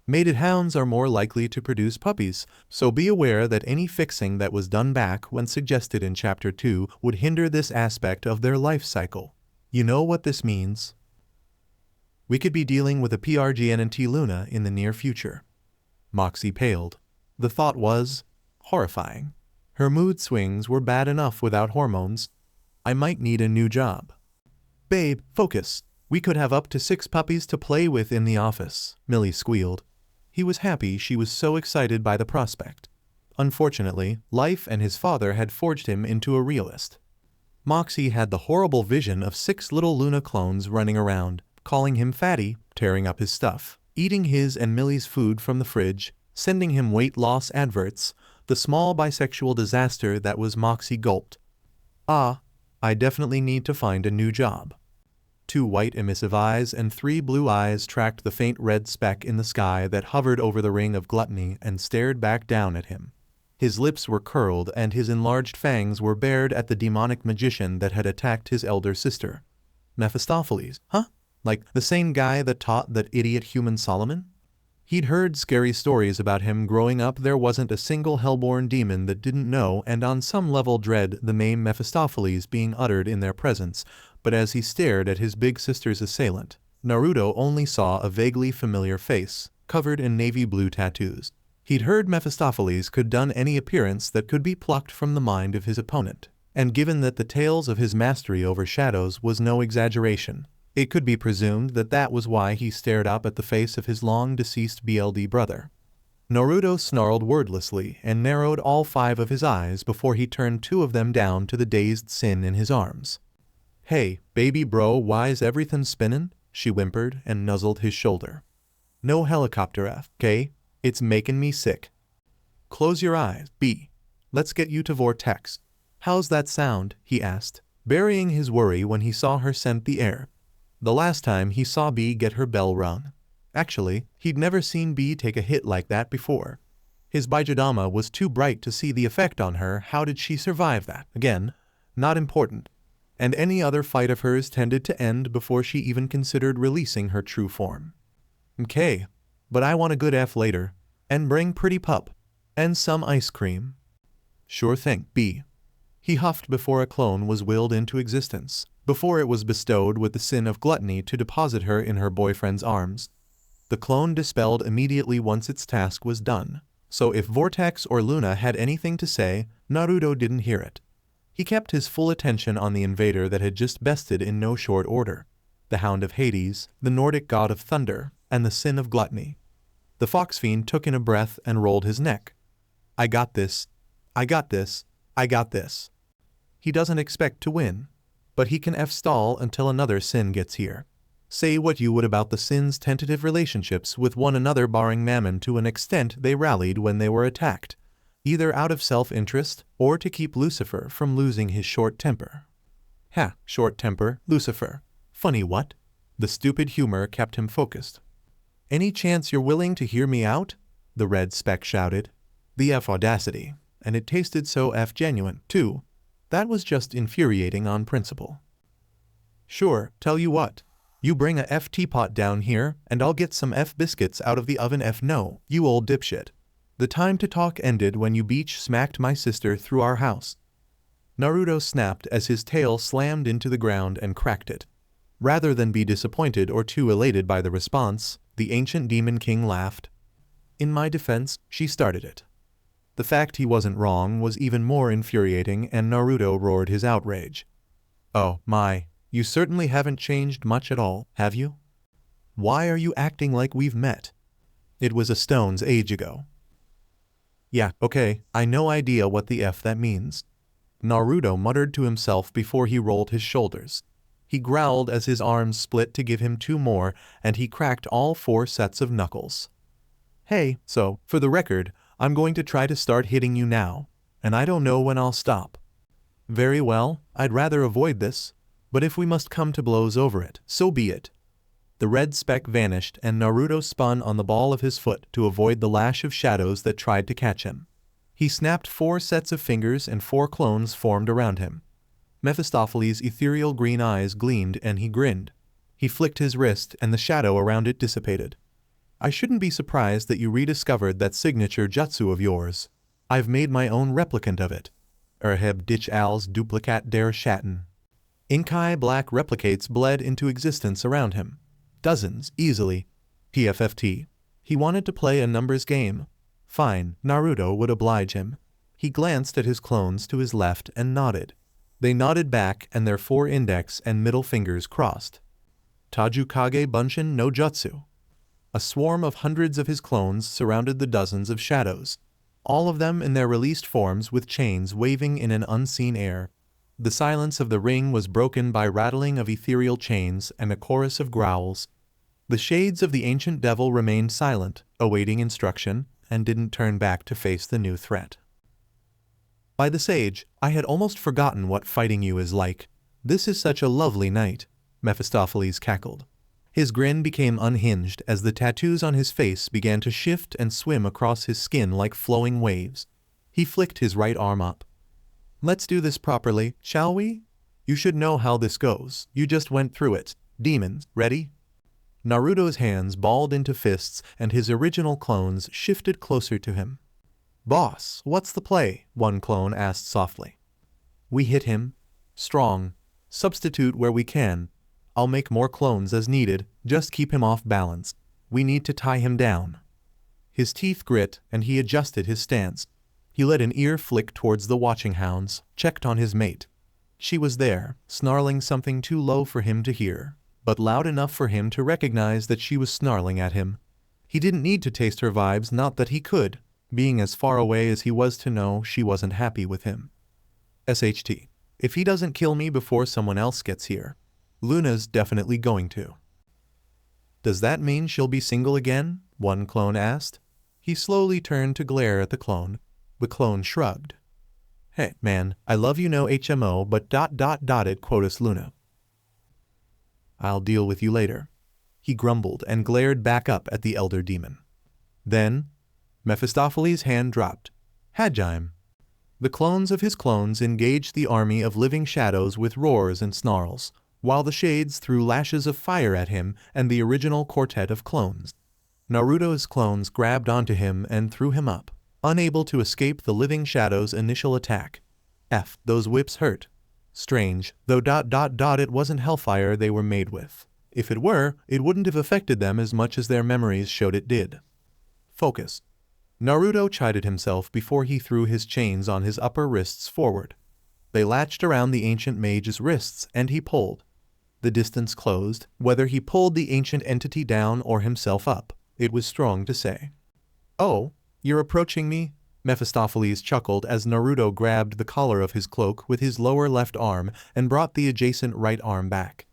Mated hounds are more likely to produce puppies, so be aware that any fixing that was done back when suggested in Chapter 2 would hinder this aspect of their life cycle. You know what this means? We could be dealing with a PRGNT Luna in the near future. Moxie paled. The thought was horrifying. Her mood swings were bad enough without hormones. I might need a new job. Babe, focus. We could have up to 6 puppies to play with in the office, Millie squealed. He was happy she was so excited by the prospect. Unfortunately, life and his father had forged him into a realist. Moxie had the horrible vision of 6 little Luna clones running around, calling him fatty, tearing up his stuff, eating his and Millie's food from the fridge, sending him weight loss adverts. The small bisexual disaster that was Moxie gulped. Ah, I definitely need to find a new job. 2 white emissive eyes and 3 blue eyes tracked the faint red speck in the sky that hovered over the ring of gluttony and stared back down at him. His lips were curled and his enlarged fangs were bared at the demonic magician that had attacked his elder sister. Mephistopheles, huh? Like the same guy that taught that idiot human Solomon? He'd heard scary stories about him growing up. There wasn't a single hellborn demon that didn't know and on some level dread the name Mephistopheles being uttered in their presence, but as he stared at his big sister's assailant, Naruto only saw a vaguely familiar face, covered in navy blue tattoos. He'd heard Mephistopheles could done any appearance that could be plucked from the mind of his opponent, and given that the tales of his mastery over shadows was no exaggeration, it could be presumed that that was why he stared up at the face of his long-deceased BLD brother. Naruto snarled wordlessly and narrowed all 5 of his eyes before he turned 2 of them down to the dazed Sin in his arms. Hey, baby bro, why's everything spinning? She whimpered and nuzzled his shoulder. No helicopter F, okay? It's making me sick. Close your eyes, B. Let's get you to Vortex. How's that sound? He asked, burying his worry when he saw her scent the air. The last time he saw B get her bell rung. Actually, he'd never seen B take a hit like that before. His Bijadama was too bright to see the effect on her. How did she survive that? Again, not important. And any other fight of hers tended to end before she even considered releasing her true form. Okay, but I want a good F later. And bring pretty pup. And some ice cream. Sure thing, B. He huffed before a clone was willed into existence, before it was bestowed with the sin of gluttony to deposit her in her boyfriend's arms. The clone dispelled immediately once its task was done, so if Vortex or Luna had anything to say, Naruto didn't hear it. He kept his full attention on the invader that had just bested in no short order. The Hound of Hades, the Nordic god of thunder, and the sin of gluttony. The fox fiend took in a breath and rolled his neck. I got this. I got this. I got this. He doesn't expect to win, but he can F-stall until another sin gets here. Say what you would about the sin's tentative relationships with one another, barring Mammon to an extent they rallied when they were attacked, either out of self-interest or to keep Lucifer from losing his short temper. Ha, short temper, Lucifer. Funny what? The stupid humor kept him focused. Any chance you're willing to hear me out? The red speck shouted. The F audacity, and it tasted so F genuine, too. That was just infuriating on principle. Sure, tell you what. You bring a F teapot down here, and I'll get some F biscuits out of the oven. F no, you old dipshit. The time to talk ended when you beach smacked my sister through our house. Naruto snapped as his tail slammed into the ground and cracked it. Rather than be disappointed or too elated by the response, the ancient demon king laughed. In my defense, she started it. The fact he wasn't wrong was even more infuriating, and Naruto roared his outrage. Oh my, You certainly haven't changed much at all, have you? Why are you acting like we've met? It was a stone's age ago. Yeah, okay, I no idea what the F that means. Naruto muttered to himself before he rolled his shoulders. He growled as his arms split to give him 2 more, and he cracked all 4 sets of knuckles. Hey, so, for the record, I'm going to try to start hitting you now, and I don't know when I'll stop. Very well, I'd rather avoid this, but if we must come to blows over it, so be it. The red speck vanished and Naruto spun on the ball of his foot to avoid the lash of shadows that tried to catch him. He snapped 4 sets of fingers and 4 clones formed around him. Mephistopheles' ethereal green eyes gleamed and he grinned. He flicked his wrist and the shadow around it dissipated. I shouldn't be surprised that you rediscovered that signature jutsu of yours. I've made my own replicant of it. Erheb dich als duplicat der Schatten. Inkai black replicates bled into existence around him. Dozens, easily. PFFT. He wanted to play a numbers game. Fine, Naruto would oblige him. He glanced at his clones to his left and nodded. They nodded back and their 4 index and middle fingers crossed. Tajukage Bunshin no Jutsu. A swarm of hundreds of his clones surrounded the dozens of shadows, all of them in their released forms with chains waving in an unseen air. The silence of the ring was broken by rattling of ethereal chains and a chorus of growls. The shades of the ancient devil remained silent, awaiting instruction, and didn't turn back to face the new threat. By the sage, I had almost forgotten what fighting you is like. This is such a lovely night, Mephistopheles cackled. His grin became unhinged as the tattoos on his face began to shift and swim across his skin like flowing waves. He flicked his right arm up. Let's do this properly, shall we? You should know how this goes. You just went through it. Demons, ready? Naruto's hands balled into fists and his original clones shifted closer to him. Boss, what's the play? One clone asked softly. We hit him. Strong. Substitute where we can. I'll make more clones as needed, just keep him off balance. We need to tie him down. His teeth grit and he adjusted his stance. He let an ear flick towards the watching hounds, checked on his mate. She was there, snarling something too low for him to hear, but loud enough for him to recognize that she was snarling at him. He didn't need to taste her vibes, not that he could, being as far away as he was to know she wasn't happy with him. SHT. If he doesn't kill me before someone else gets here, Luna's definitely going to. Does that mean she'll be single again? One clone asked. He slowly turned to glare at the clone. The clone shrugged. Hey, man, I love you no HMO, but ... it quotas Luna. I'll deal with you later. He grumbled and glared back up at the elder demon. Then, Mephistopheles' hand dropped. Hajime. The clones of his clones engaged the army of living shadows with roars and snarls, while the shades threw lashes of fire at him and the original quartet of clones. Naruto's clones grabbed onto him and threw him up, unable to escape the living shadow's initial attack. Those whips hurt. Strange, though ... it wasn't hellfire they were made with. If it were, it wouldn't have affected them as much as their memories showed it did. Focus. Naruto chided himself before he threw his chains on his upper wrists forward. They latched around the ancient mage's wrists and he pulled. The distance closed. Whether he pulled the ancient entity down or himself up, it was strong to say. Oh, you're approaching me? Mephistopheles chuckled as Naruto grabbed the collar of his cloak with his lower left arm and brought the adjacent right arm back.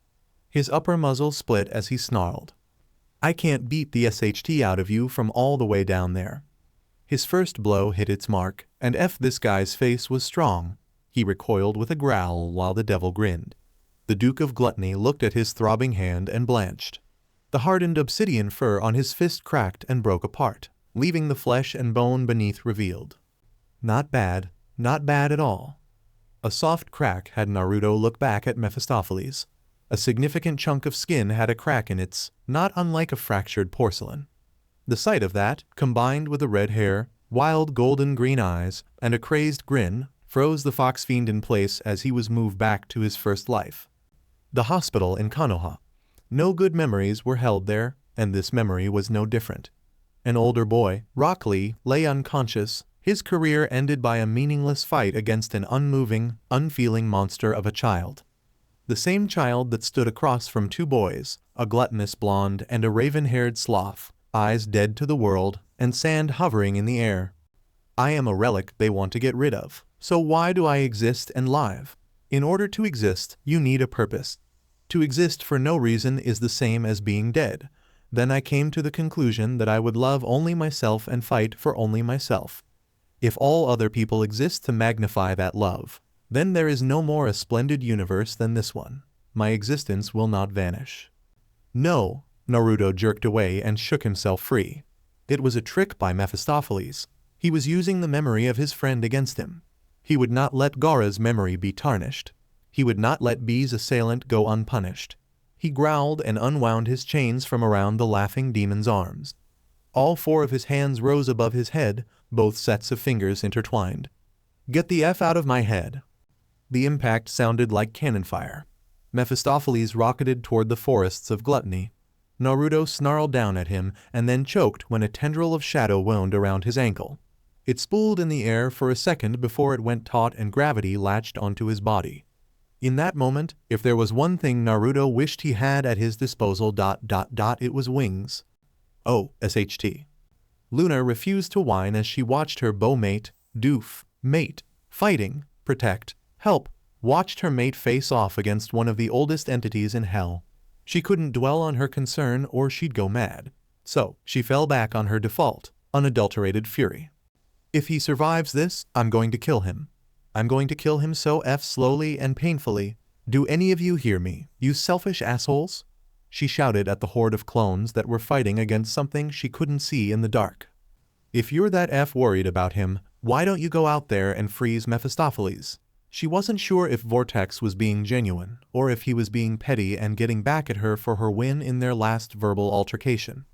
His upper muzzle split as he snarled. I can't beat the SHT out of you from all the way down there. His first blow hit its mark, and this guy's face was strong. He recoiled with a growl while the devil grinned. The Duke of Gluttony looked at his throbbing hand and blanched. The hardened obsidian fur on his fist cracked and broke apart, leaving the flesh and bone beneath revealed. Not bad at all. A soft crack had Naruto look back at Mephistopheles. A significant chunk of skin had a crack in its, not unlike a fractured porcelain. The sight of that, combined with the red hair, wild golden green eyes, and a crazed grin, froze the fox fiend in place as he was moved back to his first life. The hospital in Konoha. No good memories were held there, and this memory was no different. An older boy, Rock Lee, lay unconscious, his career ended by a meaningless fight against an unmoving, unfeeling monster of a child. The same child that stood across from two boys, a gluttonous blonde and a raven-haired sloth, eyes dead to the world, and sand hovering in the air. I am a relic they want to get rid of, so why do I exist and live? In order to exist, you need a purpose. To exist for no reason is the same as being dead. Then I came to the conclusion that I would love only myself and fight for only myself. If all other people exist to magnify that love, then there is no more a splendid universe than this one. My existence will not vanish. No, Naruto jerked away and shook himself free. It was a trick by Mephistopheles. He was using the memory of his friend against him. He would not let Gaara's memory be tarnished. He would not let B's assailant go unpunished. He growled and unwound his chains from around the laughing demon's arms. All four of his hands rose above his head, both sets of fingers intertwined. Get the F out of my head. The impact sounded like cannon fire. Mephistopheles rocketed toward the forests of gluttony. Naruto snarled down at him and then choked when a tendril of shadow wound around his ankle. It spooled in the air for a second before it went taut and gravity latched onto his body. In that moment, if there was one thing Naruto wished he had at his disposal, it was wings. Oh, SHT. Luna refused to whine as she watched her beau mate, fighting, protect, help, watched her mate face off against one of the oldest entities in hell. She couldn't dwell on her concern or she'd go mad. So, she fell back on her default, unadulterated fury. If he survives this, I'm going to kill him. I'm going to kill him so slowly and painfully. Do any of you hear me, you selfish assholes? She shouted at the horde of clones that were fighting against something she couldn't see in the dark. If you're that worried about him, why don't you go out there and freeze Mephistopheles? She wasn't sure if Vortex was being genuine, or if he was being petty and getting back at her for her win in their last verbal altercation.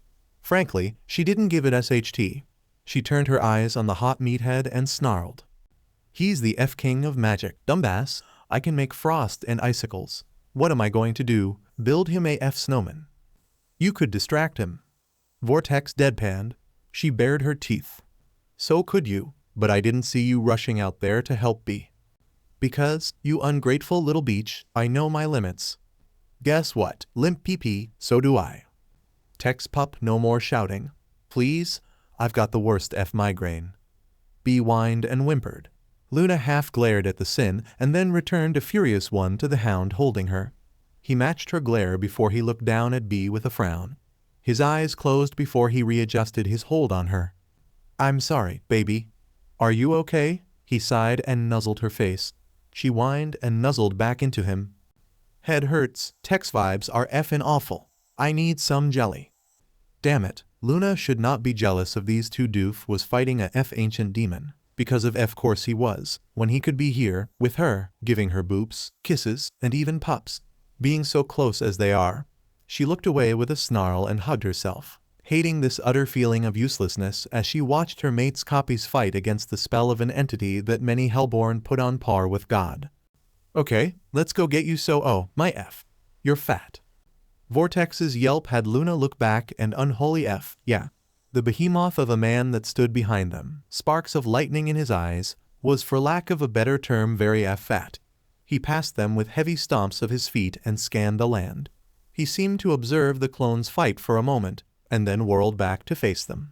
Frankly, she didn't give it SHT. She turned her eyes on the hot meathead and snarled. He's the king of magic, dumbass. I can make frost and icicles. What am I going to do? Build him a snowman. You could distract him. Vortex deadpanned. She bared her teeth. So could you, but I didn't see you rushing out there to help B. Because, you ungrateful little beach, I know my limits. Guess what? Limp pee-pee, so do I. Tex pup, no more shouting. Please, I've got the worst migraine. B whined and whimpered. Luna half glared at the sin and then returned a furious one to the hound holding her. He matched her glare before he looked down at B with a frown. His eyes closed before he readjusted his hold on her. I'm sorry, baby. Are you okay? He sighed and nuzzled her face. She whined and nuzzled back into him. Head hurts, Tex vibes are effin' awful. I need some jelly. Damn it, Luna should not be jealous of these two doof was fighting a ancient demon. Because of course he was, when he could be here, with her, giving her boops, kisses, and even pups. Being so close as they are. She looked away with a snarl and hugged herself, hating this utter feeling of uselessness as she watched her mate's copies fight against the spell of an entity that many Hellborn put on par with God. Okay, let's go get you my you're fat. Vortex's yelp had Luna look back and unholy yeah. The behemoth of a man that stood behind them, sparks of lightning in his eyes, was for lack of a better term very fat. He passed them with heavy stomps of his feet and scanned the land. He seemed to observe the clones fight for a moment, and then whirled back to face them.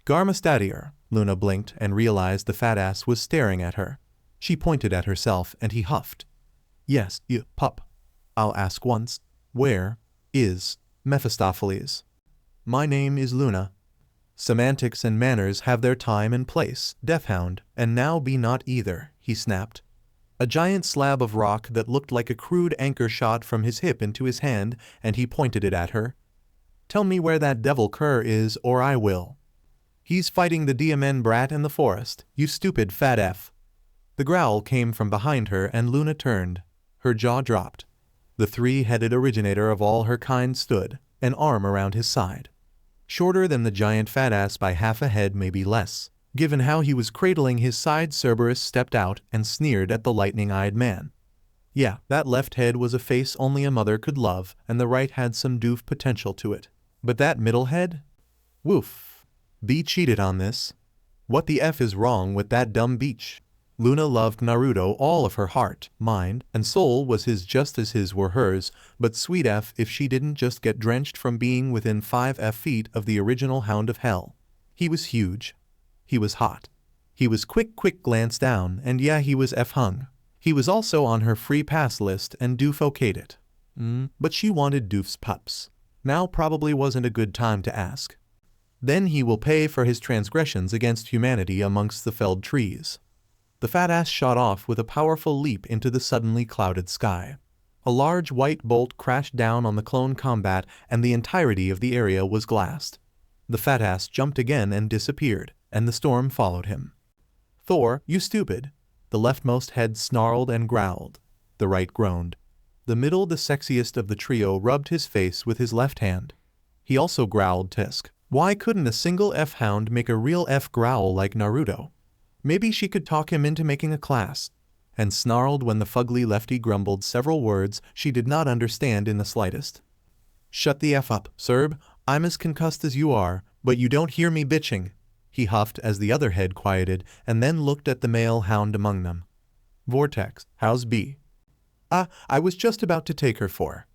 Garmastadier, Luna blinked and realized the fat ass was staring at her. She pointed at herself and he huffed. Yes, you pup. I'll ask once. Where is Mephistopheles? My name is Luna. Semantics and manners have their time and place, Deathhound, and now be not either, he snapped. A giant slab of rock that looked like a crude anchor shot from his hip into his hand, and he pointed it at her. Tell me where that devil cur is, or I will. He's fighting the DMN brat in the forest, you stupid fat F. The growl came from behind her and Luna turned. Her jaw dropped. The three-headed originator of all her kind stood, an arm around his side. Shorter than the giant fat ass by half a head, maybe less. Given how he was cradling his side, Cerberus stepped out and sneered at the lightning-eyed man. Yeah, that left head was a face only a mother could love, and the right had some doof potential to it. But that middle head? Woof. B cheated on this. What the F is wrong with that dumb beach? Luna loved Naruto all of her heart, mind, and soul was his just as his were hers, but sweet F if she didn't just get drenched from being within 5 feet of the original Hound of Hell. He was huge. He was hot. He was quick glance down, and yeah, he was F-hung. He was also on her free pass list and Doof okayed it. But she wanted Doof's pups. Now probably wasn't a good time to ask. Then he will pay for his transgressions against humanity amongst the felled trees. The fat ass shot off with a powerful leap into the suddenly clouded sky. A large white bolt crashed down on the clone combat and the entirety of the area was glassed. The fat ass jumped again and disappeared, and the storm followed him. Thor, you stupid. The leftmost head snarled and growled. The right groaned. The middle, the sexiest of the trio, rubbed his face with his left hand. He also growled tisk. Why couldn't a single F-hound make a real F growl like Naruto? Maybe she could talk him into making a class. And snarled when the fugly lefty grumbled several words she did not understand in the slightest. Shut the F up, Serb. I'm as concussed as you are, but you don't hear me bitching. He huffed as the other head quieted and then looked at the male hound among them. Vortex, how's B? I was just about to take her for.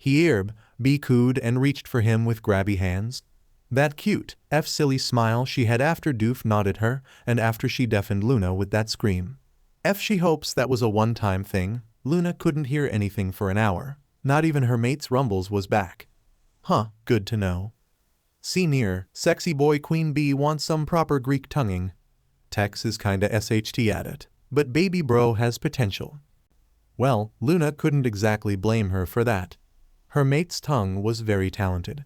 B cooed and reached for him with grabby hands. That cute, silly smile she had after Doof nodded her, and after she deafened Luna with that scream. She hopes that was a one-time thing. Luna couldn't hear anything for an hour. Not even her mate's rumbles was back. Huh, good to know. See near, sexy boy Queen Bee wants some proper Greek tonguing. Tex is kinda SHT at it, but baby bro has potential. Well, Luna couldn't exactly blame her for that. Her mate's tongue was very talented.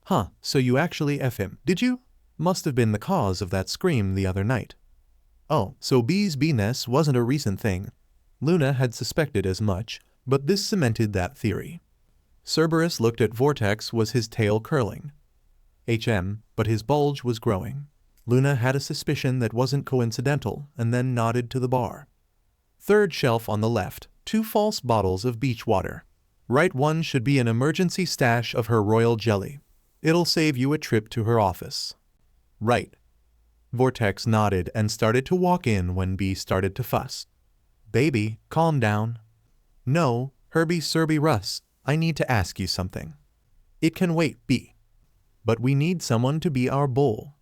Huh, so you actually F him, did you? Must have been the cause of that scream the other night. Oh, so B's B-ness wasn't a recent thing. Luna had suspected as much, but this cemented that theory. Cerberus looked at Vortex, was his tail curling. But his bulge was growing. Luna had a suspicion that wasn't coincidental, and then nodded to the bar. Third shelf on the left, 2 false bottles of beach water. Right one should be an emergency stash of her royal jelly. It'll save you a trip to her office. Right. Vortex nodded and started to walk in when B started to fuss. Baby, calm down. No, Herbie Serby Russ, I need to ask you something. It can wait, B. But we need someone to be our bull.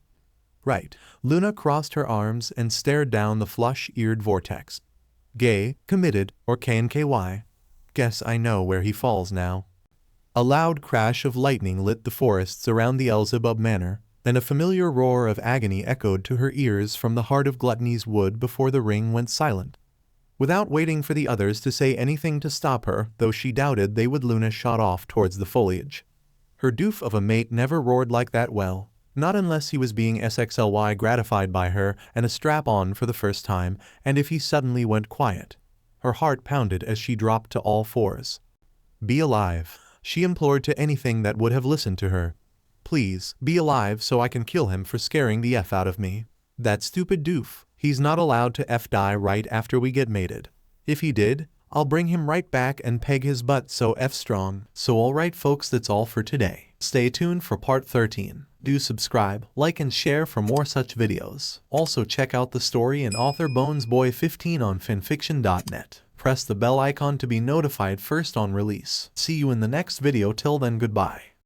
Right. Luna crossed her arms and stared down the flush-eared Vortex. Gay, committed, or KNKY. Guess I know where he falls now. A loud crash of lightning lit the forests around the Elzebub Manor, and a familiar roar of agony echoed to her ears from the heart of Gluttony's Wood before the ring went silent. Without waiting for the others to say anything to stop her, though she doubted they would, Luna shot off towards the foliage. Her doof of a mate never roared like that, well, not unless he was being SXLY gratified by her and a strap-on for the first time, and if he suddenly went quiet. Her heart pounded as she dropped to all fours. Be alive, she implored to anything that would have listened to her. Please, be alive so I can kill him for scaring the F out of me. That stupid doof, he's not allowed to F die right after we get mated. If he did, I'll bring him right back and peg his butt so F strong. So alright folks, that's all for today. Stay tuned for part 13. Do subscribe, like and share for more such videos. Also check out the story and author BonesBoy15 on FANFICTIONnet. Press the bell icon to be notified first on release. See you in the next video, till then goodbye.